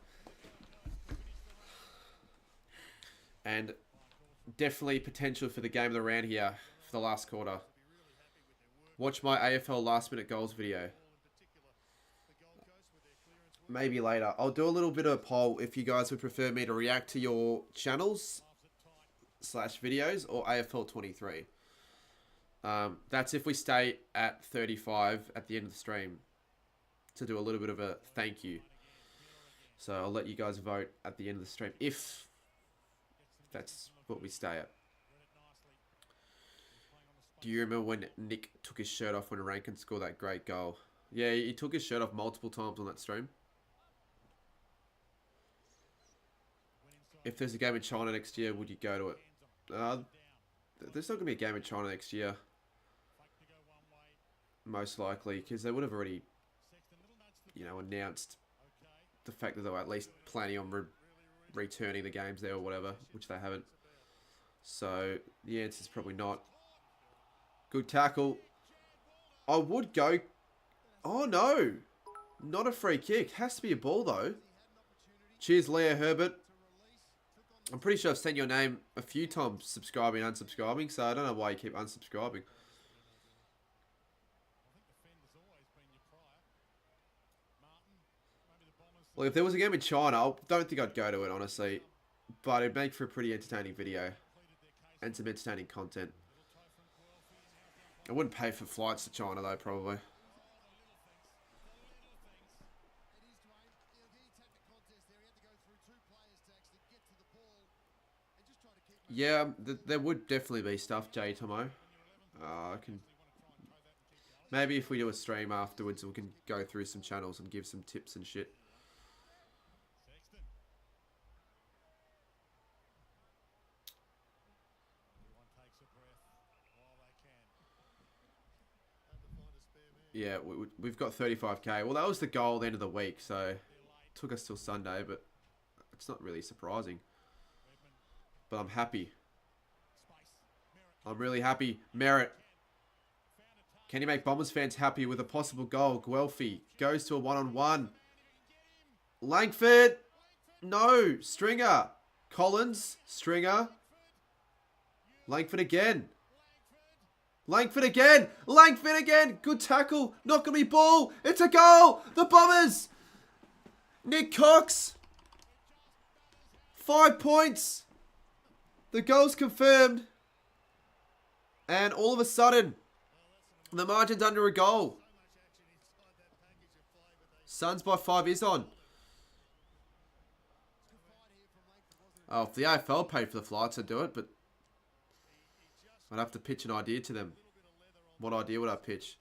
And definitely potential for the game of the round here for the last quarter. Watch my AFL last minute goals video. Maybe later. I'll do a little bit of a poll if you guys would prefer me to react to your channels / videos or AFL 23. That's if we stay at 35 at the end of the stream to do a little bit of a thank you. So I'll let you guys vote at the end of the stream if that's what we stay at. Do you remember when Nick took his shirt off when Rankin scored that great goal? Yeah, he took his shirt off multiple times on that stream. If there's a game in China next year, would you go to it? There's not going to be a game in China next year. Most likely, because they would have already, announced the fact that they were at least planning on returning the games there or whatever, which they haven't. So, the answer is probably not. Good tackle. I would go... Oh, no. Not a free kick. Has to be a ball, though. Cheers, Leo Herbert. I'm pretty sure I've sent your name a few times subscribing and unsubscribing, so I don't know why you keep unsubscribing. Well, if there was a game in China, I don't think I'd go to it, honestly. But it'd make for a pretty entertaining video. And some entertaining content. I wouldn't pay for flights to China, though, probably. Yeah, there would definitely be stuff, J Tomo. I can... Maybe if we do a stream afterwards, we can go through some channels and give some tips and shit. Yeah, we've got 35k. Well, that was the goal at the end of the week, so it took us till Sunday, but it's not really surprising. But I'm happy. I'm really happy. Merritt. Can you make Bombers fans happy with a possible goal? Guelphy goes to a one-on-one. Langford. No. Stringer. Collins. Stringer. Langford again. Langford again. Langford again. Good tackle. Not going to be ball. It's a goal. The Bombers. Nick Cox. 5 points. The goal's confirmed. And all of a sudden, the margin's under a goal. Suns by 5 is on. Oh, if the AFL paid for the flights, I'd do it, but I'd have to pitch an idea to them. What idea would I pitch?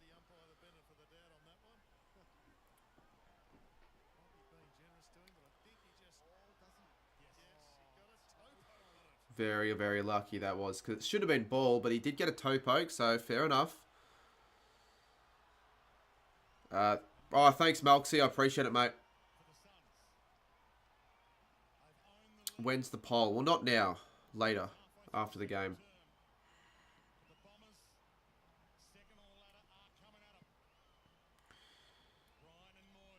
Very, very lucky that was, because it should have been ball, but he did get a toe poke, so fair enough. Oh, thanks, Malksy. I appreciate it, mate. When's the poll? Well, not now. Later, after the game.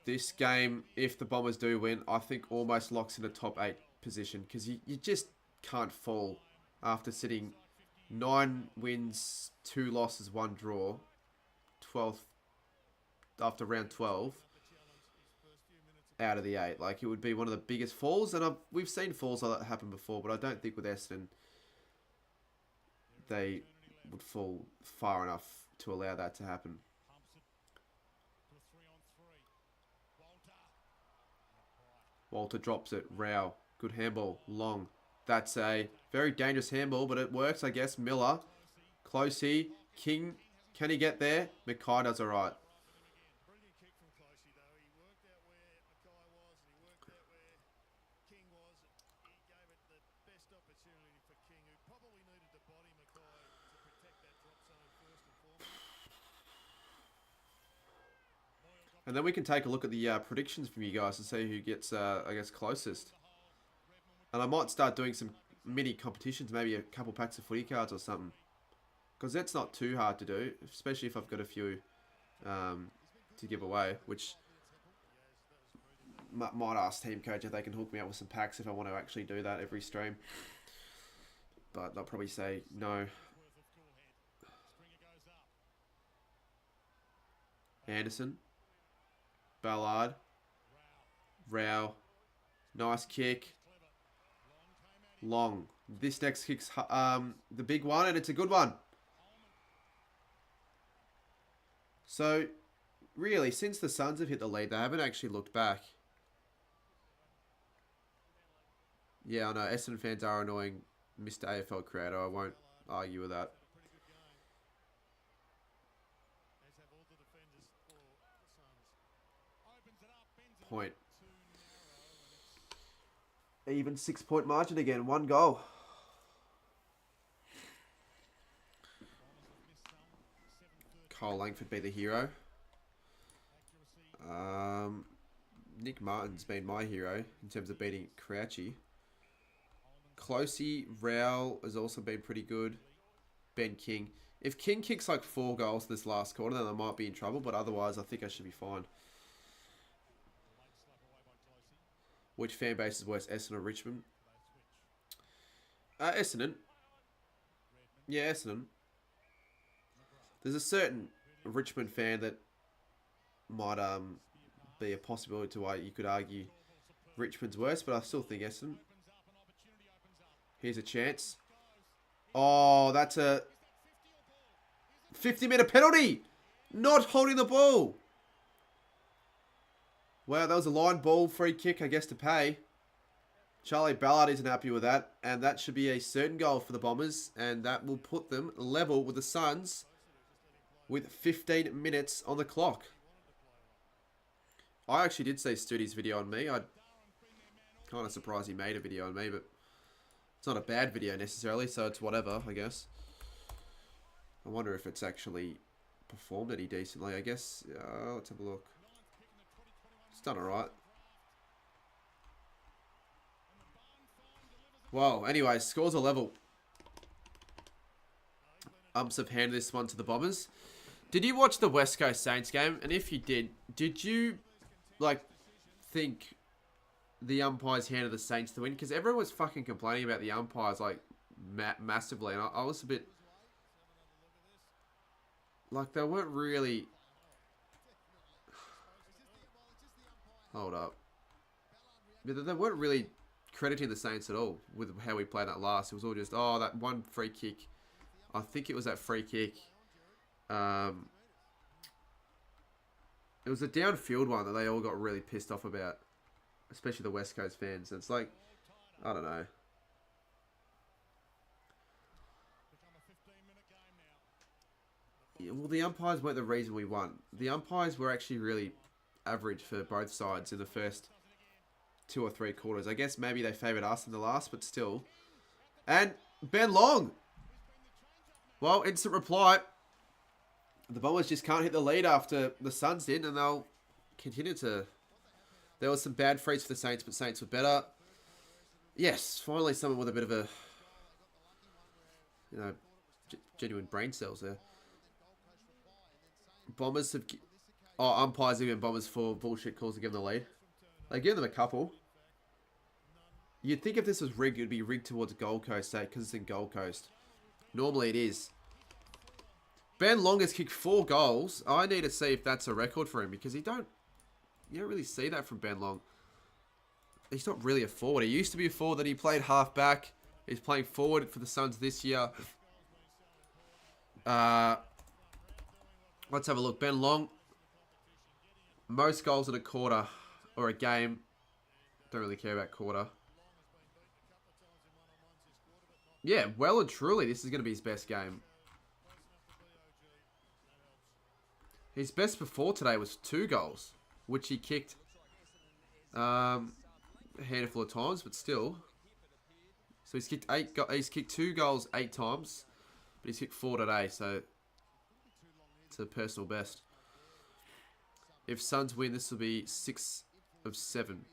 This game, if the Bombers do win, I think almost locks in a top 8 position, because you just can't fall after sitting 9 wins, 2 losses, 1 draw, 12th after round 12 out of the 8. Like, it would be one of the biggest falls, and we've seen falls like that happen before, but I don't think with Essendon they would fall far enough to allow that to happen. Walter drops it. Rao. Good handball. Long. That's a very dangerous handball, but it works, I guess. Miller. Closey. King. Can he get there? Mackay does alright. Brilliant kick from Closey, though. He worked out where Mackay was, and he worked out where King was. He gave it the best opportunity for King, who probably needed to body Mackay to protect that drop zone first and foremost. And then we can take a look at the predictions from you guys to see who gets, I guess, closest. And I might start doing some mini competitions, maybe a couple packs of footy cards or something. Because that's not too hard to do, especially if I've got a few to give away, which might ask team coach if they can hook me up with some packs if I want to actually do that every stream. But they'll probably say no. Anderson. Ballard. Rao. Nice kick. Long. This next kick's the big one, and it's a good one. So, really, since the Suns have hit the lead, they haven't actually looked back. Yeah, I know. Essendon fans are annoying Mr. AFL creator. I won't argue with that. Point. Even 6-point margin again. 1 goal. Cole Langford be the hero. Nick Martin's been my hero in terms of beating Crouchy. Closey, Rowell has also been pretty good. Ben King. If King kicks like 4 goals this last quarter, then I might be in trouble. But otherwise, I think I should be fine. Which fan base is worse, Essendon or Richmond? Essendon. Yeah, Essendon. There's a certain Richmond fan that might be a possibility to why you could argue Richmond's worse, but I still think Essendon. Here's a chance. Oh, that's a 50-metre penalty! Not holding the ball! Wow, that was a line ball, free kick, I guess, to pay. Charlie Ballard isn't happy with that, and that should be a certain goal for the Bombers, and that will put them level with the Suns with 15 minutes on the clock. I actually did see Studi's video on me. I'm kind of surprised he made a video on me, but it's not a bad video necessarily, so it's whatever, I guess. I wonder if it's actually performed any decently, I guess. Let's have a look. It's done alright. Well, anyway, scores are level. Umps have handed this one to the Bombers. Did you watch the West Coast Saints game? And if you did you, like, think the umpires handed the Saints the win? Because everyone was fucking complaining about the umpires, like, massively. And I was a bit... like, they weren't really... Hold up. But they weren't really crediting the Saints at all with how we played that last. It was all just, oh, that one free kick. I think it was that free kick. It was a downfield one that they all got really pissed off about. Especially the West Coast fans. It's like, I don't know. Yeah, well, the umpires weren't the reason we won. The umpires were actually really average for both sides in the first 2 or 3 quarters. I guess maybe they favoured us in the last, but still. And Ben Long. Well, instant reply. The Bombers just can't hit the lead after the Suns did, and they'll continue to... There was some bad frees for the Saints, but Saints were better. Yes, finally someone with a bit of a... you know, genuine brain cells there. Bombers have... Oh, umpires have given Bombers 4 bullshit calls to give them the lead. They give them a couple. You'd think if this was rigged, it would be rigged towards Gold Coast State because it's in Gold Coast. Normally it is. Ben Long has kicked 4 goals. I need to see if that's a record for him because you don't really see that from Ben Long. He's not really a forward. He used to be a forward, then he played half back. He's playing forward for the Suns this year. Let's have a look. Ben Long. Most goals in a quarter or a game. Don't really care about quarter. Yeah, well and truly, this is going to be his best game. His best before today was 2 goals, which he kicked a handful of times, but still. So he's kicked 2 goals 8 times, but he's kicked 4 today, so it's a personal best. If Suns win, this will be 6 of 7.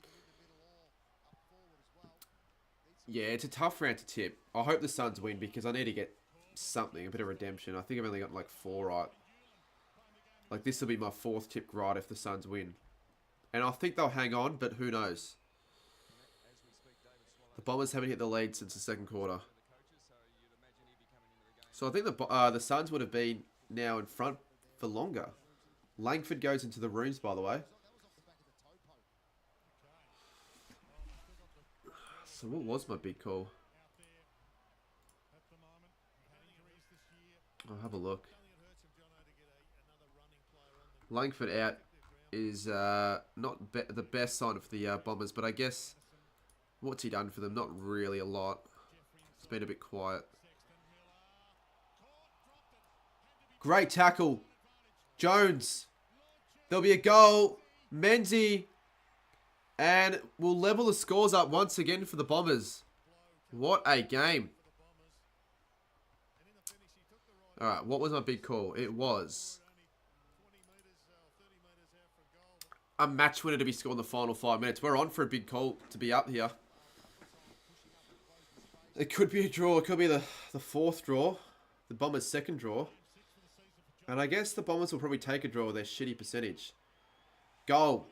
Yeah, it's a tough round to tip. I hope the Suns win because I need to get something, a bit of redemption. I think I've only got like 4 right. Like, this will be my 4th tip right if the Suns win. And I think they'll hang on, but who knows? The Bombers haven't hit the lead since the 2nd quarter. So I think the Suns would have been now in front for longer. Langford goes into the rooms, by the way. So what was my big call? I'll have a look. Langford out is not the best sign for the Bombers, but I guess what's he done for them? Not really a lot. It's been a bit quiet. Great tackle. Jones. There'll be a goal. Menzie. And we'll level the scores up once again for the Bombers. What a game. Alright, what was my big call? It was a match winner to be scored in the final 5 minutes. We're on for a big call to be up here. It could be a draw. It could be the 4th draw. The Bombers' 2nd draw. And I guess the Bombers will probably take a draw with their shitty percentage. Goal.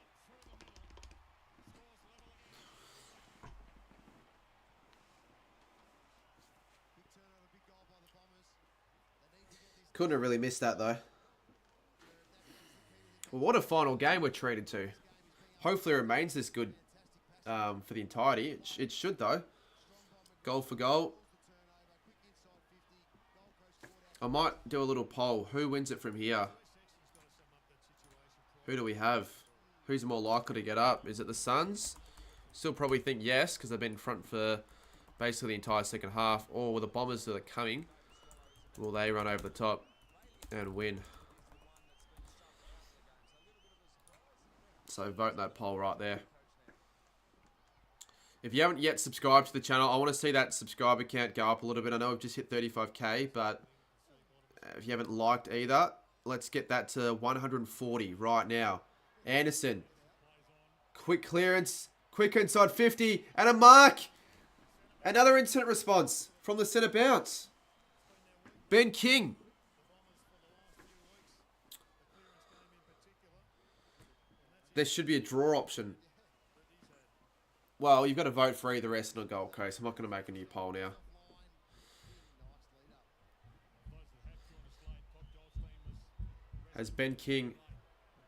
Couldn't have really missed that, though. Well, what a final game we're treated to. Hopefully it remains this good for the entirety. It should, though. Goal for goal. I might do a little poll. Who wins it from here? Who do we have? Who's more likely to get up? Is it the Suns? Still probably think yes, because they've been in front for basically the entire 2nd half. Or with the Bombers that are coming, will they run over the top and win? So vote that poll right there. If you haven't yet subscribed to the channel, I want to see that subscriber count go up a little bit. I know we've just hit 35k, but if you haven't liked either, let's get that to 140 right now. Anderson. Quick clearance. Quick inside 50. And a mark. Another instant response from the centre bounce. Ben King. There should be a draw option. Well, you've got to vote for either Essendon or Gold Coast. I'm not going to make a new poll now. Has Ben King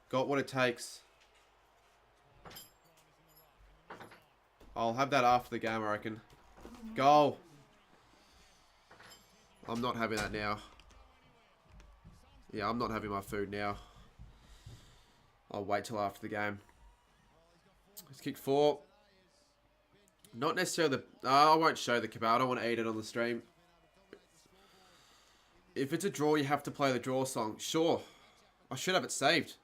got what it takes? I'll have that after the game, I reckon. Goal. I'm not having that now. Yeah, I'm not having my food now. I'll wait till after the game. Let's kick 4. Not necessarily the... I won't show the kebab. I don't want to eat it on the stream. If it's a draw, you have to play the draw song. Sure. I should have it saved.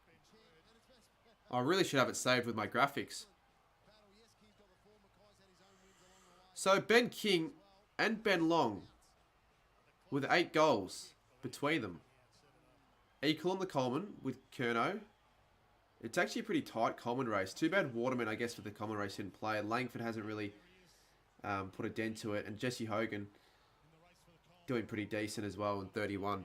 I really should have it saved with my graphics. So, Ben King and Ben Long with 8 goals between them. Equal on the Coleman with Curnow. It's actually a pretty tight Coleman race. Too bad Waterman, I guess, for the Coleman race didn't play. Langford hasn't really put a dent to it. And Jesse Hogan doing pretty decent as well in 31.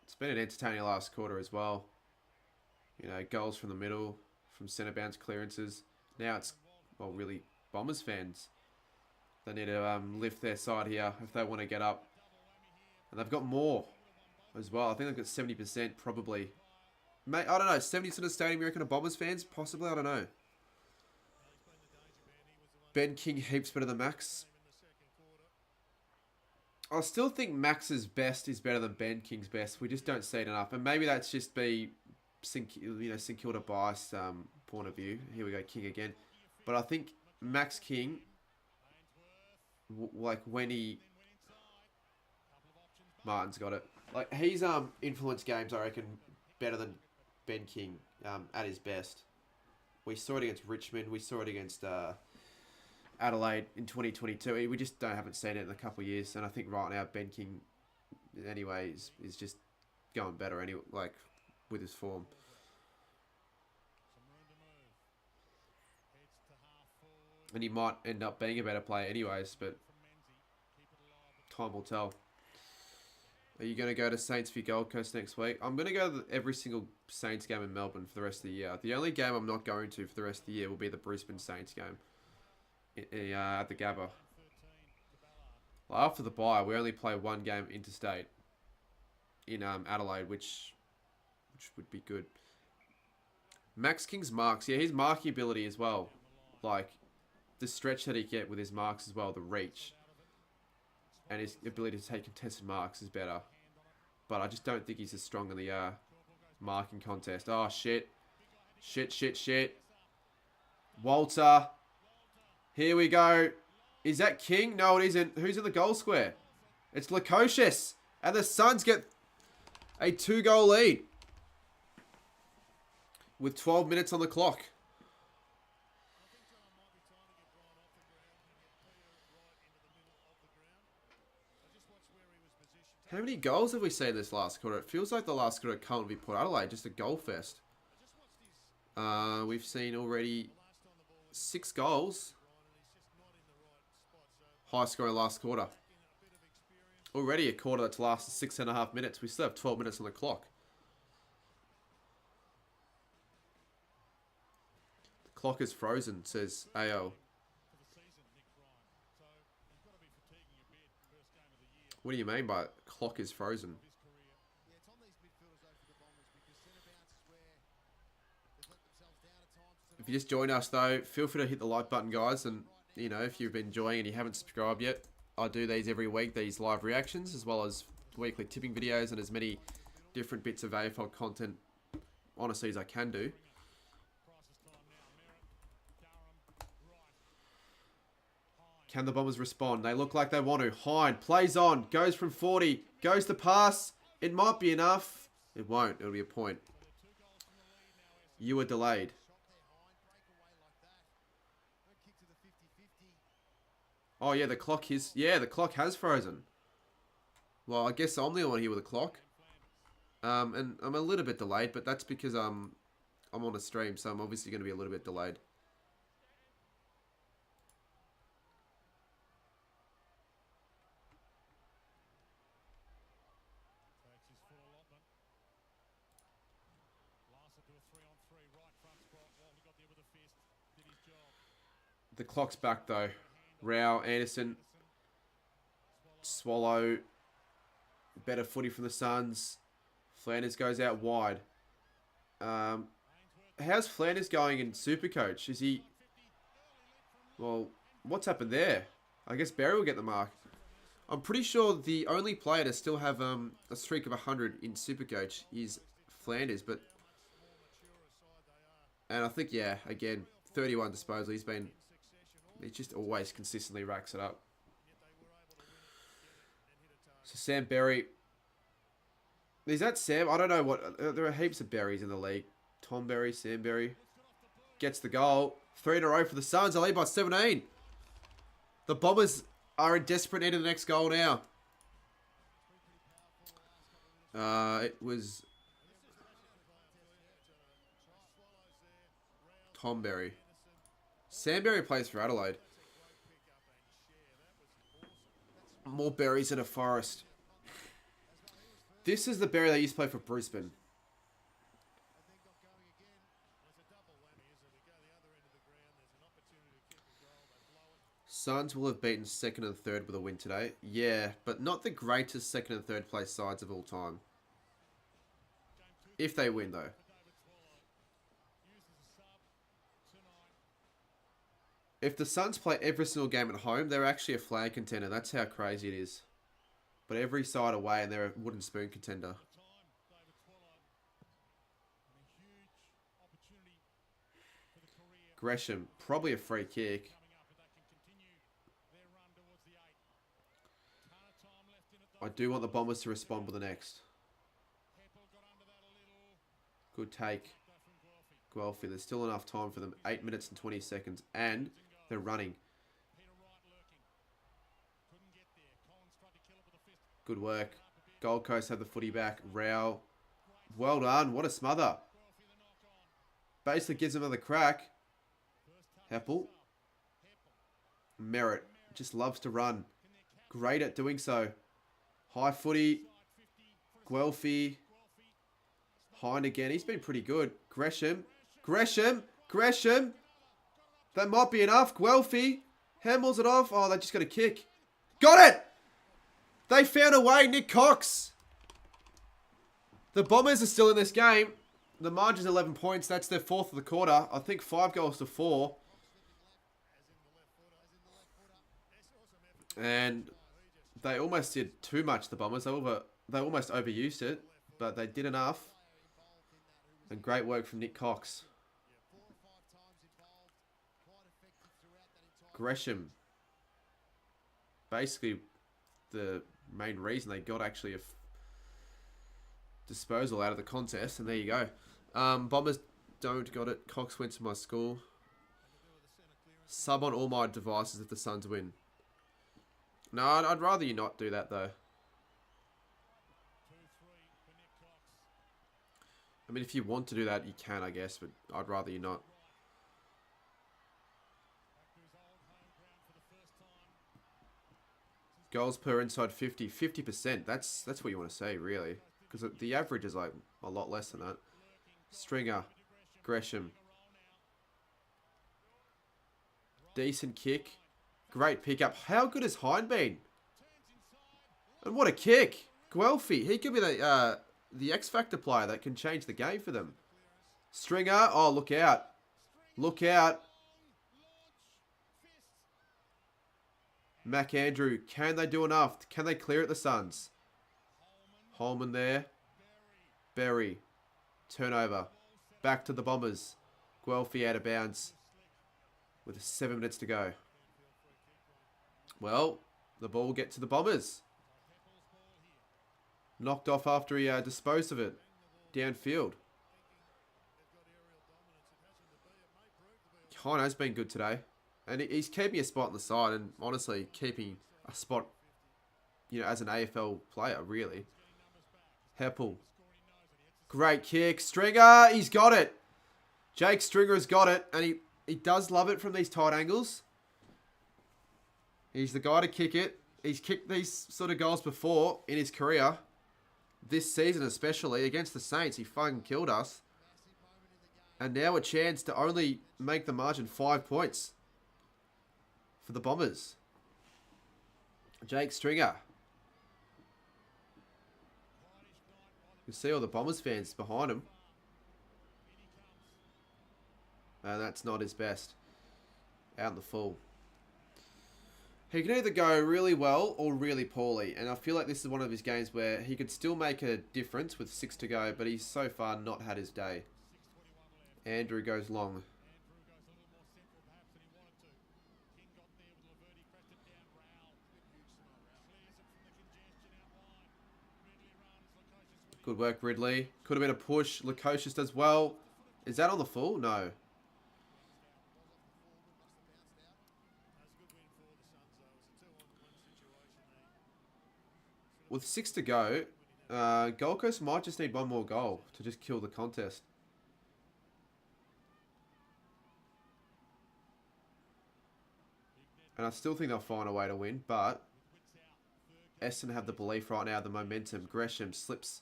It's been an entertaining last quarter as well. You know, goals from the middle, from centre bounce clearances. Now it's, well, really Bombers fans. They need to lift their side here if they want to get up. And they've got more as well. I think they've got 70% probably. I don't know, 70% of the stadium, you reckon, are Bombers fans? Possibly, I don't know. Ben King heaps better than Max. I still think Max's best is better than Ben King's best. We just don't see it enough, and maybe that's just St Kilda bias point of view. Here we go, King again. But I think Max King, like when Martin's got it. Like he's influenced games, I reckon, better than Ben King at his best. We saw it against Richmond. We saw it against Adelaide in 2022. We just haven't seen it in a couple of years. And I think right now Ben King, anyway, is just going better anyway, like with his form. And he might end up being a better player anyways, but time will tell. Are you going to go to Saints v Gold Coast next week? I'm going to go to every single Saints game in Melbourne for the rest of the year. The only game I'm not going to for the rest of the year will be the Brisbane Saints game at the Gabba. Well, after the bye, we only play one game interstate in Adelaide, which would be good. Max King's marks. Yeah, his marking ability as well. Like, the stretch that he get with his marks as well, the reach. And his ability to take contested marks is better. But I just don't think he's as strong in the marking contest. Oh, shit. Shit. Walter. Here we go. Is that King? No, it isn't. Who's in the goal square? It's Lukosius. And the Suns get a 2-goal lead. With 12 minutes on the clock. How many goals have we seen this last quarter? It feels like the last quarter can't be Port Adelaide. Just a goal fest. We've seen already 6 goals. High scoring last quarter. Already a quarter that's lasted 6.5 minutes. We still have 12 minutes on the clock. The clock is frozen, says AO. What do you mean by clock is frozen? Yeah, it's on these midfielders though for the Bombers because centre bounce is where they've let themselves down at times. If you just joined us though, feel free to hit the like button, guys. And, you know, if you've been enjoying and you haven't subscribed yet, I do these every week, these live reactions, as well as weekly tipping videos and as many different bits of AFL content, honestly, as I can do. Can the Bombers respond? They look like they want to. Hind plays on. Goes from 40. Goes to pass. It might be enough. It won't. It'll be a point. You were delayed. Oh, yeah, the clock is... Yeah, the clock has frozen. Well, I guess I'm the only one here with a clock. And I'm a little bit delayed, but that's because I'm on a stream, so I'm obviously going to be a little bit delayed. The clock's back though. Rao, Anderson, Swallow, better footy from the Suns. Flanders goes out wide. How's Flanders going in Supercoach? Is he... Well, what's happened there? I guess Barry will get the mark. I'm pretty sure the only player to still have a streak of 100 in Supercoach is Flanders, but... And I think, yeah, again, 31 disposal. He just always consistently racks it up. So Sam Berry. Is that Sam? I don't know what. There are heaps of Berries in the league. Tom Berry, Sam Berry. Gets the goal. 3 in a row for the Suns. They lead by 17. The Bombers are in desperate need of the next goal now. It was Tom Berry. Sam Berry plays for Adelaide. More berries in a forest. This is the Berry that used to play for Brisbane. Suns will have beaten second and third with a win today. Yeah, but not the greatest second and third place sides of all time. If they win, though. If the Suns play every single game at home, they're actually a flag contender. That's how crazy it is. But every side away, and they're a wooden spoon contender. Gresham, probably a free kick. I do want the Bombers to respond with the next. Good take. Guelphy, there's still enough time for them. 8 minutes and 20 seconds. And they're running. Good work. Gold Coast have the footy back. Rao. Well done. What a smother. Basically gives them another crack. Heppel. Merritt. Just loves to run. Great at doing so. High footy. Guelphy. Hind again. He's been pretty good. Gresham. Gresham. Gresham. That might be enough. Guelphy. Hammels it off. Oh, they just got a kick. Got it! They found a way. Nick Cox. The Bombers are still in this game. The margin's 11 points. That's their fourth of the quarter. I think 5 goals to 4. And they almost did too much, the Bombers. They almost overused it, but they did enough. And great work from Nick Cox. Gresham. Basically, the main reason they got actually a disposal out of the contest. And there you go. Bombers don't got it. Cox went to my school. Sub on all my devices if the Suns win. No, I'd rather you not do that, though. I mean, if you want to do that, you can, I guess, but I'd rather you not. Goals per inside 50. 50%. That's what you want to say, really. Because the average is, like, a lot less than that. Stringer. Gresham. Decent kick. Great pickup. How good has Hind been? And what a kick. Guelphy. He could be the X-Factor player that can change the game for them. Stringer. Oh, look out. Look out. McAndrew. Can they do enough? Can they clear at the Suns? Holman there. Berry. Turnover. Back to the Bombers. Guelphy out of bounds. With 7 minutes to go. Well, the ball will get to the Bombers. Knocked off after he disposed of it. Downfield. Hine has been good today. And he's keeping a spot on the side. And honestly, keeping a spot, as an AFL player, really. Heppel. Great kick. Stringer. He's got it. Jake Stringer has got it. And he does love it from these tight angles. He's the guy to kick it. He's kicked these sort of goals before in his career. This season especially. Against the Saints, he fucking killed us. And now a chance to only make the margin 5 points. For the Bombers. Jake Stringer. You can see all the Bombers fans behind him. And that's not his best. Out in the full. He can either go really well or really poorly. And I feel like this is one of his games where he could still make a difference with 6 to go. But he's so far not had his day. Andrew goes long. Good work, Ridley. Could have been a push. Lukosius does well. Is that on the full? No. With 6 to go, Gold Coast might just need one more goal to just kill the contest. And I still think they'll find a way to win, but Essendon have the belief right now, the momentum. Gresham slips,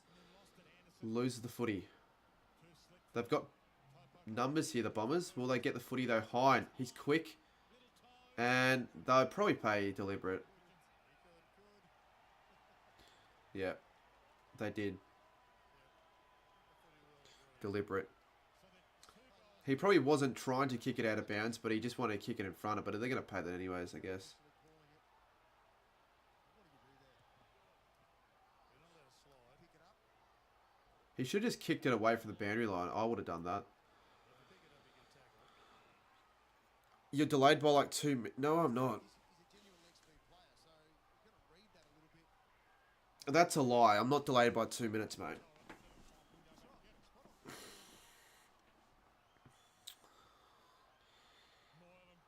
loses the footy. They've got numbers here, the Bombers. Will they get the footy though? Hind, he's quick. And they'll probably play deliberate. Yeah, they did. Deliberate. He probably wasn't trying to kick it out of bounds, but he just wanted to kick it in front of it. But they're going to pay that anyways, I guess. He should have just kicked it away from the boundary line. I would have done that. You're delayed by like 2 minutes. No, I'm not. That's a lie. I'm not delayed by 2 minutes, mate.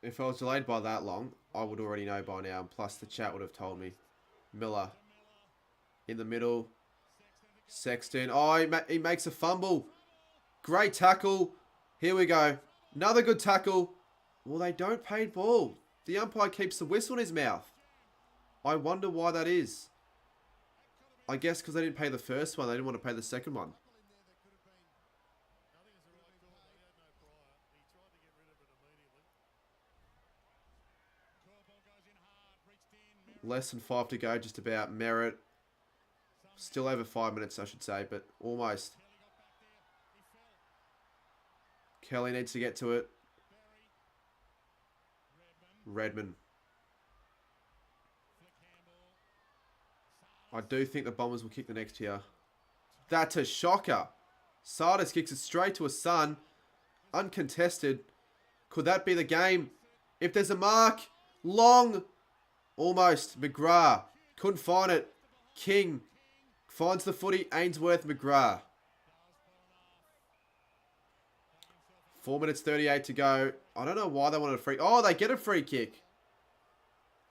If I was delayed by that long, I would already know by now. And plus, the chat would have told me. Miller. In the middle. Sexton. Oh, he makes a fumble. Great tackle. Here we go. Another good tackle. Well, they don't pay ball. The umpire keeps the whistle in his mouth. I wonder why that is. I guess because they didn't pay the first one. They didn't want to pay the second one. Less than 5 to go, just about. Merritt. Still over 5 minutes, I should say, but almost. Kelly needs to get to it. Redmond. I do think the Bombers will kick the next here. That's a shocker. Sardis kicks it straight to a Sun. Uncontested. Could that be the game? If there's a mark. Long. Almost. McGrath. Couldn't find it. King. Finds the footy. Ainsworth. McGrath. 4 minutes 38 to go. I don't know why they wanted a free... Oh, they get a free kick.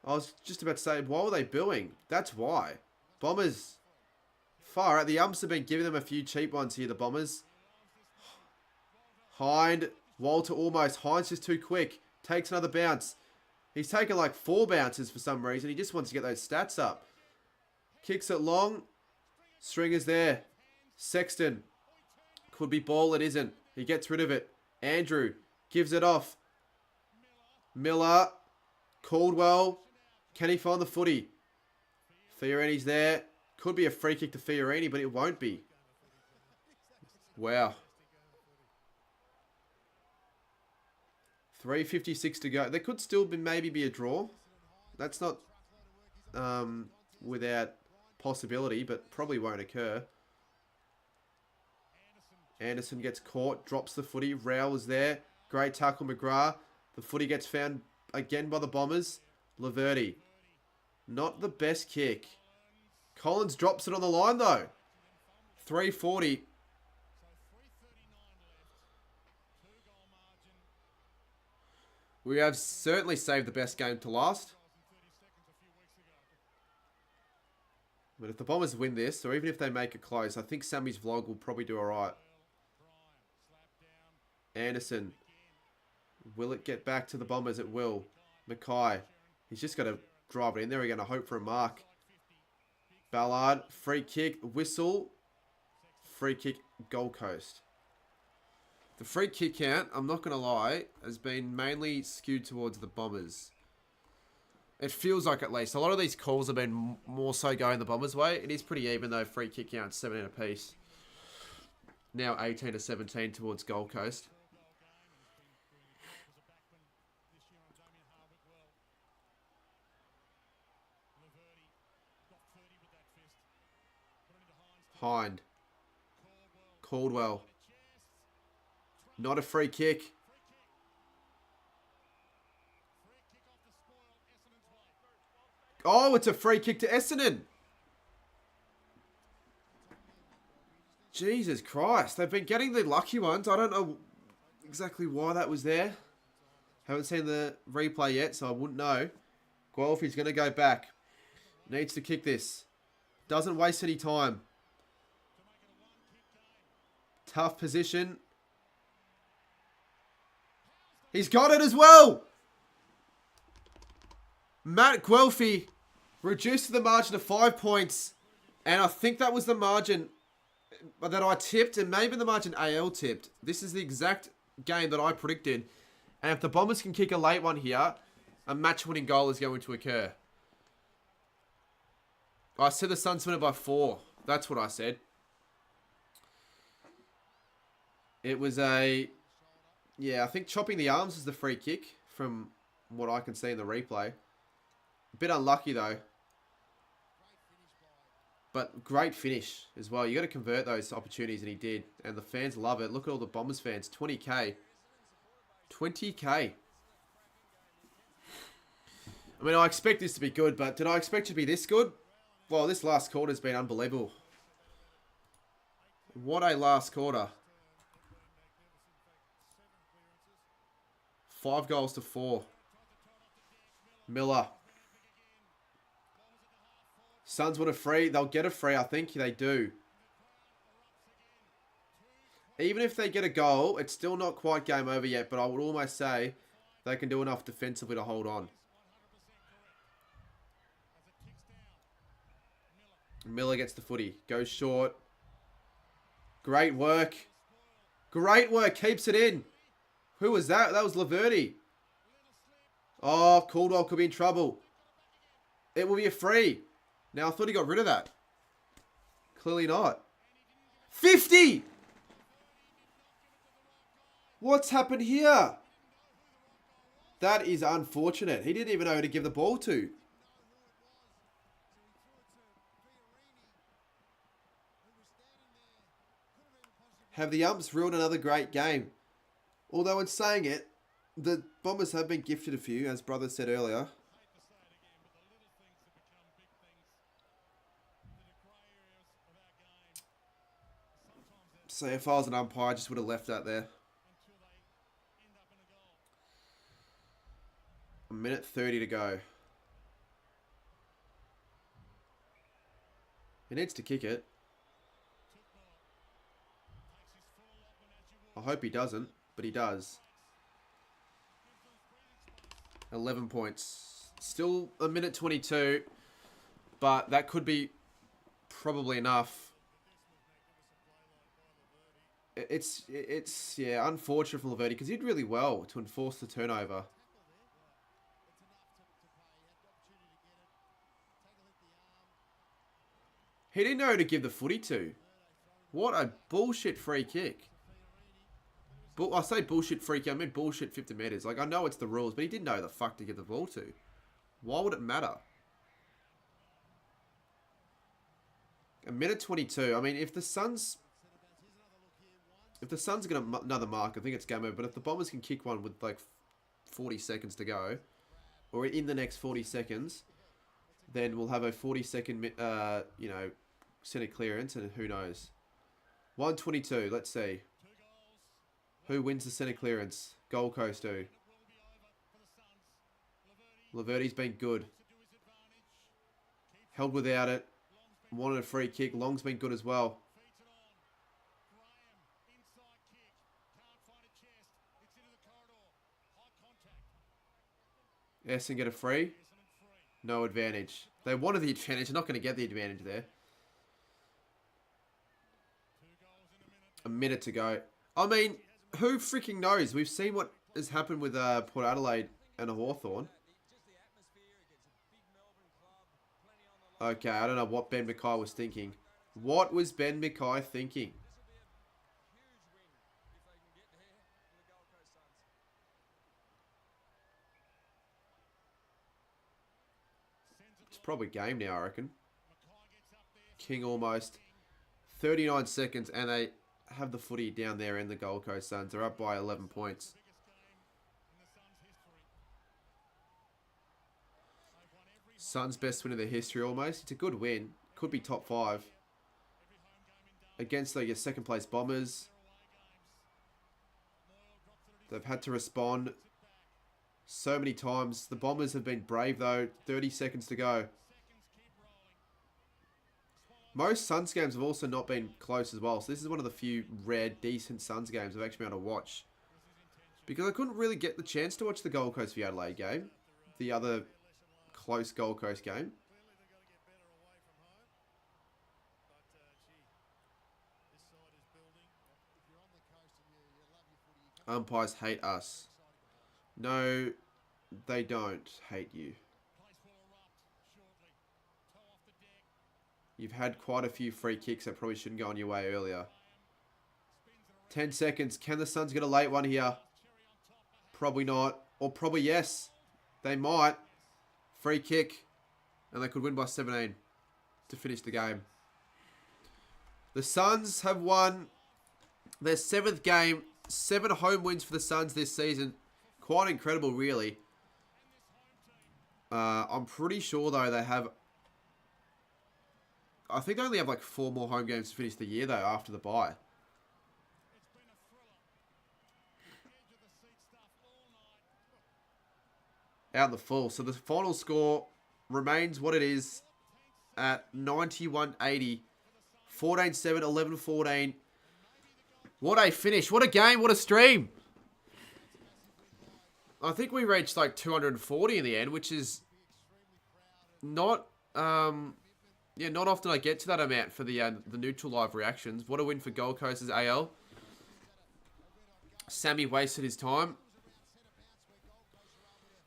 I was just about to say, why were they booing? That's why. Bombers. Far out. The umps have been giving them a few cheap ones here, the Bombers. Hind. Walter almost. Hind's just too quick. Takes another bounce. He's taken like 4 bounces for some reason. He just wants to get those stats up. Kicks it long. Stringer's there. Sexton. Could be ball. It isn't. He gets rid of it. Andrew. Gives it off. Miller. Caldwell. Can he find the footy? Fiorini's there. Could be a free kick to Fiorini, but it won't be. Wow. 3:56 to go. There could still be maybe be a draw. That's not without possibility, but probably won't occur. Anderson gets caught, drops the footy. Rowell is there. Great tackle, McGrath. The footy gets found again by the Bombers. Laverty. Not the best kick. Collins drops it on the line, though. 3:40. We have certainly saved the best game to last. But if the Bombers win this, or even if they make it close, I think Sammy's vlog will probably do alright. Anderson. Will it get back to the Bombers? It will. Mackay. He's just got to drive it in there. We're going to hope for a mark. Ballard. Free kick. Whistle. Free kick. Gold Coast. The free kick count, I'm not going to lie, has been mainly skewed towards the Bombers. It feels like, at least. A lot of these calls have been more so going the Bombers' way. It is pretty even, though. Free kick count 17 apiece. Now 18 to 17 towards Gold Coast. Hind. Caldwell. Not a free kick. Oh, it's a free kick to Essendon. Jesus Christ. They've been getting the lucky ones. I don't know exactly why that was there. Haven't seen the replay yet, so I wouldn't know. Guelphy's going to go back. Needs to kick this. Doesn't waste any time. Tough position. He's got it as well. Matt Guelphy reduced the margin to 5 points. And I think that was the margin that I tipped, and maybe the margin AL tipped. This is the exact game that I predicted. And if the Bombers can kick a late one here, a match-winning goal is going to occur. I said the Suns win it by 4. That's what I said. It was a Yeah, I think chopping the arms is the free kick from what I can see in the replay. A bit unlucky though. But great finish as well. You got to convert those opportunities, and he did. And the fans love it. Look at all the Bombers fans. 20k. 20k. I mean, I expect this to be good, but did I expect it to be this good? Well, this last quarter has been unbelievable. What a last quarter. 5 goals to 4. Miller. Suns want a free. They'll get a free. I think they do. Even if they get a goal, it's still not quite game over yet, but I would almost say they can do enough defensively to hold on. Miller gets the footy. Goes short. Great work. Great work. Keeps it in. Who was that? That was Laverty. Oh, Caldwell could be in trouble. It will be a free. Now, I thought he got rid of that. Clearly not. 50! What's happened here? That is unfortunate. He didn't even know who to give the ball to. Have the umps ruined another great game? Although in saying it, the Bombers have been gifted a few, as brother said earlier. So if I was an umpire, I just would have left that there. A minute 30 to go. He needs to kick it. I hope he doesn't, but he does. 11 points. Still a minute 22, but that could be probably enough. It's yeah, unfortunate for Laverty because he did really well to enforce the turnover. He didn't know who to give the footy to. What a bullshit free kick. I say bullshit free kick, I mean bullshit 50 metres. Like, I know it's the rules, but he didn't know who the fuck to give the ball to. Why would it matter? A minute 22. I mean, if the Suns get another mark, I think it's game over. But if the Bombers can kick one with like 40 seconds to go, or in the next 40 seconds, then we'll have a 40-second, centre clearance, and who knows. 122. Let's see. Who wins the centre clearance? Gold Coast do. Laverty's been good. Held without it. Wanted a free kick. Long's been good as well. Essendon get a free. No advantage. They wanted the advantage. They're not going to get the advantage there. A minute to go. I mean, who freaking knows? We've seen what has happened with Port Adelaide and a Hawthorn. Okay, I don't know what Ben Mackay was thinking. What was Ben Mackay thinking? It's probably game now, I reckon. King almost. 39 seconds, and they have the footy down there in the Gold Coast Suns. They're up by 11 points. Suns' best win of their history almost. It's a good win. Could be top 5. Against your second place Bombers. They've had to respond so many times. The Bombers have been brave though. 30 seconds to go. Most Suns games have also not been close as well. So this is one of the few rare, decent Suns games I've actually been able to watch. Because I couldn't really get the chance to watch the Gold Coast v Adelaide game. The other close Gold Coast game. Umpires hate us. No, they don't hate you. You've had quite a few free kicks that probably shouldn't go on your way earlier. 10 seconds. Can the Suns get a late one here? Probably not. Or probably yes. They might. Free kick. And they could win by 17 to finish the game. The Suns have won their 7th game. 7 home wins for the Suns this season. Quite incredible, really. I'm pretty sure, though, they have... I think they only have like 4 more home games to finish the year, though, after the bye. Out in the full. So the final score remains what it is at 91-80. 14-7, 11-14. What a finish. What a game. What a stream. I think we reached like 240 in the end, which is not... yeah, not often I get to that amount for the neutral live reactions. What a win for Gold Coast's AL. Sammy wasted his time.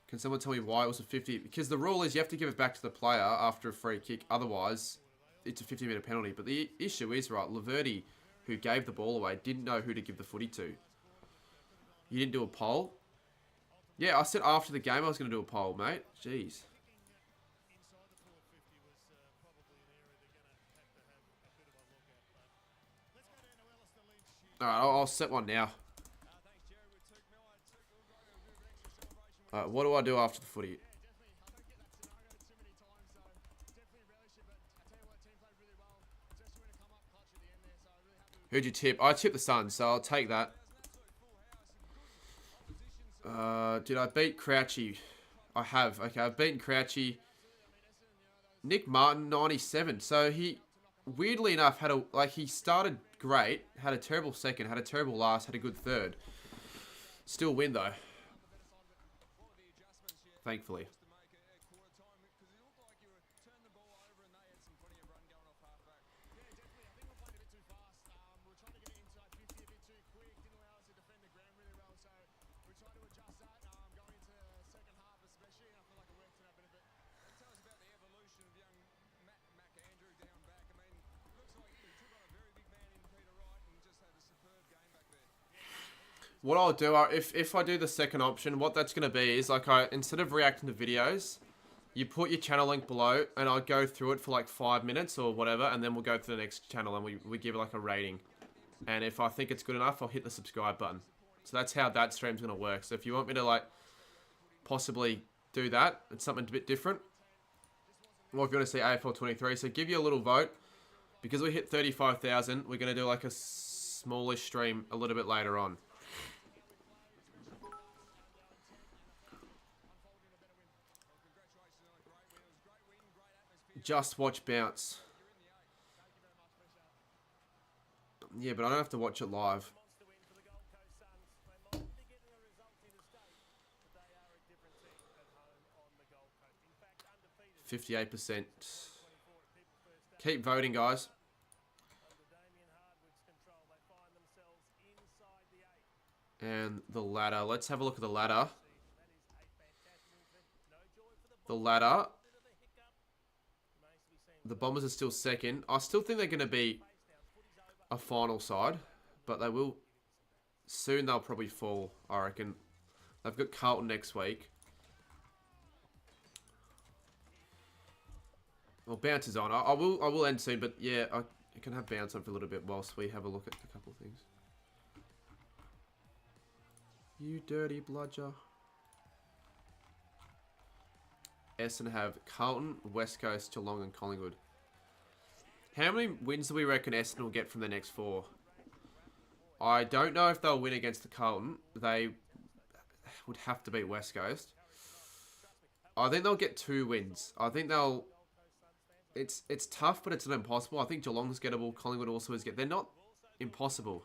Can someone tell me why it was a 50? Because the rule is you have to give it back to the player after a free kick. Otherwise, it's a 50-meter penalty. But the issue is, right, Laverty, who gave the ball away, didn't know who to give the footy to. You didn't do a poll? Yeah, I said after the game I was going to do a poll, mate. Jeez. Alright, I'll set one now. Alright, what do I do after the footy? Who'd you tip? I tipped the Suns, so I'll take that. Did I beat Crouchy? I have. Okay, I've beaten Crouchy. Nick Martin, 97. So he, weirdly enough, had a... Like, he started great, had a terrible second, had a terrible last, had a good third. Still win, though. Thankfully. What I'll do, if I do the second option, what that's going to be is, like, instead of reacting to videos, you put your channel link below, and I'll go through it for, like, 5 minutes or whatever, and then we'll go to the next channel, and we give it, like, a rating. And if I think it's good enough, I'll hit the subscribe button. So that's how that stream's going to work. So if you want me to, like, possibly do that, it's something a bit different. Or if you want to see AFL 23, so give you a little vote. Because we hit 35,000, we're going to do, like, a smallish stream a little bit later on. Just watch bounce. Yeah, but I don't have to watch it live. 58%. Keep voting, guys. And the ladder. Let's have a look at the ladder. The ladder. The Bombers are still second. I still think they're going to be a final side, but they will... Soon they'll probably fall, I reckon. They've got Carlton next week. Well, bounce is on. I will end soon, but yeah, I can have bounce on for a little bit whilst we have a look at a couple of things. You dirty bludger. Essendon have Carlton, West Coast, Geelong and Collingwood. How many wins do we reckon Essendon will get from the next 4? I don't know if they'll win against the Carlton. They would have to beat West Coast. I think they'll get 2 wins. I think they'll... It's tough, but it's not impossible. I think Geelong's gettable. Collingwood also is get. They're not impossible.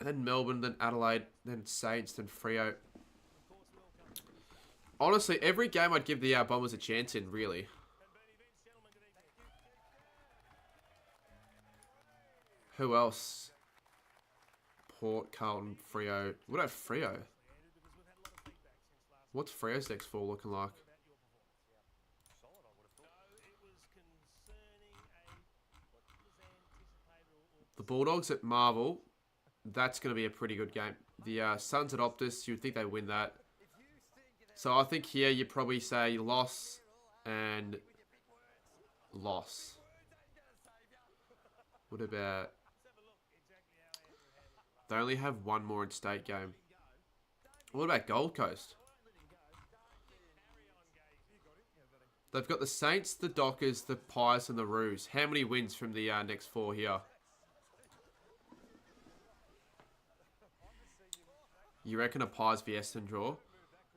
And then Melbourne, then Adelaide, then Saints, then Freo. Honestly, every game I'd give the Bombers a chance in, really. Who else? Port, Carlton, Freo. What about Freo? What's Freo's next 4 looking like? The Bulldogs at Marvel. That's going to be a pretty good game. The Suns at Optus, you'd think they win that. So I think here you probably say loss and loss. What about... They only have one more in state game. What about Gold Coast? They've got the Saints, the Dockers, the Pies, and the Roos. How many wins from the next 4 here? You reckon a Pies v Essendon draw?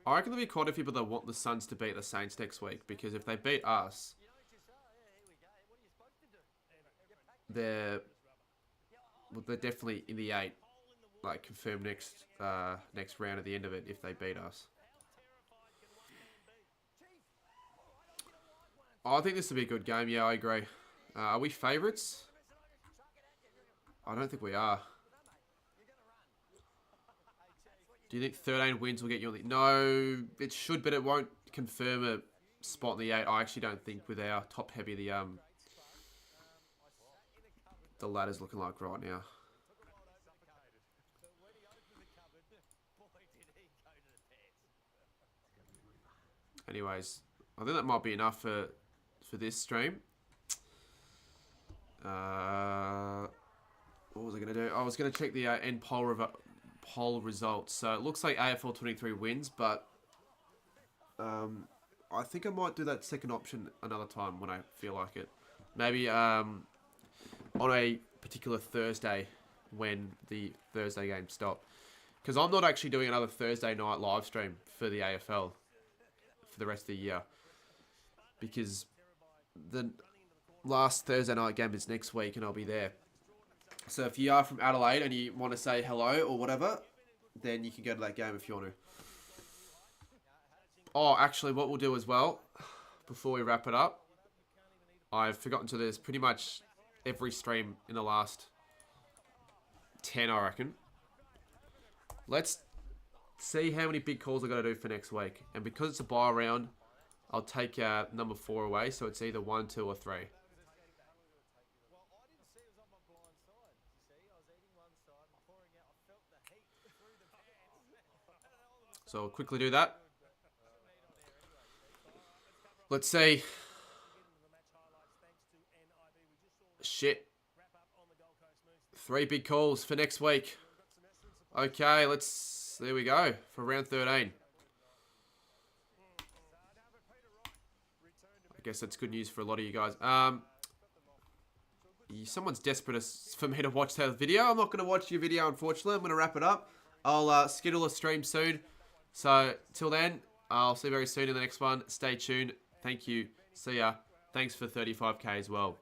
I reckon there'll be quite a few people that want the Suns to beat the Saints next week. Because if they beat us, they're definitely in the 8. Like, confirmed next round at the end of it if they beat us. Oh, I think this will be a good game. Yeah, I agree. Are we favourites? I don't think we are. Do you think 13 wins will get you on the... No, it should, but it won't confirm a spot in the 8. I actually don't think with our top heavy the ladder's looking like right now. Anyways, I think that might be enough for this stream. What was I going to do? I was going to check the end poll results. So it looks like AFL 23 wins, but I think I might do that second option another time when I feel like it. Maybe on a particular Thursday when the Thursday game stopped. Because I'm not actually doing another Thursday night live stream for the AFL for the rest of the year. Because the last Thursday night game is next week and I'll be there. So if you are from Adelaide and you want to say hello or whatever, then you can go to that game if you want to. Oh, actually, what we'll do as well, before we wrap it up, I've forgotten to do this pretty much every stream in the last 10, I reckon. Let's see how many big calls I've got to do for next week. And because it's a bye round, I'll take number 4 away, so it's either 1, 2, or 3. So I'll quickly do that. Let's see. Shit. 3 big calls for next week. Okay, there we go, for round 13. I guess that's good news for a lot of you guys. Someone's desperate for me to watch that video. I'm not going to watch your video, unfortunately. I'm going to wrap it up. I'll schedule a stream soon. So, till then, I'll see you very soon in the next one. Stay tuned. Thank you. See ya. Thanks for 35k as well.